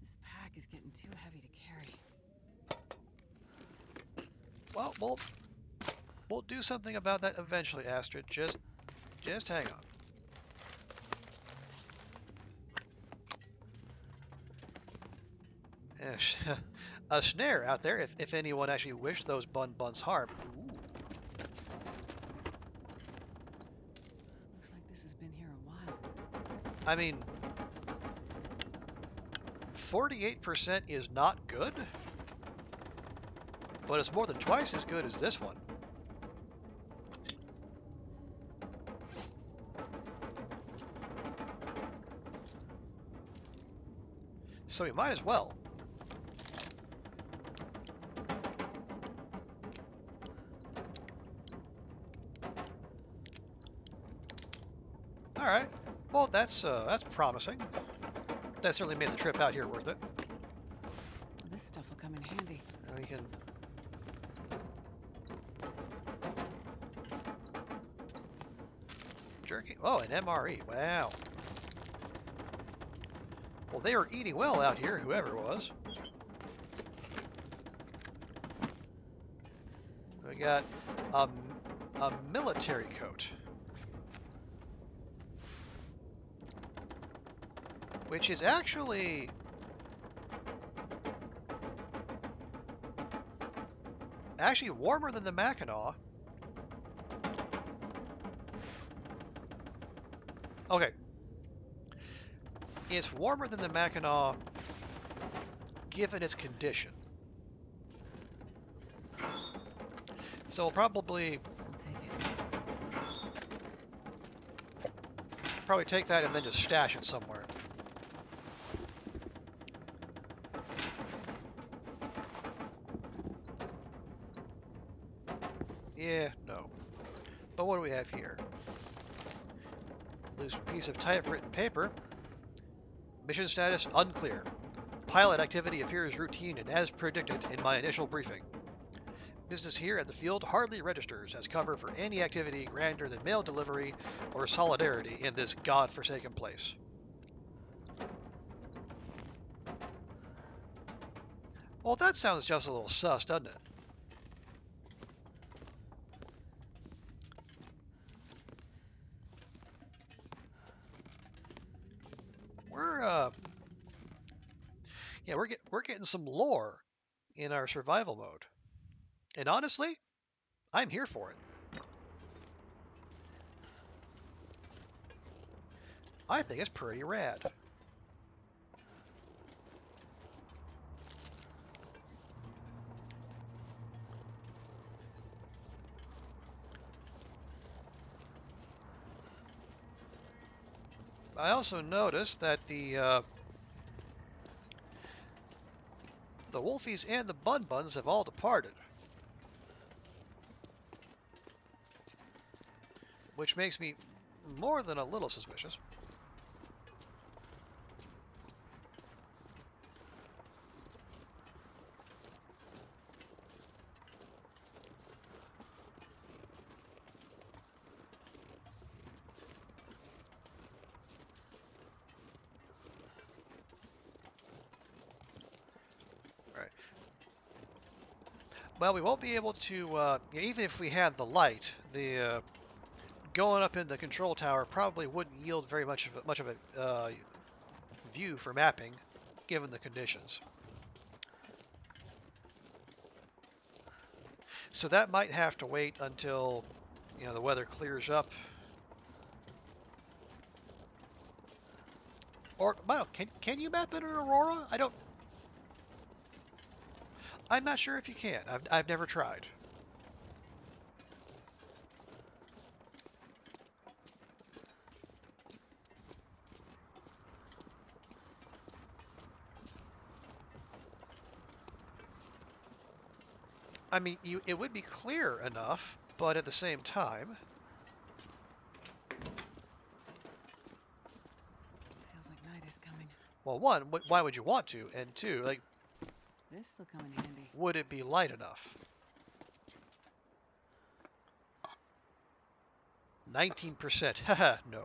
This pack is getting too heavy to carry. Well, we'll do something about that eventually, Astrid. Just hang on. A snare out there, if anyone actually wished those buns harm. Ooh. Looks like this has been here a while. I mean, 48% is not good, but it's more than twice as good as this one. So we might as well. All right. Well, that's promising. That certainly made the trip out here worth it. Well, this stuff will come in handy. We can. Jerky. Oh, an MRE. Wow. Well, they were eating well out here, whoever it was. We got a military coat, which is actually warmer than the Mackinaw. Okay. It's warmer than the Mackinaw given its condition. So we'll probably take that and then just stash it somewhere. Yeah, no. But what do we have here? Loose piece of typewritten paper. Mission status unclear. Pilot activity appears routine and as predicted in my initial briefing. Business here at the field hardly registers as cover for any activity grander than mail delivery or solidarity in this god-forsaken place. Well, that sounds just a little sus, doesn't it? We're getting some lore in our survival mode. And honestly, I'm here for it. I think it's pretty rad. I also noticed that the Wolfies and the Buns have all departed, which makes me more than a little suspicious. Well, we won't be able to, even if we had the light, the going up in the control tower probably wouldn't yield very much of a view for mapping, given the conditions. So that might have to wait until, the weather clears up. Or, well, can you map in an aurora? I'm not sure if you can. I've never tried. I mean, it would be clear enough, but at the same time, Feels like night is coming. well, one, why would you want to? And two, like, This'll come in handy. Would it be light enough? 19%. Haha, no.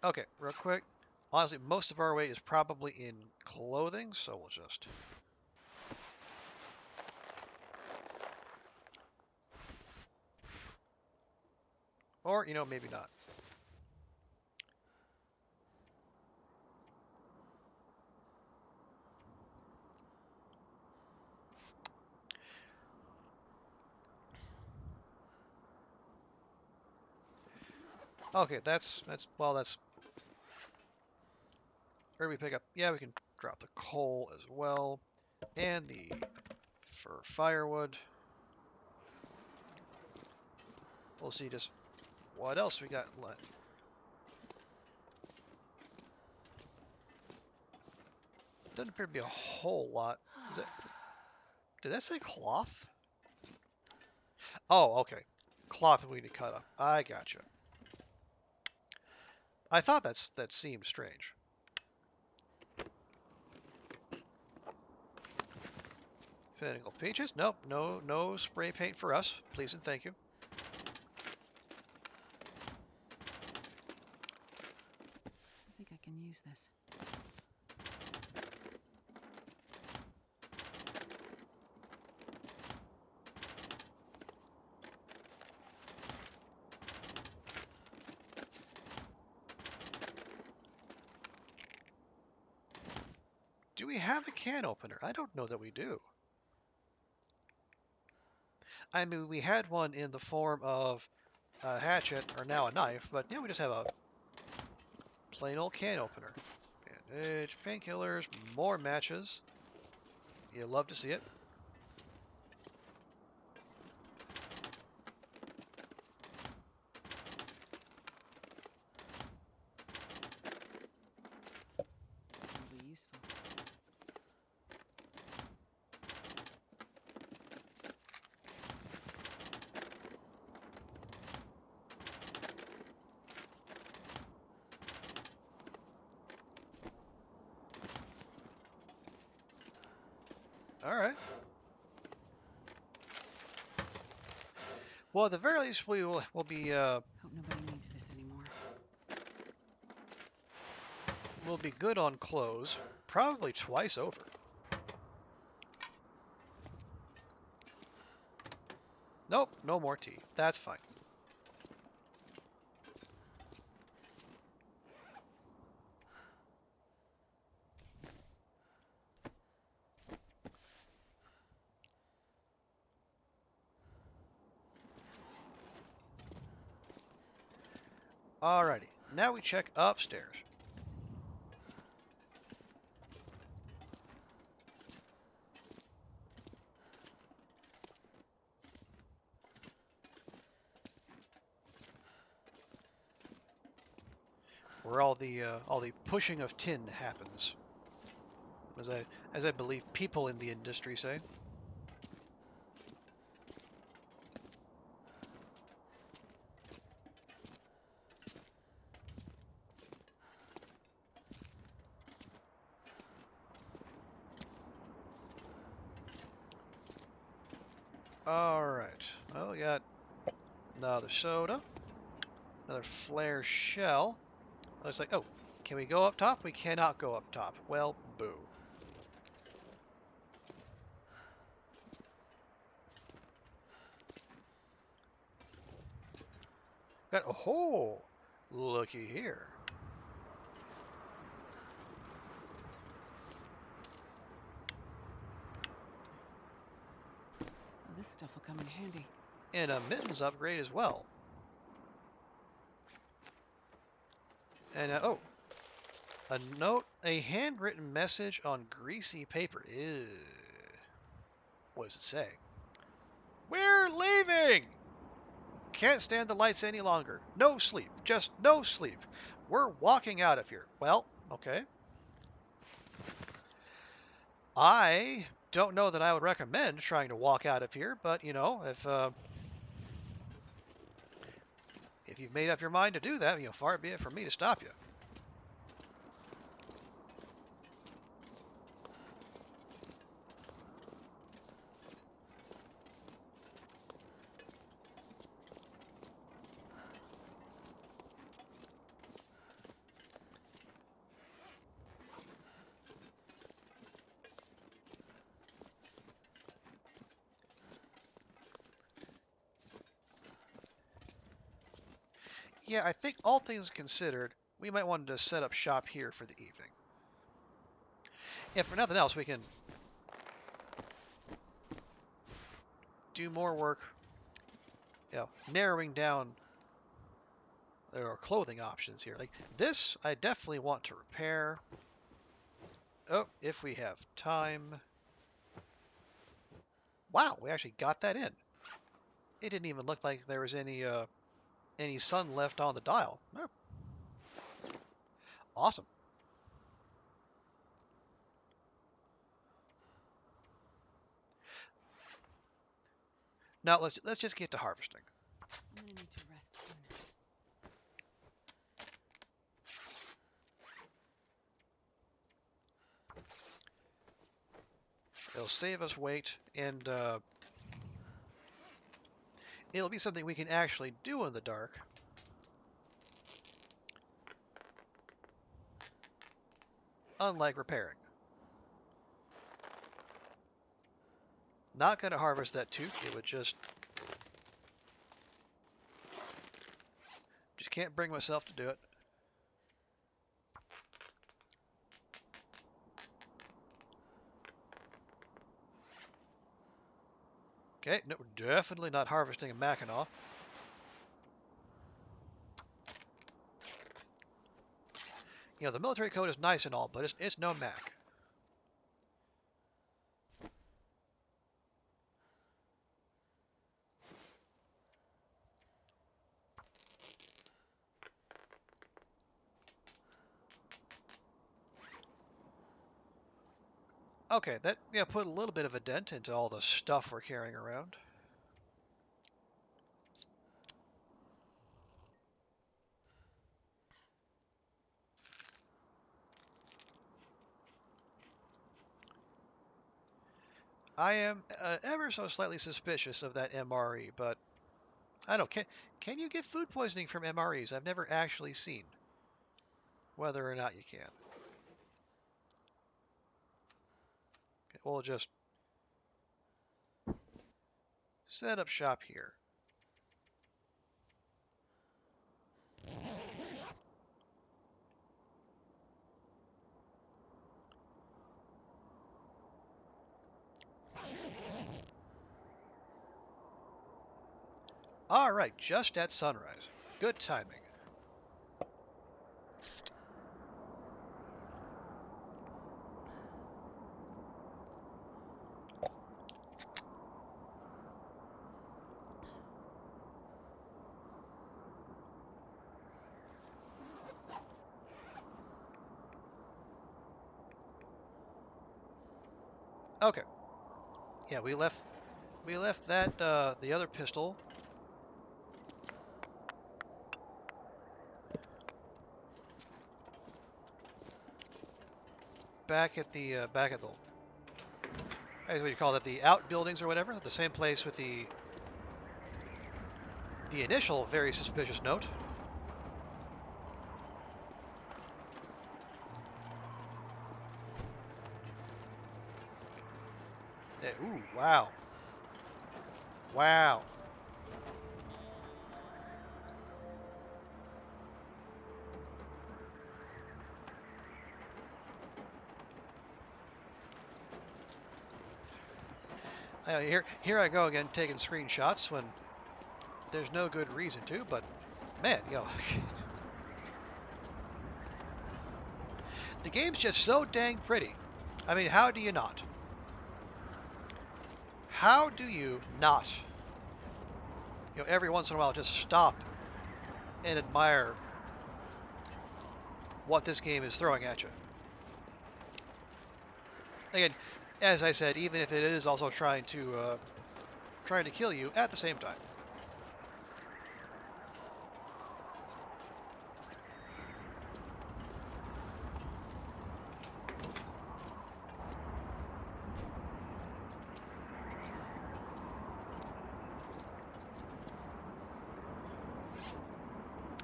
Okay, real quick. Honestly, most of our weight is probably in clothing, so we'll just... Or, you know, maybe not. Okay, that's... Where do we pick up? Yeah, we can drop the coal as well. And the for firewood. We'll see just what else we got left. Doesn't appear to be a whole lot. Did that say cloth? Oh, okay. Cloth we need to cut up. I gotcha. I thought that seemed strange. Pinnacle peaches? Nope, no spray paint for us. Please and thank you. I think I can use this. Do we have a can opener? I don't know that we do. I mean, we had one in the form of a hatchet, or now a knife, but yeah, we just have a plain old can opener. Bandage, painkillers, more matches. You love to see it. It'll be useful. All right. Well, at the very least, we'll be Hope nobody needs this anymore. we'll be good on clothes, probably twice over. Nope, no more tea. That's fine. Alrighty, now we check upstairs. Where all the pushing of tin happens, as I believe people in the industry say. Alright, well, we got another soda, another flare shell. Looks like, oh, can we go up top? We cannot go up top. Well, boo. Got, oh, looky here. Well, this stuff will come in handy. And a mittens upgrade as well. And, oh, a note, a handwritten message on greasy paper. Ew. What does it say? We're leaving! Can't stand the lights any longer. No sleep. Just no sleep. We're walking out of here. Well, okay. I don't know that I would recommend trying to walk out of here, but you know, if you've made up your mind to do that, you know, far be it from me to stop you. Yeah, I think all things considered, we might want to set up shop here for the evening. If for nothing else, we can do more work, you know, narrowing down our clothing options here. Like this, I definitely want to repair. Oh, if we have time. Wow, we actually got that in. It didn't even look like there was any sun left on the dial. Oh, awesome. Now let's just get to harvesting. I'm gonna need to rest soon. It'll save us weight, and it'll be something we can actually do in the dark. Unlike repairing. Not going to harvest that tooth. It would just can't bring myself to do it. Okay, no, definitely not harvesting a Mackinaw. You know, the military code is nice and all, but it's no Mac. Okay, that put a little bit of a dent into all the stuff we're carrying around. I am ever so slightly suspicious of that MRE, but I don't know. Can you get food poisoning from MREs? I've never actually seen whether or not you can. Okay, we'll just set up shop here. All right, just at sunrise. Good timing. Okay. Yeah, we left that the other pistol back at the I guess what you call that, the outbuildings or whatever, the same place with the initial very suspicious note. Ooh, wow. Wow. Here I go again taking screenshots when there's no good reason to, but man, you know, the game's just so dang pretty. I mean, how do you not? How do you not? You know, every once in a while just stop and admire what this game is throwing at you. Again, as I said, even if it is also trying to kill you at the same time.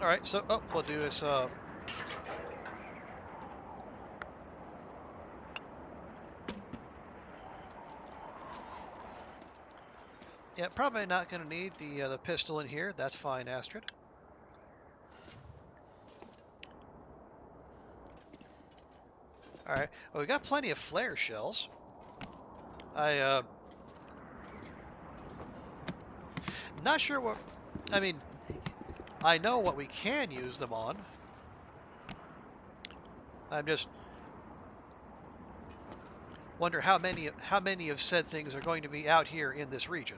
All right, so we'll do this. Yeah, probably not going to need the pistol in here. That's fine, Astrid. All right. Well, we got plenty of flare shells. Not sure what. I mean, I'll take it. I know what we can use them on. I'm just wonder how many of said things are going to be out here in this region.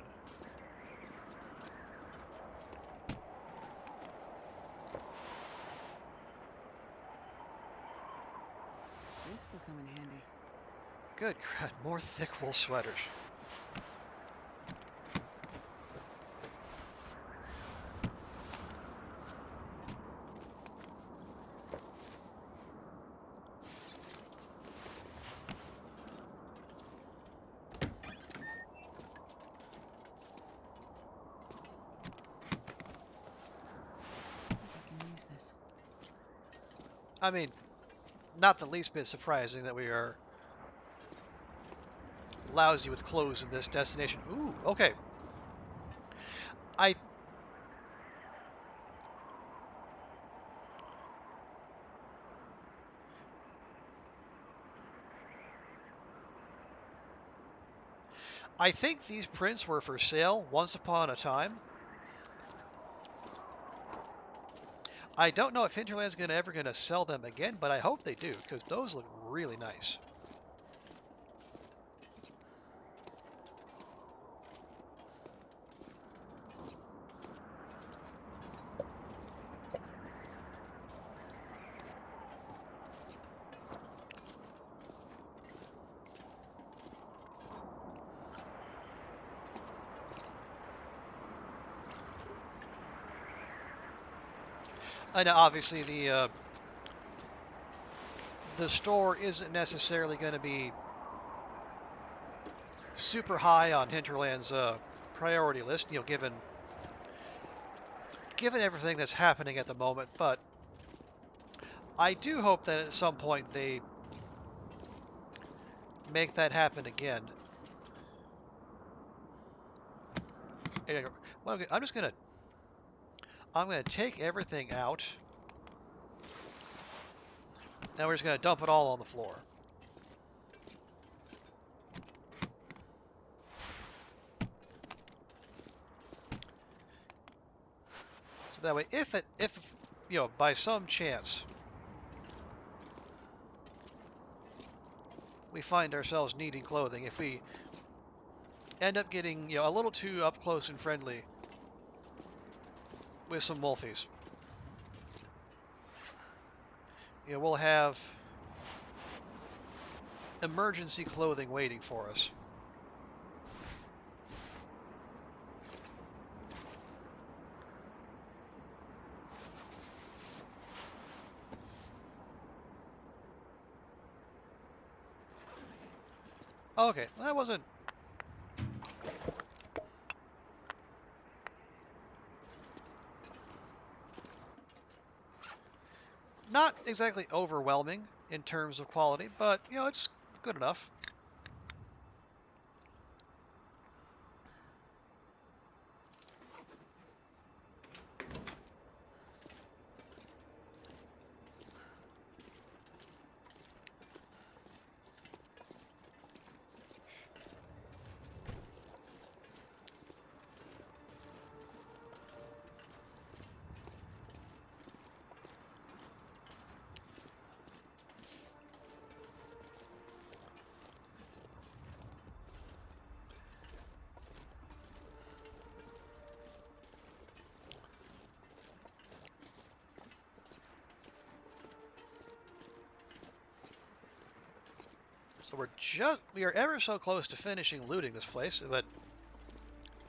This'll come in handy. Good crap, more thick wool sweaters. I think I can use this. I mean, not the least bit surprising that we are lousy with clothes in this destination. Ooh, okay. I I think these prints were for sale once upon a time. I don't know if Hinterland's ever gonna sell them again, but I hope they do because those look really nice. And obviously the store isn't necessarily going to be super high on Hinterland's priority list, you know, given everything that's happening at the moment. But I do hope that at some point they make that happen again. Well, I'm gonna take everything out, and we're just gonna dump it all on the floor. So that way, if you know, by some chance we find ourselves needing clothing, if we end up getting, you know, a little too up close and friendly with some wolfies, you know, we'll have emergency clothing waiting for us. Okay, that wasn't not exactly overwhelming in terms of quality, but you know, it's good enough. So we are ever so close to finishing looting this place, but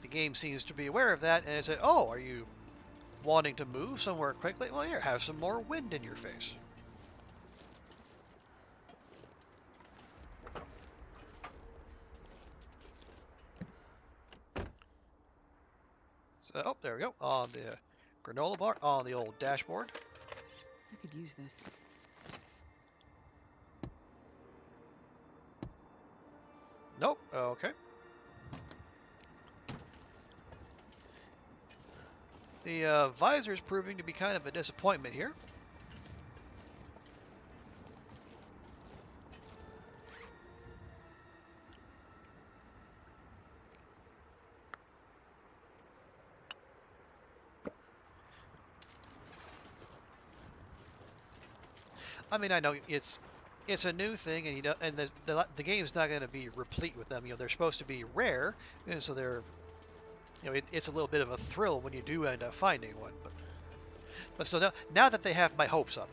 the game seems to be aware of that, and it said, "Oh, are you wanting to move somewhere quickly? Well, here, have some more wind in your face." So, oh, there we go. On the granola bar, on the old dashboard. I could use this. Nope. Okay. The visor is proving to be kind of a disappointment here. I mean, I know it's a new thing, and the game's not going to be replete with them. They're supposed to be rare, and so they're it's a little bit of a thrill when you do end up finding one. But so now that they have my hopes up,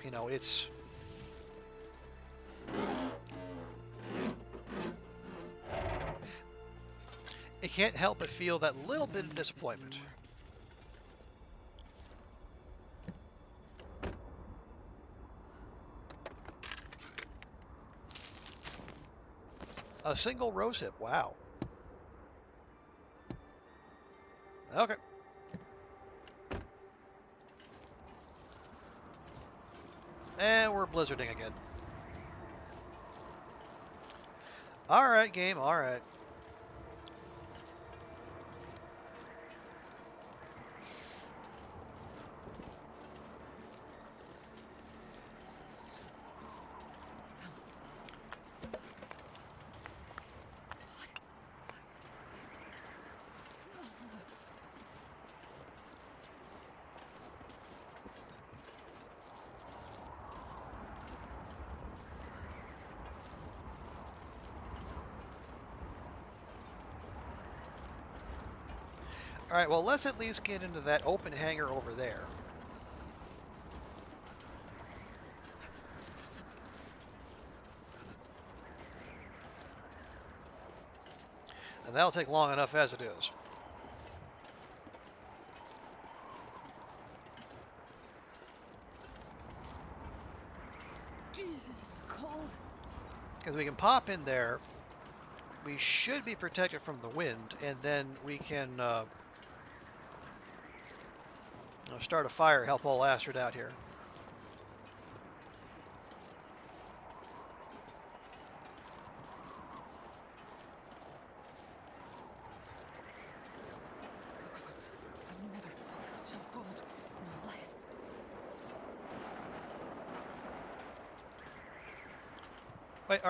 it can't help but feel that little bit of disappointment. A single rose hip. Wow. Okay. And we're blizzarding again. All right, game. All right. All right, well, let's at least get into that open hangar over there. And that'll take long enough as it is. Jesus, it's cold. Because we can pop in there. We should be protected from the wind, and then we can start a fire, help old Astrid out here. I've never felt so cold in my life. Wait,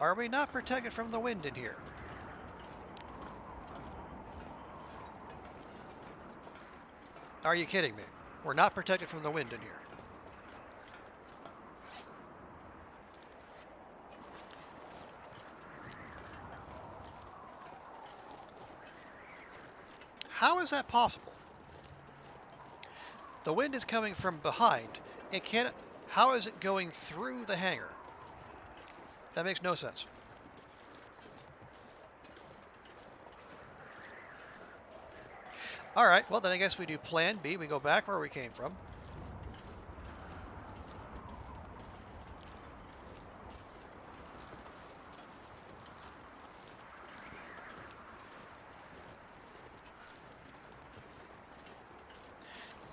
are we not protected from the wind in here? Are you kidding me? We're not protected from the wind in here. How is that possible? The wind is coming from behind. It can't. How is it going through the hangar? That makes no sense. All right, well then I guess we do plan B. We go back where we came from.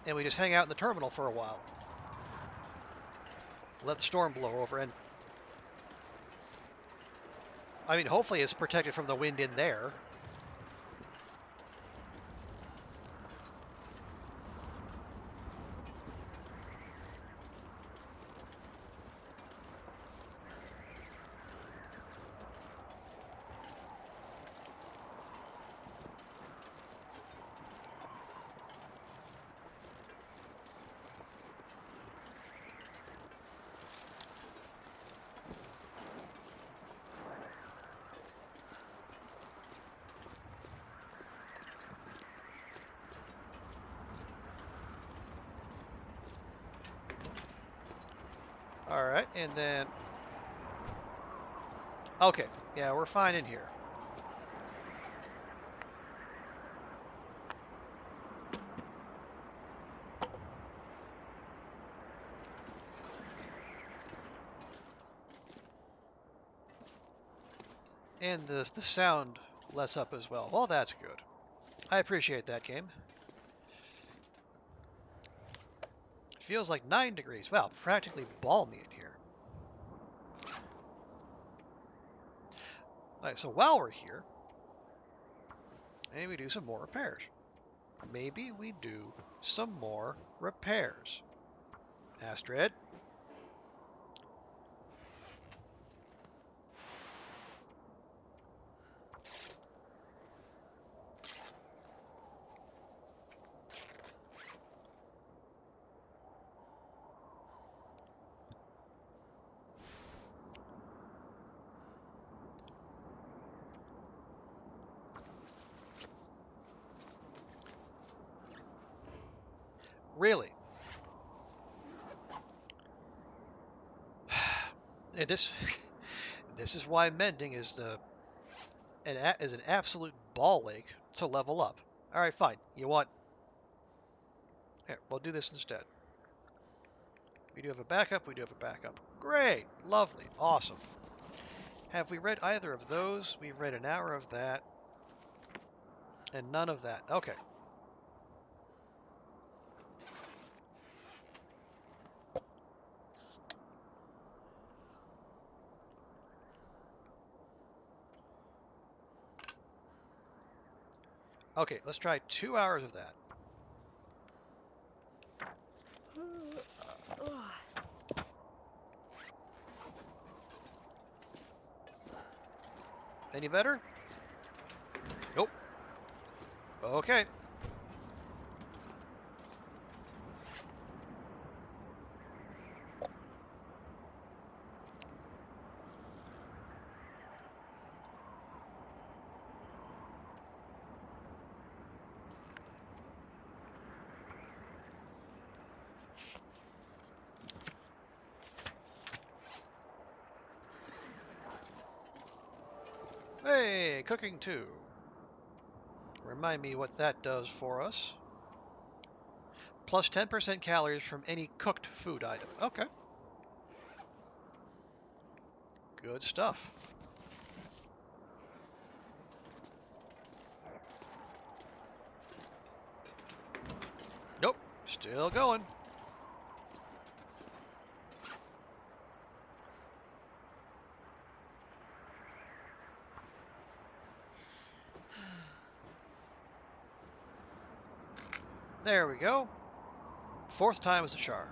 And we just hang out in the terminal for a while. Let the storm blow over, and I mean, hopefully it's protected from the wind in there. All right, and then Okay, yeah, we're fine in here. And the sound lets up as well. Well, that's good. I appreciate that, game. Feels like 9 degrees. Wow, practically balmy in here. Alright, so while we're here, maybe we do some more repairs. Maybe we do some more repairs. Astrid? Really? This this is why mending is an absolute ball ache to level up. All right, fine. You want here? We'll do this instead. We do have a backup. We do have a backup. Great, lovely, awesome. Have we read either of those? We read an hour of that and none of that. Okay. Okay, let's try 2 hours of that. Any better? Nope. Okay. Hey, cooking 2. Remind me what that does for us. Plus 10% calories from any cooked food item. Okay. Good stuff. Nope. Still going. There we go. 4th time is the charm.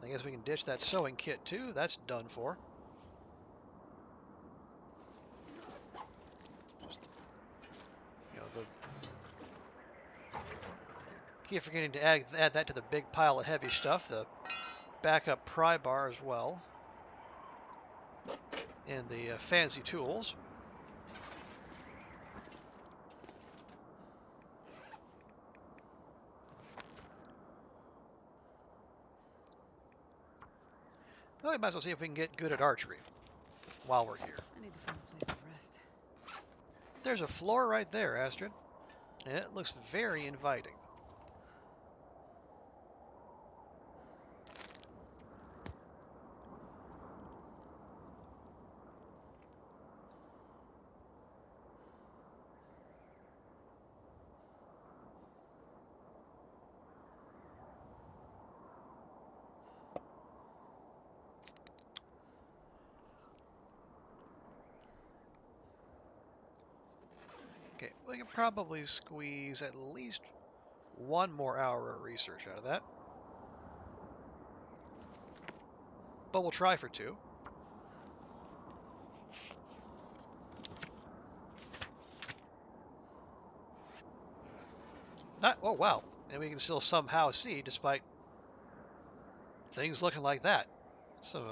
I guess we can ditch that sewing kit too. That's done for. Just, keep forgetting to add that to the big pile of heavy stuff. The backup pry bar as well. And the fancy tools. Well, we might as well see if we can get good at archery while we're here. I need to find a place to rest. There's a floor right there, Astrid. And it looks very inviting. Okay, we can probably squeeze at least 1 more hour of research out of that. But we'll try for 2. Oh, wow. And we can still somehow see despite things looking like that. Some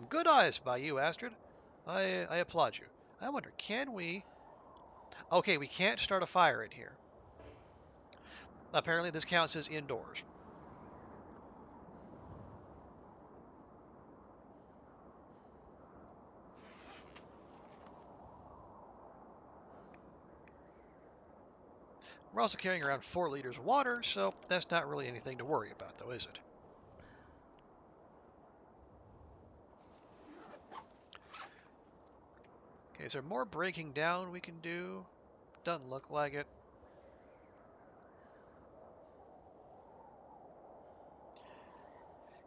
good eyes by you, Astrid. I applaud you. I wonder, can we... Okay, we can't start a fire in here. Apparently this counts as indoors. We're also carrying around 4 liters of water, so that's not really anything to worry about, though, is it? Okay, is there more breaking down we can do? Doesn't look like it.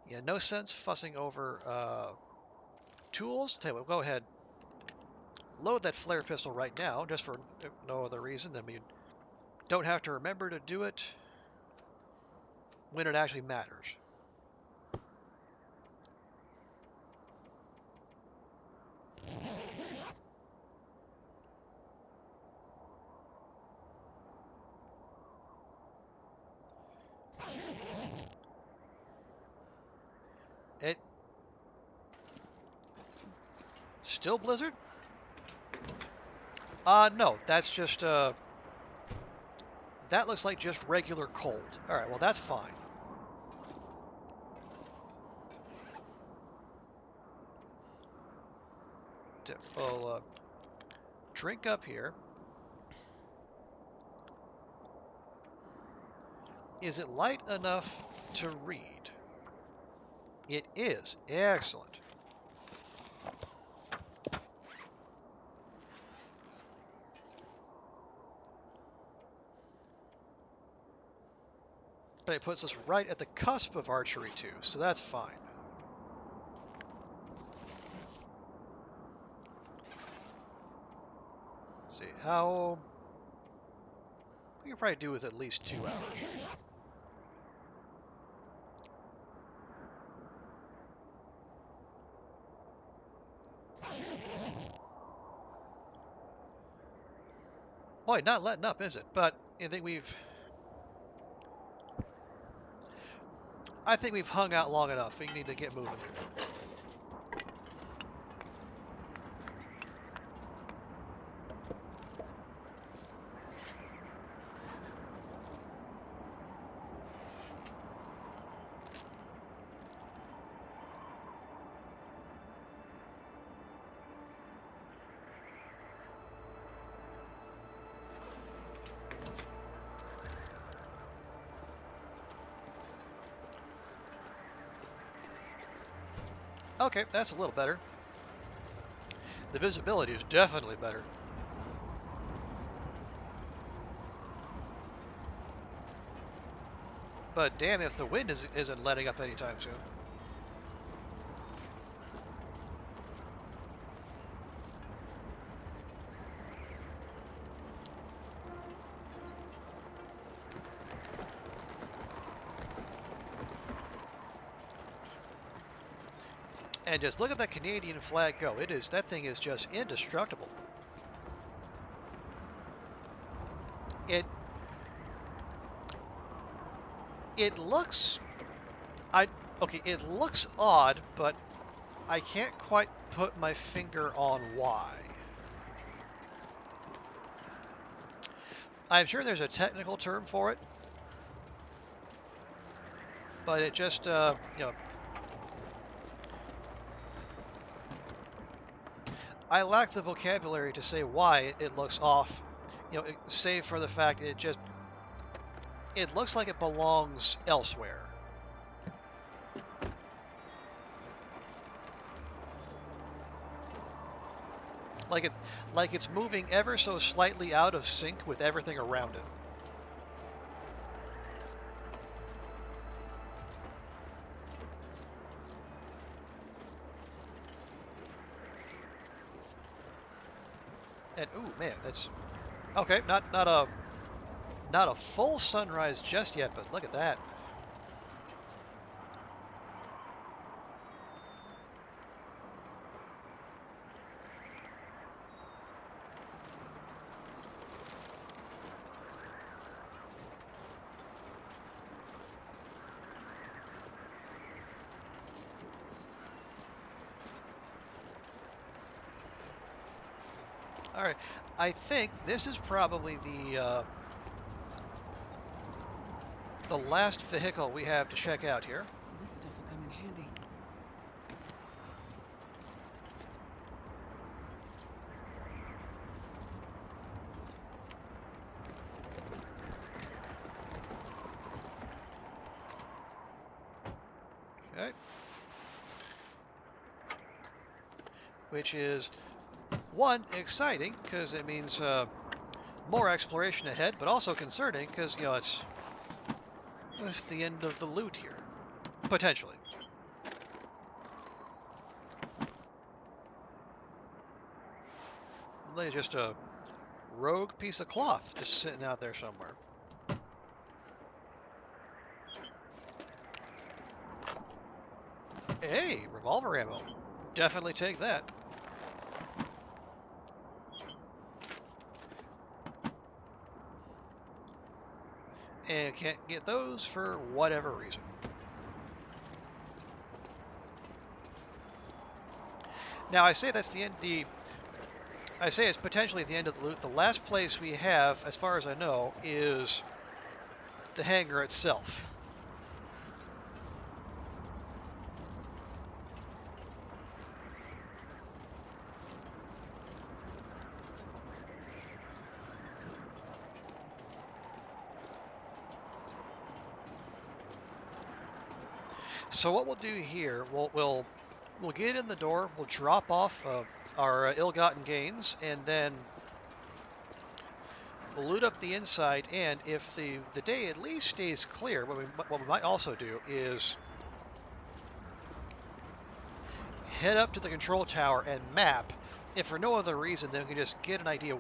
Yeah, no sense fussing over tools. Tell you what, go ahead. Load that flare pistol right now, just for no other reason than we don't have to remember to do it when it actually matters. It still blizzard? No, that's just that looks like just regular cold. All right, well that's fine. We'll drink up here. Is it light enough to read? It is. Excellent. But it puts us right at the cusp of archery too, so that's fine. Let's see how we can probably do with at least 2 hours. Boy, not letting up, is it? But I think we've hung out long enough. We need to get moving. Okay, that's a little better. The visibility is definitely better. But damn if the wind isn't letting up anytime soon. And just look at that Canadian flag go. That thing is just indestructible. It looks it looks odd, but I can't quite put my finger on why. I'm sure there's a technical term for it, but it just I lack the vocabulary to say why it looks off, save for the fact it looks like it belongs elsewhere. Like it's moving ever so slightly out of sync with everything around it. And ooh man, that's okay. Not a full sunrise just yet, but look at that. All right, I think this is probably the last vehicle we have to check out here. This stuff will come in handy. Okay. Which is, one, exciting, because it means more exploration ahead, but also concerning, because, you know, it's the end of the loot here. Potentially. Like just a rogue piece of cloth just sitting out there somewhere. Hey, revolver ammo. Definitely take that. And can't get those for whatever reason. Now I say that's the end. I say it's potentially the end of the loot. The last place we have, as far as I know, is the hangar itself. So what we'll do here, we'll get in the door, we'll drop off our ill-gotten gains, and then we'll loot up the inside. And if the day at least stays clear, what we might also do is head up to the control tower and map. If for no other reason, then we can just get an idea,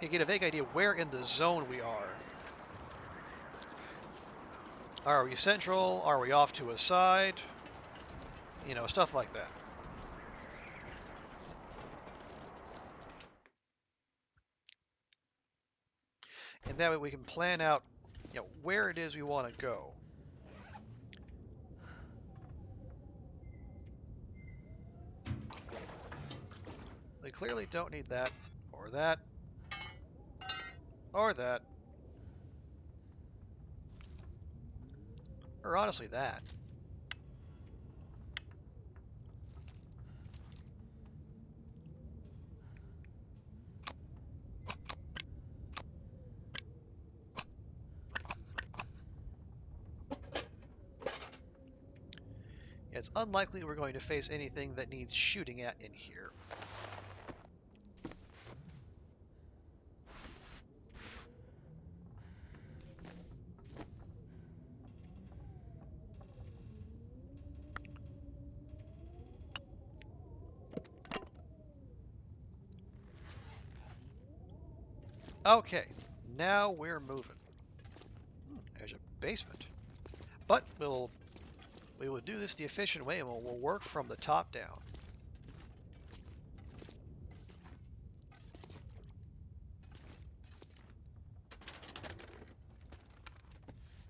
get a vague idea where in the zone we are. Are we central? Are we off to a side? You know, stuff like that. And that way we can plan out, you know, where it is we want to go. We clearly don't need that, or that, or that, or honestly that. It's unlikely we're going to face anything that needs shooting at in here. Okay, now we're moving. There's a basement. But we will do this the efficient way, and we'll work from the top down.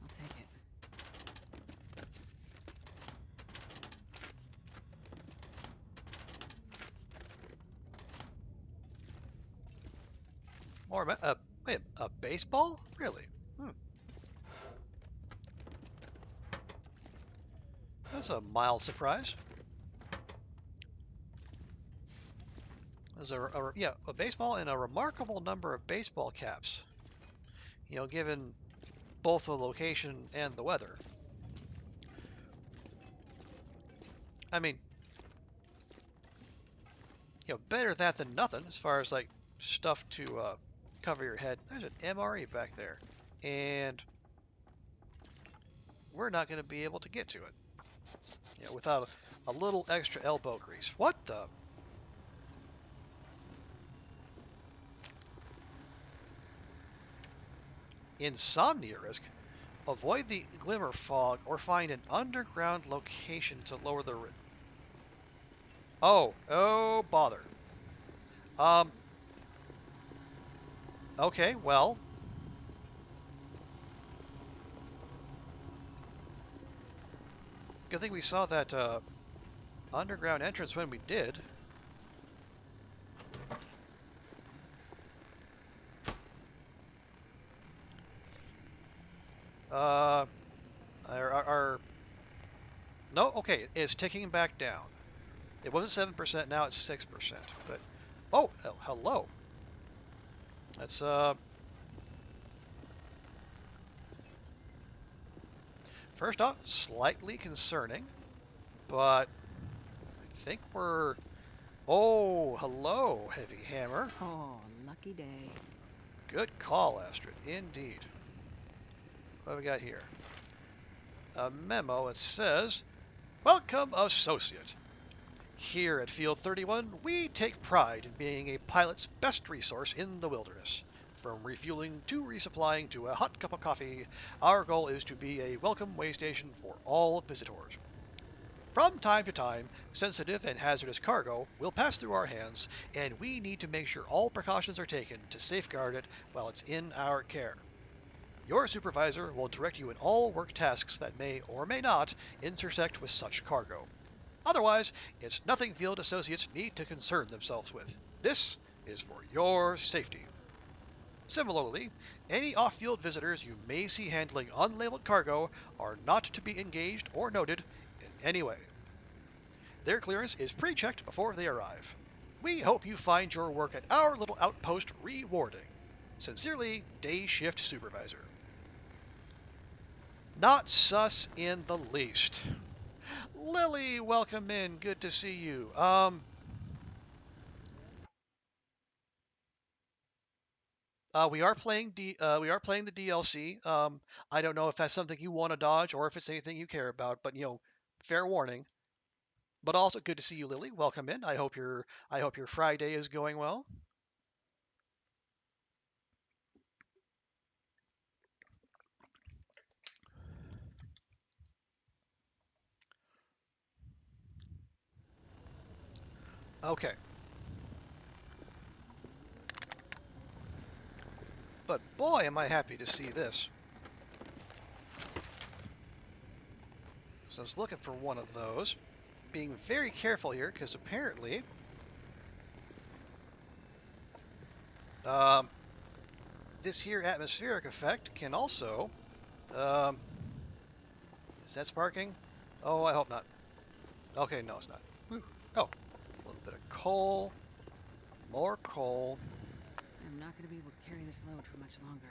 I'll take it. More wait, a baseball? Really? That's a mild surprise. There's a baseball and a remarkable number of baseball caps. You know, given both the location and the weather. I mean, you know, better that than nothing as far as like stuff to cover your head. There's an MRE back there, and we're not going to be able to get to it, you know, without a little extra elbow grease. What the? Insomnia risk. Avoid the glimmer fog or find an underground location to lower the risk. Oh, bother. Um, okay, well. Good thing we saw that underground entrance when we did. No, okay, it's ticking back down. It was at 7%, now it's 6%. But, oh, hello. That's, First off, slightly concerning, but I think we're... Oh, hello, Heavy Hammer. Oh, lucky day. Good call, Astrid. Indeed. What have we got here? A memo. It says, "Welcome, associate. Here at Field 31, we take pride in being a pilot's best resource in the wilderness. From refueling to resupplying to a hot cup of coffee, our goal is to be a welcome way station for all visitors. From time to time, sensitive and hazardous cargo will pass through our hands, and we need to make sure all precautions are taken to safeguard it while it's in our care. Your supervisor will direct you in all work tasks that may or may not intersect with such cargo. Otherwise, it's nothing field associates need to concern themselves with. This is for your safety. Similarly, any off-field visitors you may see handling unlabeled cargo are not to be engaged or noted in any way. Their clearance is pre-checked before they arrive. We hope you find your work at our little outpost rewarding. Sincerely, Day Shift Supervisor." Not sus in the least. Lily, welcome in. Good to see you. We are playing we are playing the DLC. I don't know if that's something you want to dodge or if it's anything you care about, but fair warning. But also good to see you, Lily. Welcome in. I hope your Friday is going well. Okay. But boy, am I happy to see this. So I was looking for one of those. Being very careful here because apparently um, this here atmospheric effect can also... Um, is that sparking? Oh, I hope not. Okay, no, it's not. Whew. Oh, a little bit of coal. More coal. I'm not going to be able to carry this load for much longer.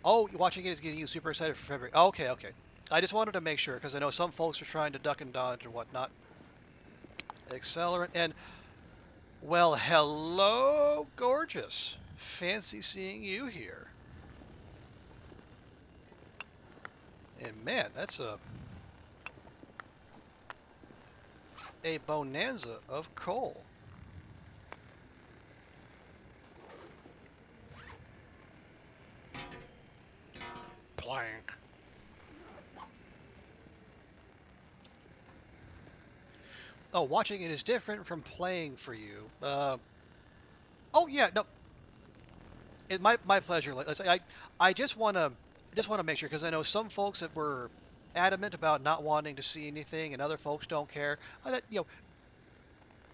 Oh, watching it is getting you super excited for February. Okay, okay. I just wanted to make sure because I know some folks are trying to duck and dodge and whatnot. Accelerant and well, hello, gorgeous. Fancy seeing you here. And man, that's a bonanza of coal. Plank. Oh, watching it is different from playing for you. Oh yeah, no, my pleasure. I just want to make sure because I know some folks that were adamant about not wanting to see anything, and other folks don't care. That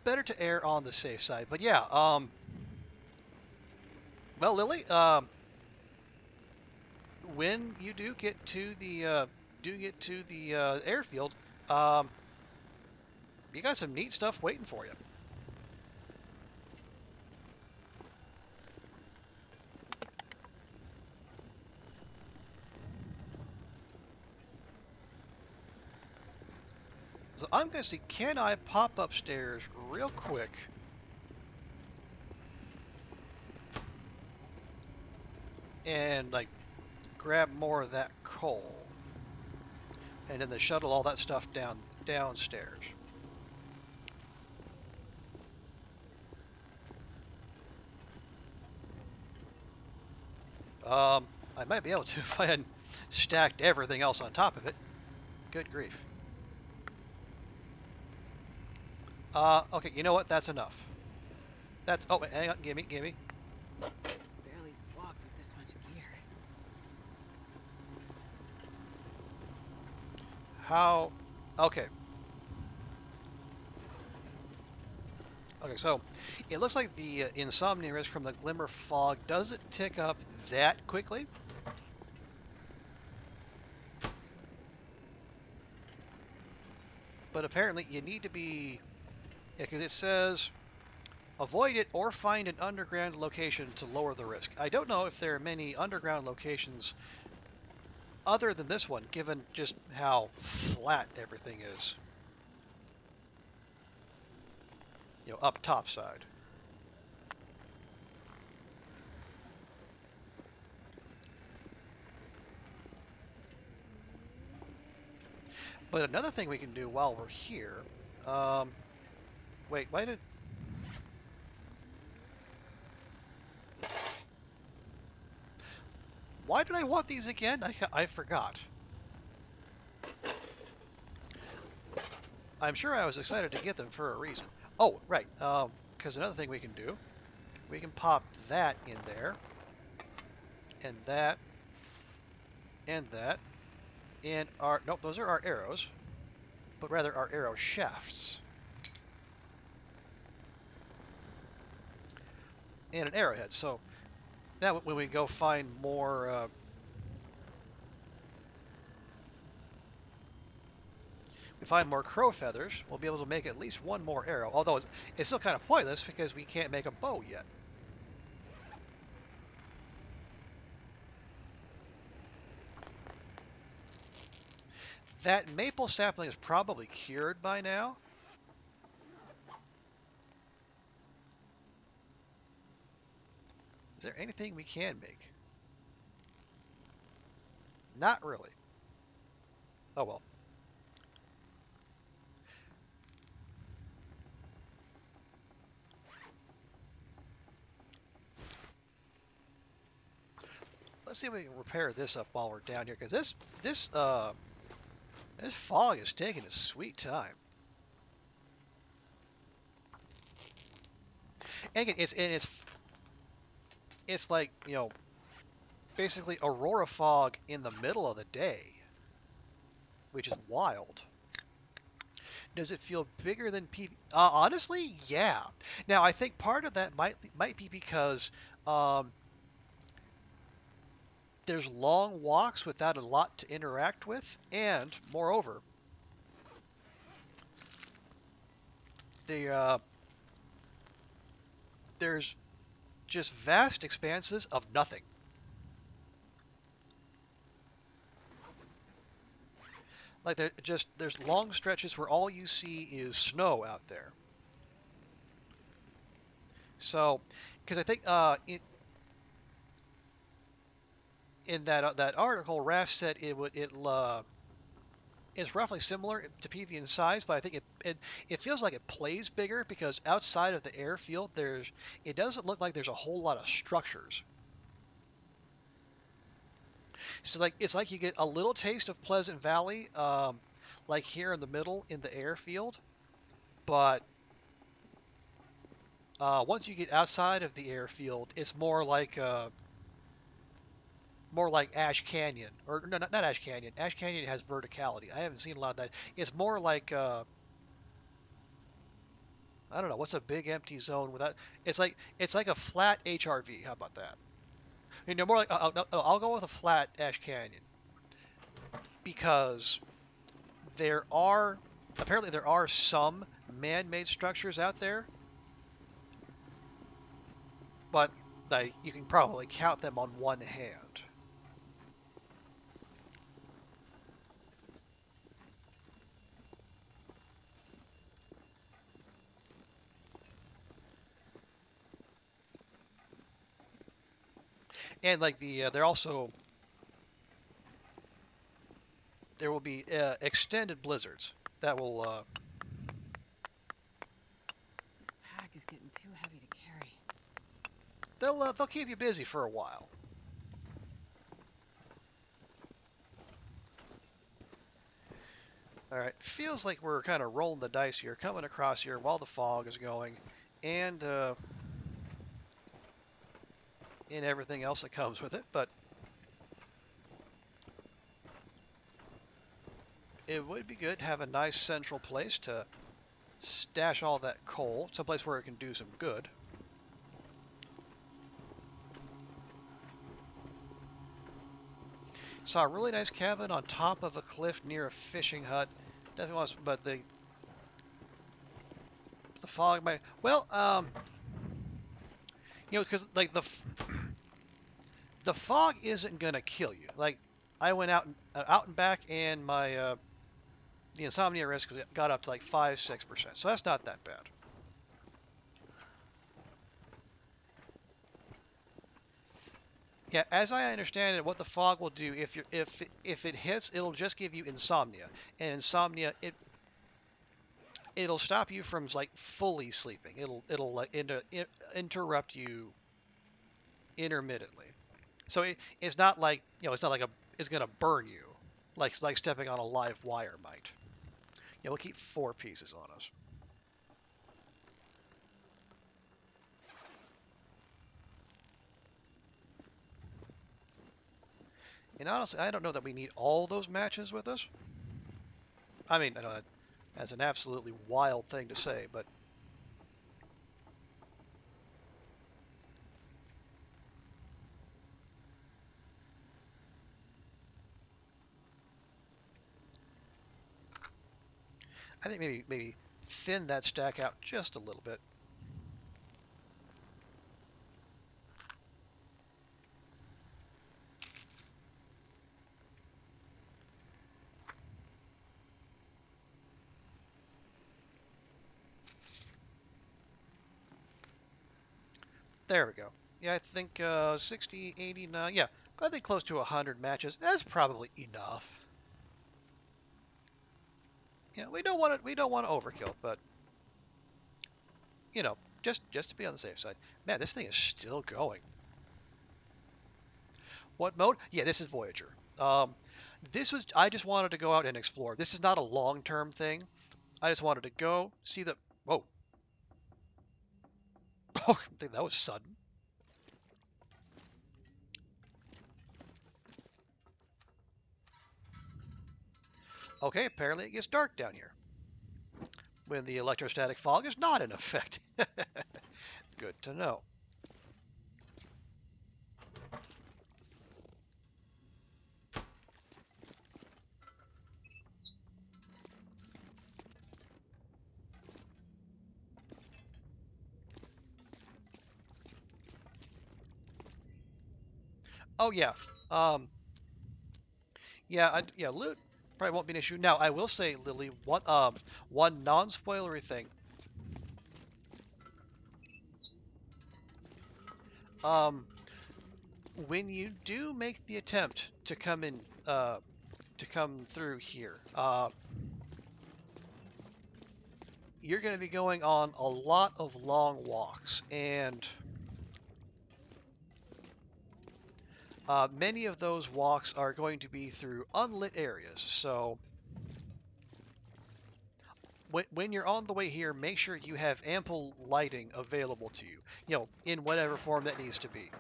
better to err on the safe side. But yeah, well, Lily, when you do get to the airfield, um, you got some neat stuff waiting for you. So I'm gonna see, can I pop upstairs real quick and like grab more of that coal, and then shuttle all that stuff downstairs. I might be able to if I hadn't stacked everything else on top of it. Good grief. Okay, you know what? That's enough. That's, oh, wait, hang on, gimme, gimme. Barely walk with this much gear. How, okay. Okay, so it looks like the insomnia risk from the glimmer fog doesn't tick up that quickly. But apparently you need to be, yeah, because it says avoid it or find an underground location to lower the risk. I don't know if there are many underground locations other than this one, given just how flat everything is, up top side. But another thing we can do while we're here, um, wait, why did I want these again? I forgot. I'm sure I was excited to get them for a reason. Oh, right, because another thing we can do, we can pop that in there, and that, and that, and nope, those are our arrows, but rather our arrow shafts. And an arrowhead, so that when we go find more, we find more crow feathers, we'll be able to make at least one more arrow, although it's still kind of pointless because we can't make a bow yet. That maple sapling is probably cured by now. Is there anything we can make? Not really. Oh well. Let's see if we can repair this up while we're down here, because this fog is taking its sweet time. And it's like, basically aurora fog in the middle of the day, which is wild. Does it feel bigger than PV? Honestly, yeah. Now I think part of that might be because there's long walks without a lot to interact with, and moreover, the there's just vast expanses of nothing. Like there's long stretches where all you see is snow out there. So, because I think in that article, Raph said is roughly similar to PV in size, but I think it feels like it plays bigger because outside of the airfield, it doesn't look like there's a whole lot of structures. So like it's like you get a little taste of Pleasant Valley, like here in the middle in the airfield, but once you get outside of the airfield, it's more like Ash Canyon, or no, not Ash Canyon. Ash Canyon has verticality. I haven't seen a lot of that. It's more like I don't know what's a big empty zone without. It's like a flat HRV. How about that? More like I'll go with a flat Ash Canyon because there are apparently there are some man-made structures out there, but you can probably count them on one hand. And like there will be extended blizzards that will This pack is getting too heavy to carry. they'll keep you busy for a while. All right, feels like we're kind of rolling the dice here, coming across here while the fog is going, and in everything else that comes with it. But it would be good to have a nice central place to stash all that coal, someplace where it can do some good. Saw a really nice cabin on top of a cliff near a fishing hut. Definitely wants, but the fog might. Well, because like the fog isn't gonna kill you. Like I went out and back, and my the insomnia risk got up to like 5-6%. So that's not that bad. Yeah, as I understand it, what the fog will do if it hits, it'll just give you insomnia, and insomnia it'll stop you from like fully sleeping. It'll like interrupt you intermittently. So it's not like it's not like it's gonna burn you like stepping on a live wire might. Yeah, we'll keep 4 pieces on us. And honestly, I don't know that we need all those matches with us. I mean, I know that's an absolutely wild thing to say, but I think maybe thin that stack out just a little bit. There we go. Yeah, I think 60, 89. Yeah, I think close to 100 matches. That's probably enough. Yeah, we don't want to overkill, but you know, just to be on the safe side. Man, this thing is still going. What mode? Yeah, this is Voyager. This was I just wanted to go out and explore. This is not a long-term thing. I just wanted to go see the. Whoa! Oh, I think that was sudden. Okay, apparently it gets dark down here when the electrostatic fog is not in effect. Good to know. Oh yeah, um, yeah, loot probably won't be an issue. Now I will say, Lily, one non-spoilery thing. Um, when you do make the attempt to come in, to come through here, you're going to be going on a lot of long walks, and many of those walks are going to be through unlit areas. So when you're on the way here, make sure you have ample lighting available to you, in whatever form that needs to be.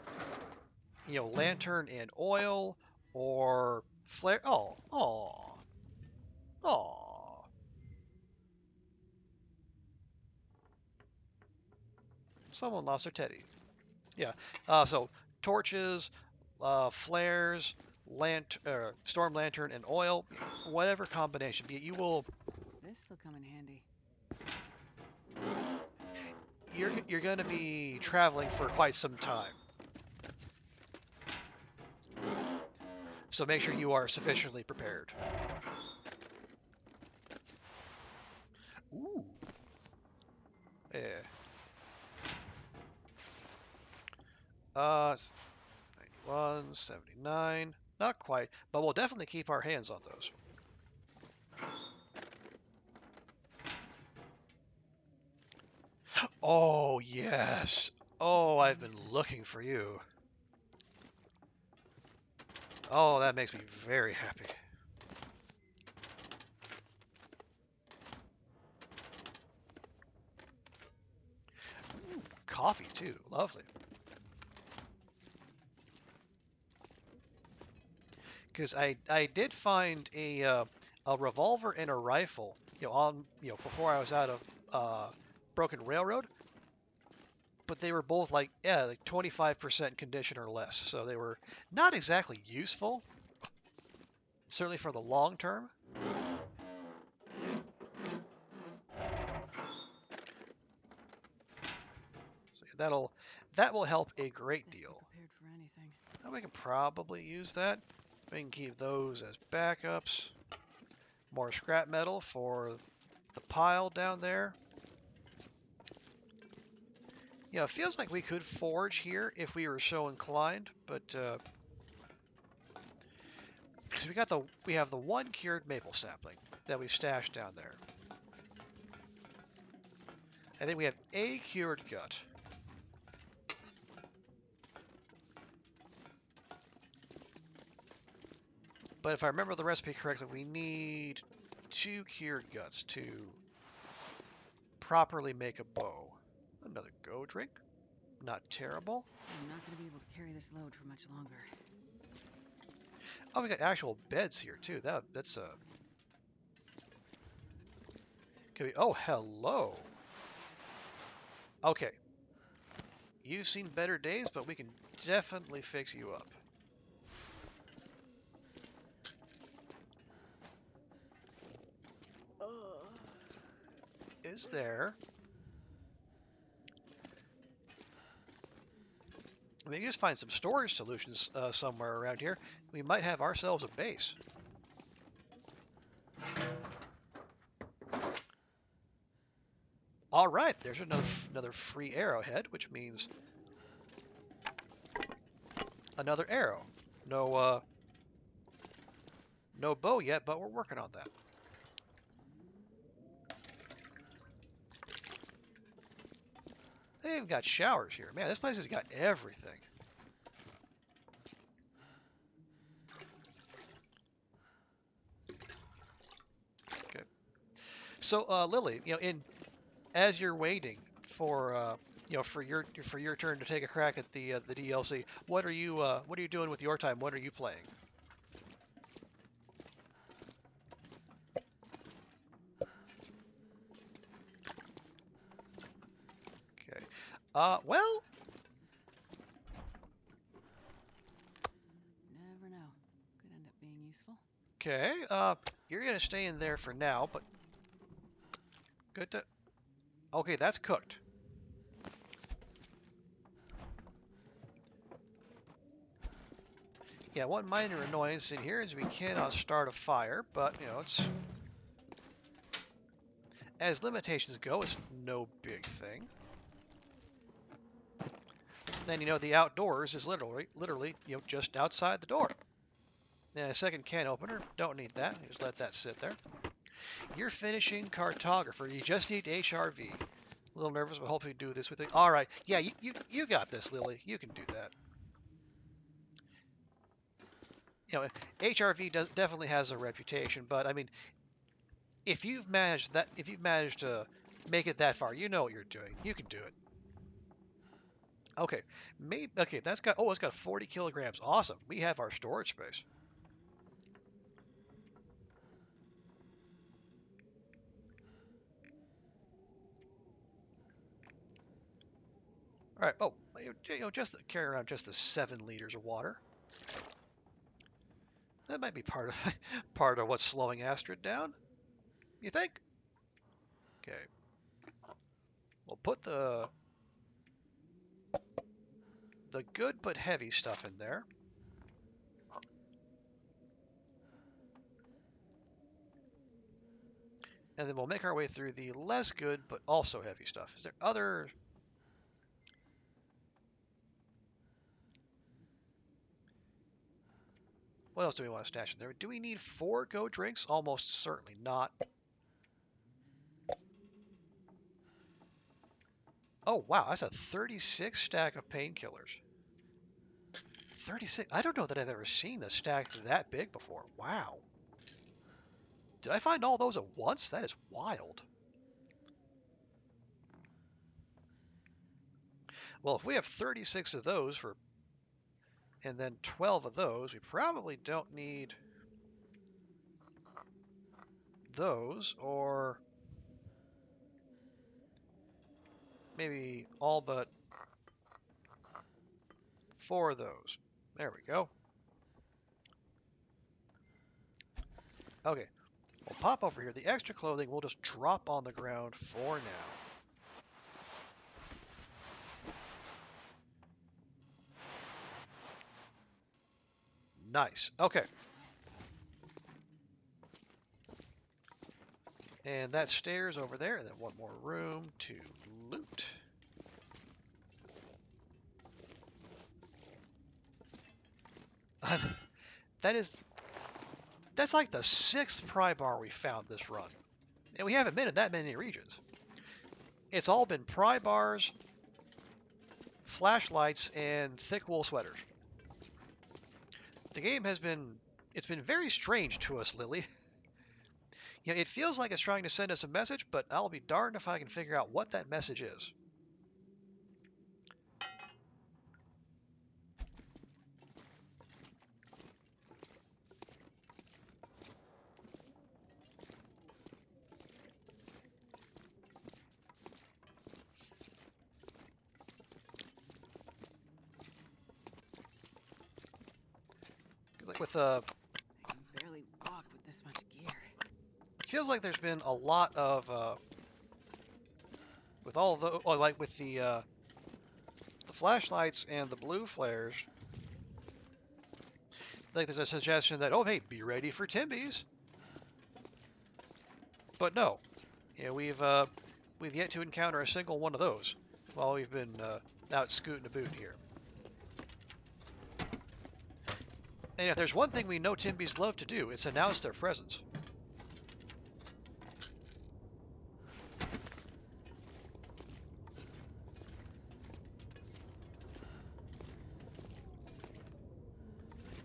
Lantern and oil or flare. Oh. Someone lost their teddy. Yeah. So torches, flares, storm lantern, and oil, whatever combination. You will. This'll come in handy. You're going to be traveling for quite some time, so make sure you are sufficiently prepared. Ooh. Yeah. 91, 79. Not quite, but we'll definitely keep our hands on those. Oh, yes. Oh, I've been looking for you. Oh, that makes me very happy. Ooh, coffee, too. Lovely. Because I did find a revolver and a rifle, before I was out of Broken Railroad, but they were both like 25% condition or less, so they were not exactly useful, certainly for the long term. So that will help a great Best be deal. prepared for anything. Now we can probably use that. We can keep those as backups. More scrap metal for the pile down there. You know, it feels like we could forge here if we were so inclined, but because we have the one cured maple sapling that we stashed down there. I think we have a cured gut. But if I remember the recipe correctly, we need 2 cured guts to properly make a bow. Another go drink. Not terrible. I'm not going to be able to carry this load for much longer. Oh, we got actual beds here too. That's Can we? Oh, hello. Okay. You've seen better days, but we can definitely fix you up. Is there? Maybe just find some storage solutions somewhere around here. We might have ourselves a base. All right, there's another free arrowhead, which means another arrow. No bow yet, but we're working on that. They've got showers here. Man, this place has got everything. Okay. So, Lily, you know, as you're waiting for for your turn to take a crack at the DLC, what are you doing with your time? What are you playing? Okay. Well, Never know. Could end up being useful. okay. You're gonna stay in there for now, but good to. Okay, that's cooked. Yeah, one minor annoyance in here is we cannot start a fire, but you know it's as limitations go, it's no big thing. Then you know the outdoors is literally just outside the door. And a second can opener, don't need that. Just let that sit there. You're finishing cartographer. You just need HRV. A little nervous, but hopefully do this with it. All right, yeah, you got this, Lily. You can do that. You know, HRV definitely has a reputation, but I mean, if you've managed to make it that far, you know what you're doing. You can do it. Okay, maybe okay. It's got 40 kilograms. Awesome. We have our storage space. All right. Oh, just carry around just the 7 liters of water. That might be part of part of what's slowing Astrid down. You think? Okay. We'll put the good but heavy stuff in there. And then we'll make our way through the less good but also heavy stuff. Is there other... What else do we want to stash in there? Do we need 4 go drinks? Almost certainly not. Oh, wow, that's a 36 stack of painkillers. 36? I don't know that I've ever seen a stack that big before. Wow. Did I find all those at once? That is wild. Well, if we have 36 of those and then 12 of those, we probably don't need those, or maybe all but 4 of those. There we go. Okay, we'll pop over here. The extra clothing we'll just drop on the ground for now. Nice. Okay. And that stairs over there, and then one more room to loot. That's like the sixth pry bar we found this run. And we haven't been in that many regions. It's all been pry bars, flashlights, and thick wool sweaters. The game it's been very strange to us, Lily. It feels like it's trying to send us a message, but I'll be darned if I can figure out what that message is. Like with I can barely walk with this much gear. feels like there's been a lot of with all the like with the flashlights and the blue flares. Like there's a suggestion that hey, be ready for Timbies. But no, we've yet to encounter a single one of those while we've been out scooting about here. And if there's one thing we know Timbies love to do, it's announce their presence.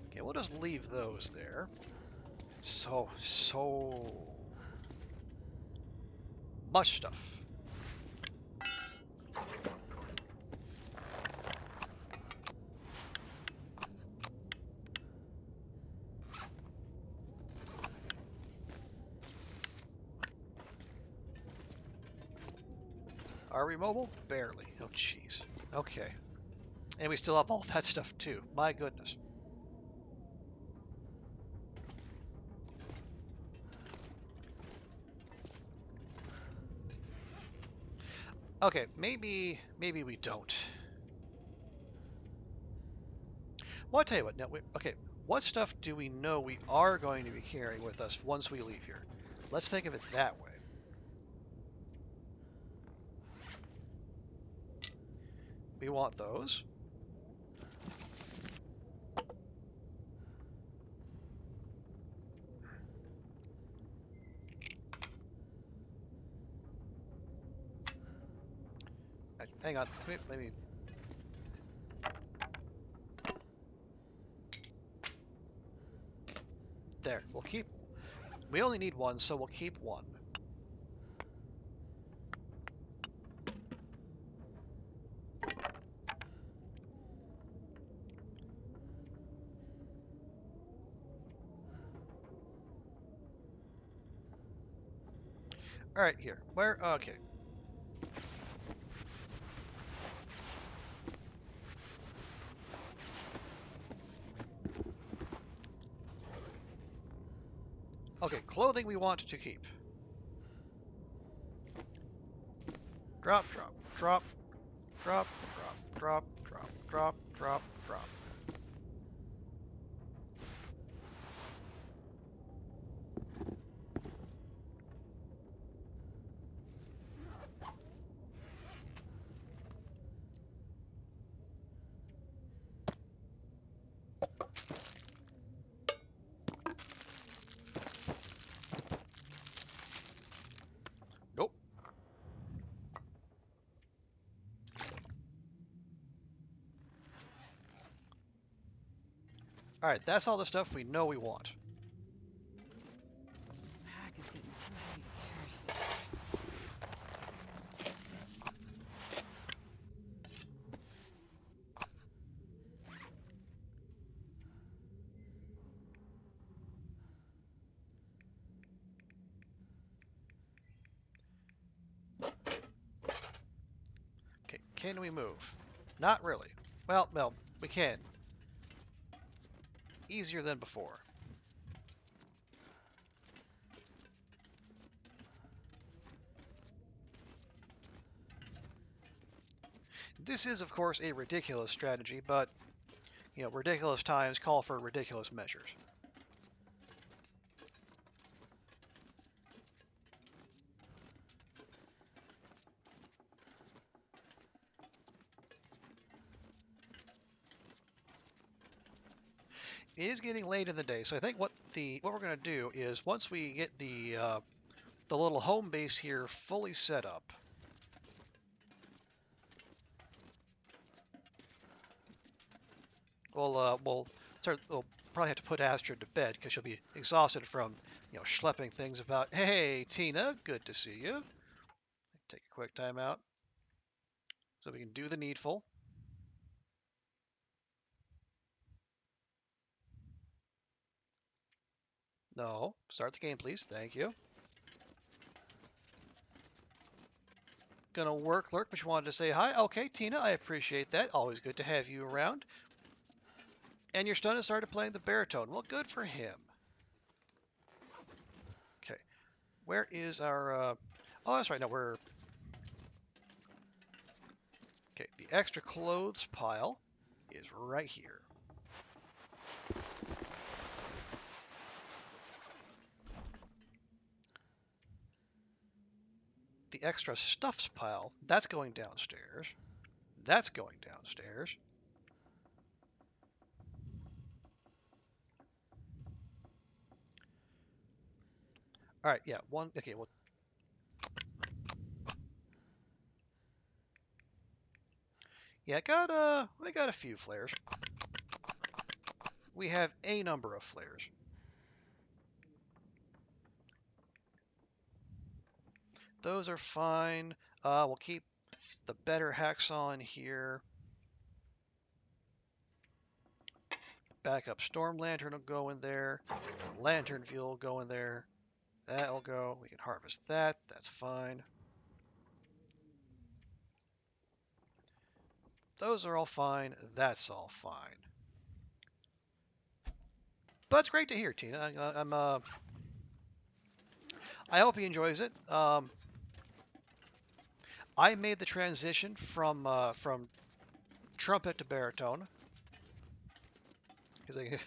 Okay, we'll just leave those there. So much stuff. Are we mobile? Barely. Oh, jeez. Okay. And we still have all that stuff, too. My goodness. Okay, maybe we don't. Well, I'll tell you what. No, okay, what stuff do we know we are going to be carrying with us once we leave here? Let's think of it that way. We want those. Hang on. Let me. There. We'll keep. We only need one, so we'll keep one. All right, here. Where? Okay. Okay, clothing we want to keep. Drop, drop, drop, drop, drop, drop, drop, drop, drop. Nope. All right, that's all the stuff we know we want. This pack is getting too heavy to carry. Okay, can we move? Not really. Well, no, we can. Easier than before. This is, of course, a ridiculous strategy, but You know, ridiculous times call for ridiculous measures. It is getting late in the day, so I think what we're going to do is once we get the little home base here fully set up, we'll probably have to put Astrid to bed because she'll be exhausted from schlepping things about. Hey Tina, good to see you. Take a quick time out so we can do the needful. No, start the game, please. Thank you. Gonna work, lurk, but you wanted to say hi. Okay, Tina, I appreciate that. Always good to have you around. And your son has started playing the baritone. Well, good for him. Okay, where is our? Oh, that's right. No, we're. Okay, the extra clothes pile is right here. The extra stuffs pile, that's going downstairs. That's going downstairs. All right, yeah, one. Okay, well, yeah, we got a few flares. We have a number of flares. Those are fine. We'll keep the better hacks on here. Backup storm lantern will go in there. Lantern fuel will go in there. That'll go. We can harvest that. That's fine. Those are all fine. That's all fine. But it's great to hear, Tina. I hope he enjoys it. I made the transition from trumpet to baritone because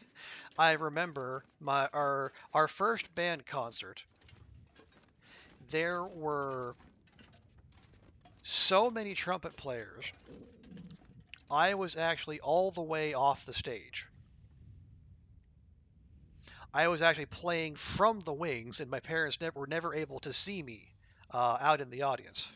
I remember our first band concert. There were so many trumpet players. I was actually all the way off the stage. I was actually playing from the wings, and my parents were never able to see me out in the audience.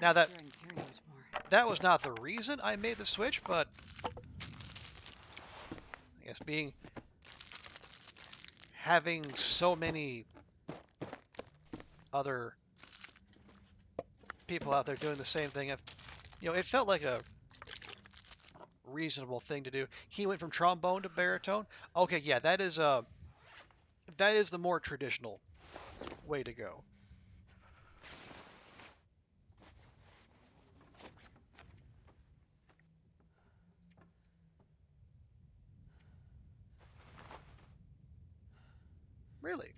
Now that was not the reason I made the switch, but I guess having so many other people out there doing the same thing, it felt like a reasonable thing to do. He went from trombone to baritone. Okay, yeah, that is the more traditional way to go. Really?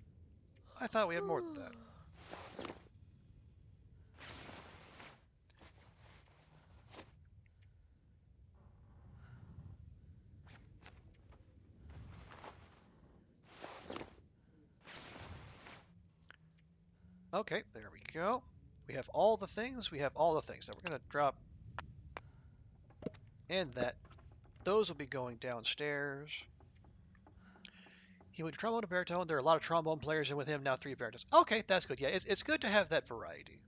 I thought we had more than that. Okay, there we go. We have all the things. We have all the things. Now we're going to drop and that. Those will be going downstairs. He went trombone to baritone. There are a lot of trombone players in with him now. 3 baritones. Okay, that's good. Yeah, it's good to have that variety.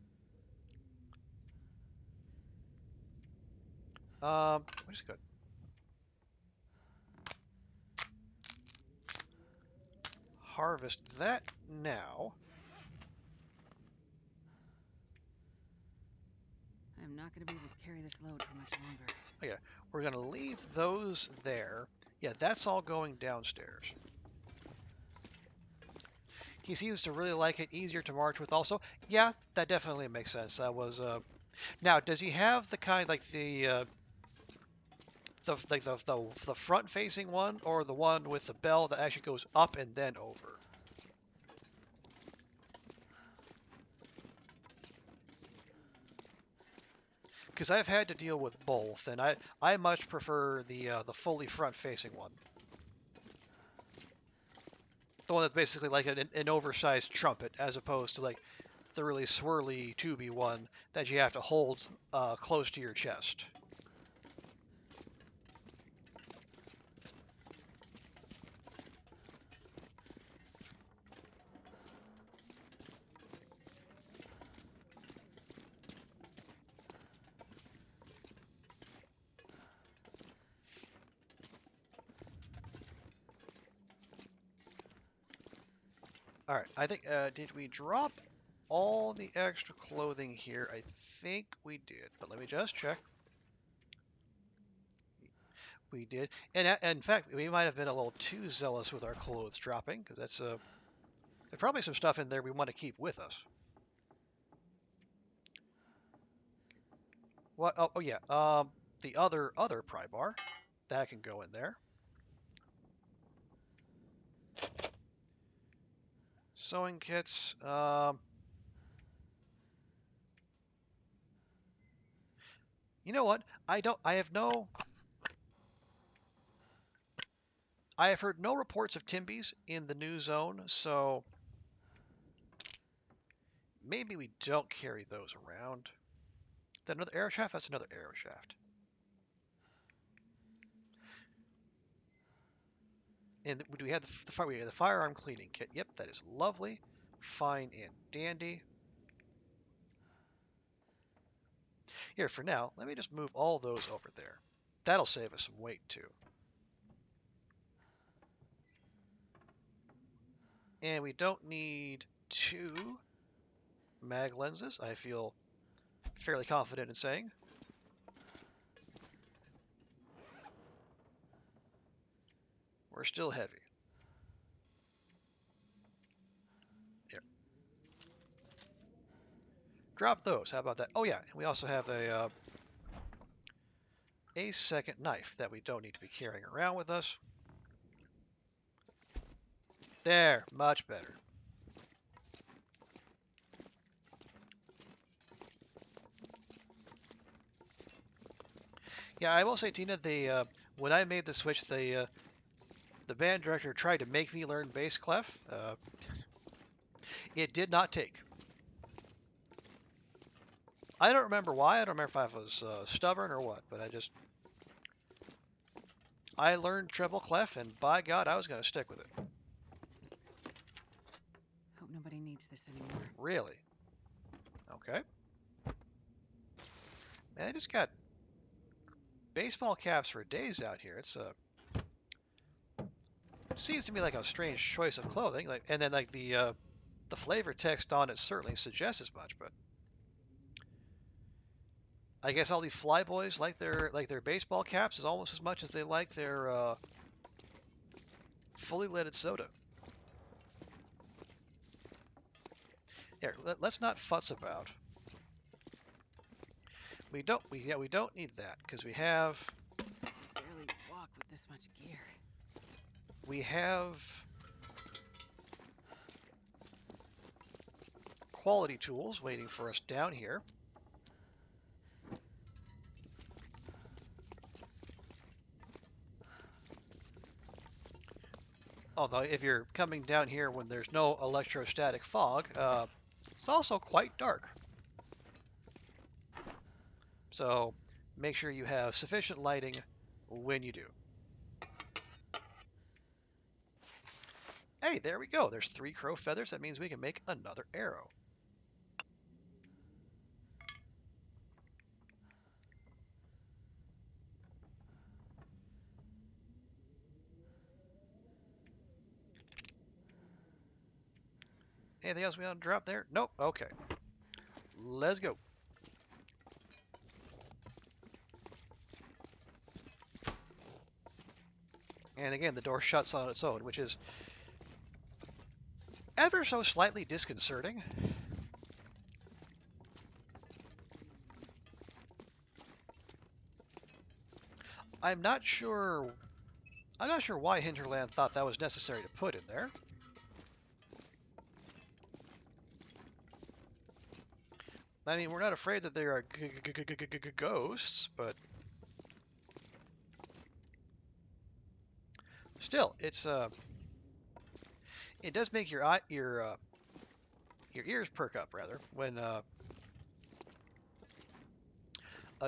Which is good. Harvest that now. I'm not going to be able to carry this load for much longer. Okay, we're going to leave those there. Yeah, that's all going downstairs. He seems to really like it, easier to march with also. Yeah, that definitely makes sense. That was, now, does he have the kind, like the front-facing one, or the one with the bell that actually goes up and then over? because I've had to deal with both, and I much prefer the fully front-facing one, the one that's basically like an oversized trumpet, as opposed to like the really swirly tubey one that you have to hold close to your chest. All right, I think, did we drop all the extra clothing here? I think we did, but let me just check. We did. And in fact, we might have been a little too zealous with our clothes dropping, because there's probably some stuff in there we want to keep with us. What? Oh yeah. The other pry bar that can go in there. Sewing kits. You know what? I don't. I have heard no reports of Timbies in the new zone, so maybe we don't carry those around. That another arrow shaft? That's another arrow shaft. And do we have the firearm cleaning kit? Yep, that is lovely, fine and dandy. Here, for now, let me just move all those over there. That'll save us some weight, too. And we don't need 2 mag lenses, I feel fairly confident in saying. We're still heavy. Here. Drop those. How about that? Oh, yeah. We also have a second knife that we don't need to be carrying around with us. There. Much better. Yeah, I will say, Tina, when I made the switch, the band director tried to make me learn bass clef. It did not take. I don't remember why. I don't remember if I was stubborn or what, but I learned treble clef, and by God, I was going to stick with it. Hope nobody needs this anymore. Really? Okay. Man, I just got baseball caps for days out here. It seems to me like a strange choice of clothing. And then the flavor text on it certainly suggests as much, but I guess all these flyboys like their baseball caps as almost as much as they like their fully leaded soda. Here, let's not fuss about. We don't need that because we have Barely walk with this much gear. we have quality tools waiting for us down here. Although if you're coming down here when there's no electrostatic fog, it's also quite dark. So make sure you have sufficient lighting when you do. Hey, there we go. There's 3 crow feathers. That means we can make another arrow. Anything else we want to drop there? Nope. Okay. Let's go. And again, the door shuts on its own, which is ever so slightly disconcerting. I'm not sure why Hinterland thought that was necessary to put in there. I mean, we're not afraid that there are ghosts, but still, it does make your ears perk up rather when a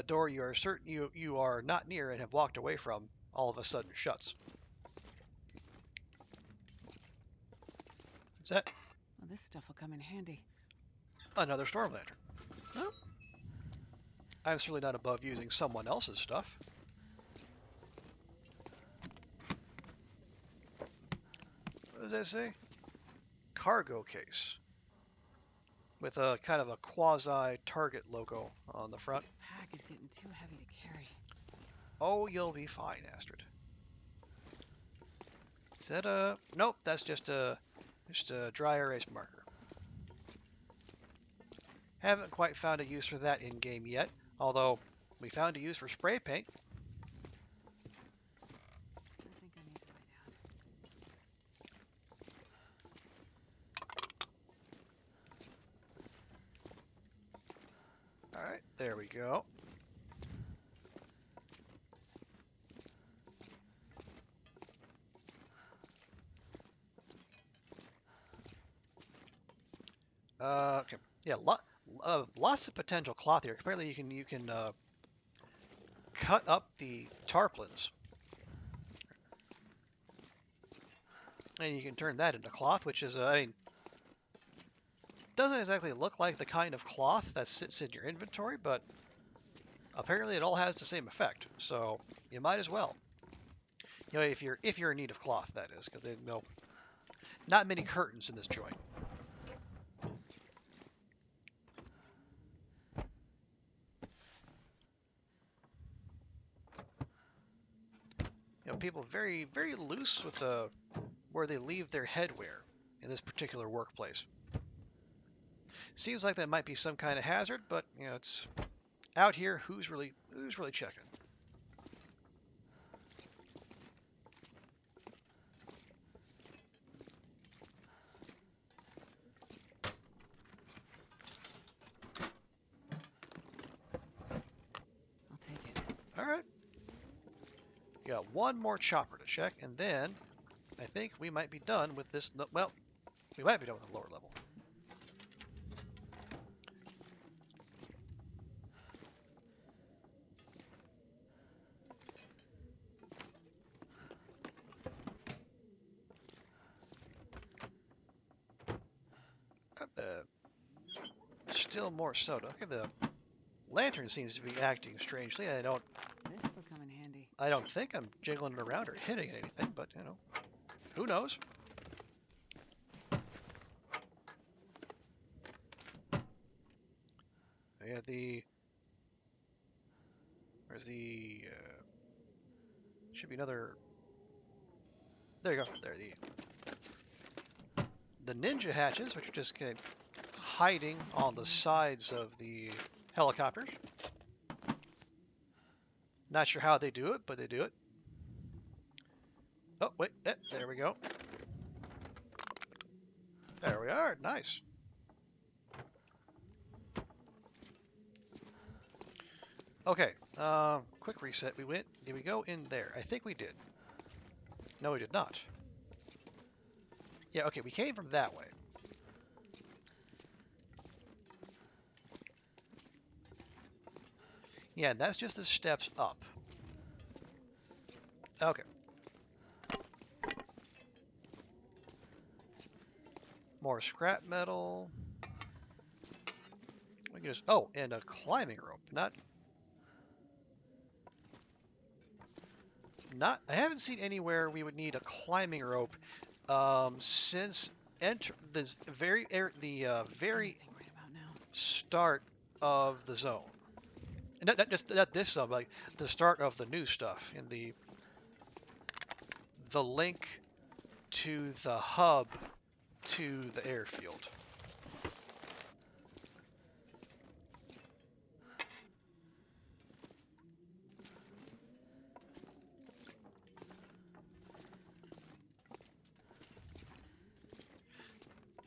door you are certain you are not near and have walked away from all of a sudden shuts. Is that Well, this stuff will come in handy. another storm lantern? Well, I'm certainly not above using someone else's stuff. What does that say? Cargo case with a kind of a quasi Target logo on the front. This pack is getting too heavy to carry. Oh, you'll be fine, Astrid. Is that a... Nope, that's just a dry erase marker. Haven't quite found a use for that in-game yet, although we found a use for spray paint. I think I need to lie down. Alright, there we go. Okay. Yeah, lots of potential cloth here. Apparently you can cut up the tarpaulins, and you can turn that into cloth, which is, I mean, doesn't exactly look like the kind of cloth that sits in your inventory, but apparently it all has the same effect. So you might as well. You know, if you're in need of cloth, that is, because no, not many curtains in this joint. You know, people very loose with where they leave their headwear in this particular workplace. Seems like that might be some kind of hazard, but you know, it's out here. Who's really checking? I'll take it. All right. You got one more chopper to check, and then I think we might be done with this. Well, we might be done with the lower level. Still more soda. Okay, the lantern seems to be acting strangely. This will come in handy. I don't think I'm jiggling it around or hitting anything, but you know, who knows? Yeah, where's the should be another. There you go. There the ninja hatches, which are just kind of hiding on the sides of the helicopters. Not sure how they do it, but they do it. Oh, wait, there we go. There we are, nice. Okay, quick reset. Did we go in there? I think we did. No, we did not. Yeah, okay, we came from that way. Yeah, and that's just the steps up. Okay. More scrap metal. We can just, oh, and a climbing rope. I haven't seen anywhere we would need a climbing rope since the very Anything right about now? start of the zone. And not this zone, but like the start of the new stuff in the link to the hub to the airfield.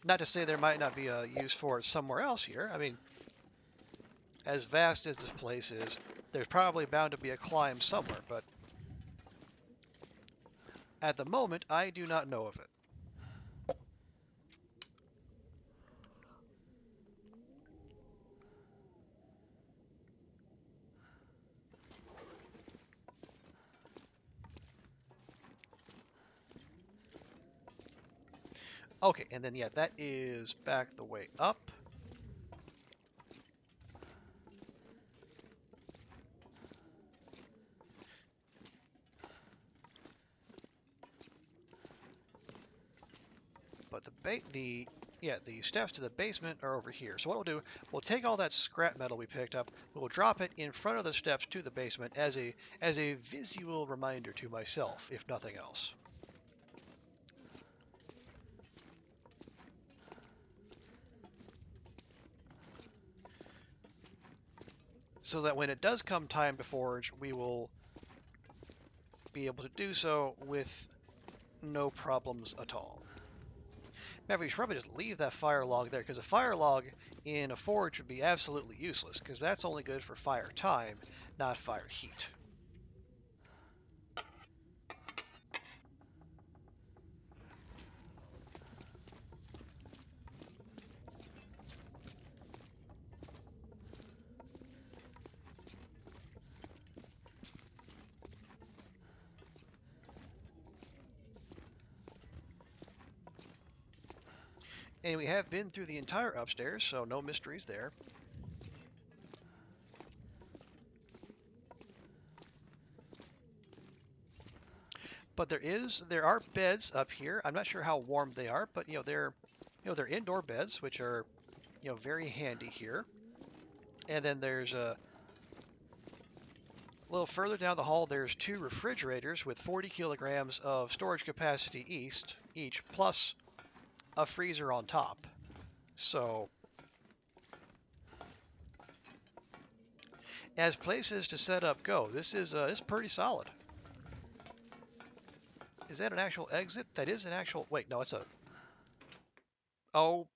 Not to say there might not be a use for it somewhere else here. I mean, as vast as this place is, there's probably bound to be a climb somewhere, but at the moment, I do not know of it. Okay, and then, yeah, that is back the way up. But the steps to the basement are over here. So what we'll do, we'll take all that scrap metal we picked up, we'll drop it in front of the steps to the basement as a visual reminder to myself, if nothing else. So that when it does come time to forge, we will be able to do so with no problems at all. Maybe we should probably just leave that fire log there, because a fire log in a forge would be absolutely useless, because that's only good for fire time, not fire heat. And we have been through the entire upstairs, so no mysteries there. But there are beds up here. I'm not sure how warm they are, but they're indoor beds, which are very handy here. And then there's a little further down the hall, there's 2 refrigerators with 40 kilograms of storage capacity each, plus a freezer on top. So, as places to set up go, this is pretty solid. Is that an actual exit? That is an actual. Wait, no, it's a. Oh.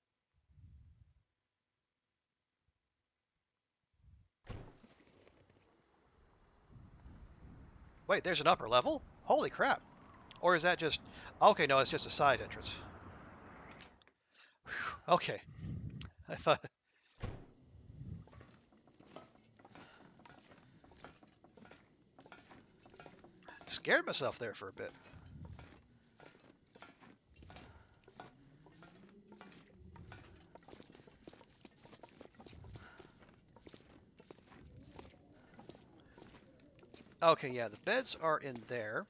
Wait, there's an upper level? Holy crap. Or is that just. Okay, no, it's just a side entrance. Whew, okay. I thought. Scared myself there for a bit. Okay, yeah, the beds are in there.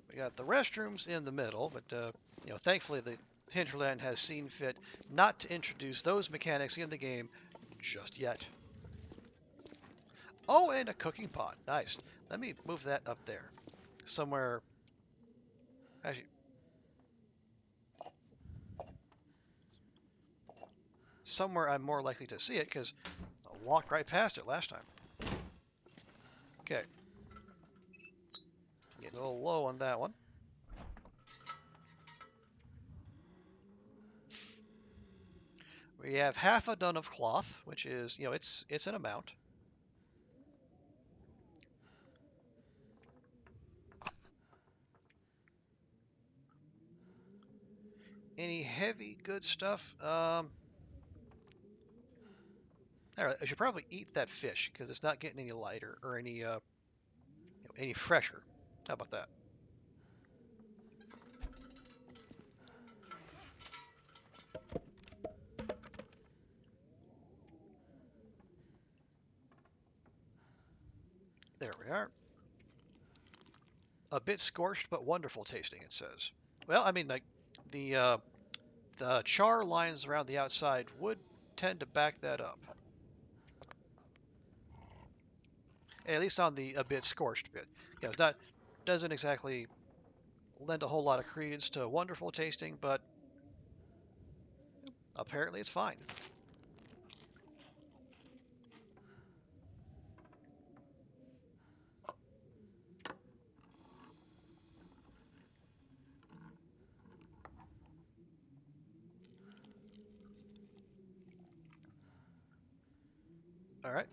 We got the restrooms in the middle, but thankfully the Hinterland has seen fit not to introduce those mechanics in the game just yet. Oh, and a cooking pot. Nice. Let me move that up there. Somewhere. Actually, somewhere I'm more likely to see it because I walked right past it last time. Okay. Getting a little low on that one. We have half a dun of cloth, which is, it's an amount. Any heavy good stuff? I should probably eat that fish because it's not getting any lighter or any fresher. How about that? There we are. A bit scorched, but wonderful tasting, it says. Well, I mean, like the char lines around the outside would tend to back that up. At least on the a bit scorched bit. That doesn't exactly lend a whole lot of credence to wonderful tasting, but apparently it's fine. All right.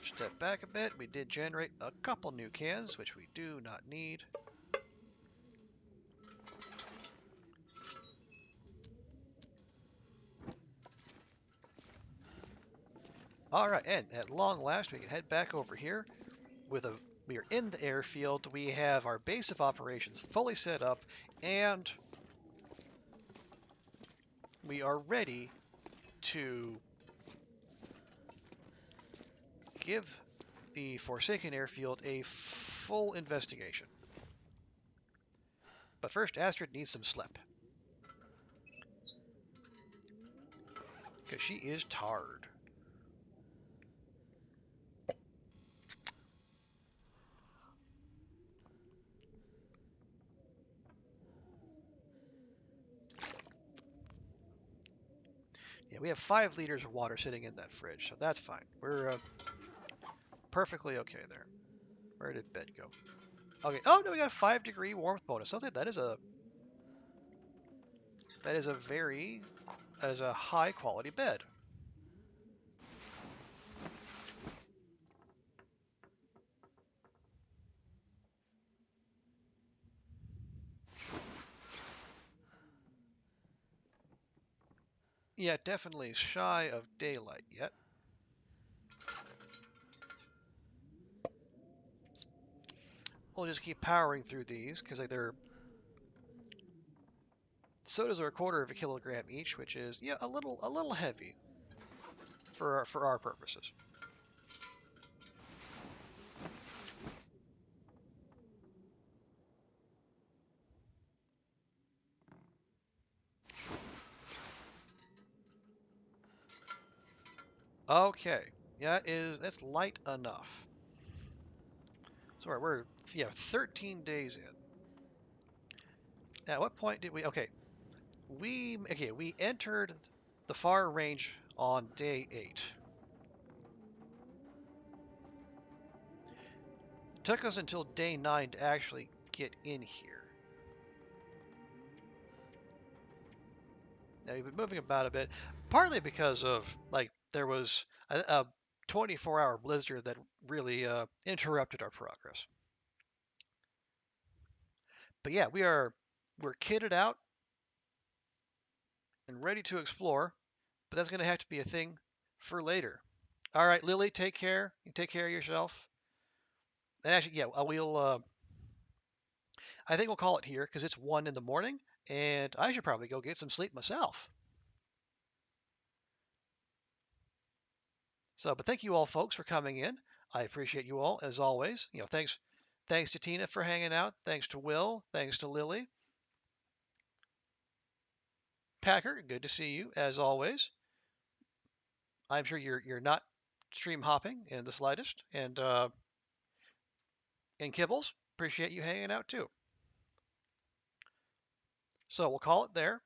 Step back a bit. We did generate a couple new cans, which we do not need. All right, and at long last, we can head back over here with a. We are in the airfield. We have our base of operations fully set up, and we are ready to give the Forsaken Airfield a full investigation. But first, Astrid needs some sleep, because she is tired. Yeah, we have 5 liters of water sitting in that fridge, so that's fine. We're perfectly okay there. Where did bed go? Okay. Oh no, we got a 5-degree warmth bonus. Okay, that is a very that is a high quality bed. Yeah, definitely shy of daylight yet. We'll just keep powering through these because like they're sodas are a quarter of a kilogram each, which is yeah a little heavy for our purposes. Okay, yeah, that's light enough. So we're yeah 13 days in. Now, at what point did we? We entered the far range on day 8. It took us until day 9 to actually get in here. Now we've been moving about a bit, partly because of like there was a 24-hour blizzard that really interrupted our progress. But yeah, we're kitted out and ready to explore, but that's going to have to be a thing for later. All right, Lily, take care. You take care of yourself. And actually, yeah, I think we'll call it here because it's 1 in the morning, and I should probably go get some sleep myself. So, but thank you all, folks, for coming in. I appreciate you all as always. Thanks to Tina for hanging out. Thanks to Will. Thanks to Lily. Packer, good to see you as always. I'm sure you're not stream hopping in the slightest. And Kibbles, appreciate you hanging out too. So we'll call it there.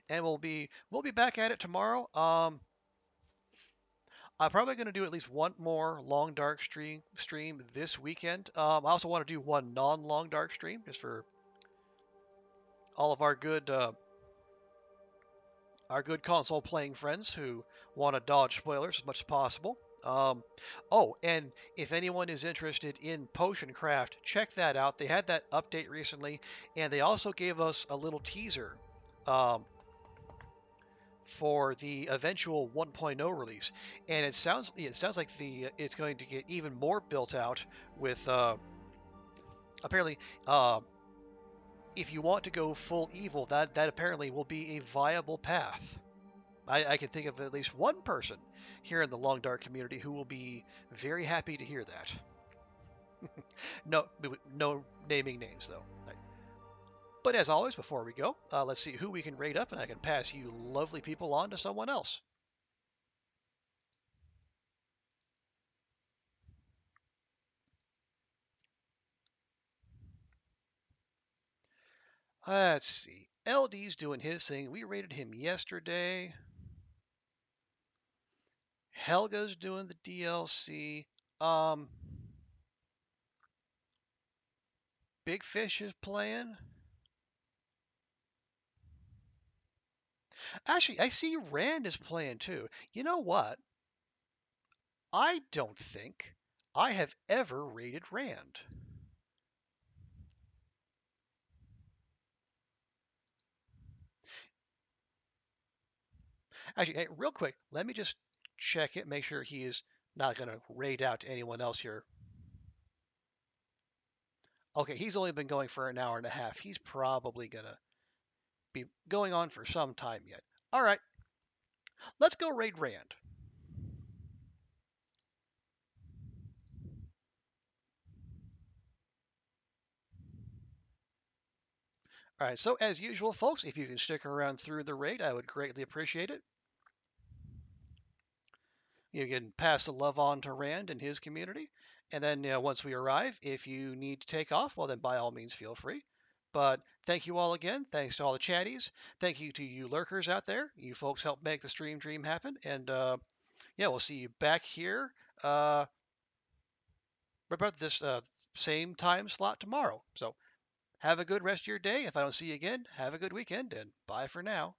And we'll be back at it tomorrow. I'm probably going to do at least one more long dark stream this weekend. I also want to do one non-long dark stream just for all of our good console playing friends who want to dodge spoilers as much as possible. Oh, and if anyone is interested in potion craft, check that out. They had that update recently, and they also gave us a little teaser um, for the eventual 1.0 release, and it sounds like the it's going to get even more built out with apparently uh, if you want to go full evil, that apparently will be a viable path. I can think of at least one person here in the Long Dark community who will be very happy to hear that. No, no naming names though. But as always, before we go, let's see who we can rate up, and I can pass you lovely people on to someone else. Let's see. LD's doing his thing. We rated him yesterday. Helga's doing the DLC. Um, Big Fish is playing. Actually, I see Rand is playing too. You know what? I don't think I have ever rated Rand. Actually, hey, real quick, let me just check it, make sure he is not going to raid out to anyone else here. Okay, he's only been going for an hour and a half. He's probably going to be going on for some time yet. All right, let's go raid Rand. All right, so as usual, folks, if you can stick around through the raid, I would greatly appreciate it. You can pass the love on to Rand and his community. And then once we arrive, if you need to take off, well, then by all means, feel free. But thank you all again. Thanks to all the chatties. Thank you to you lurkers out there. You folks help make the stream dream happen. And yeah, we'll see you back here about this same time slot tomorrow. So have a good rest of your day. If I don't see you again, have a good weekend and bye for now.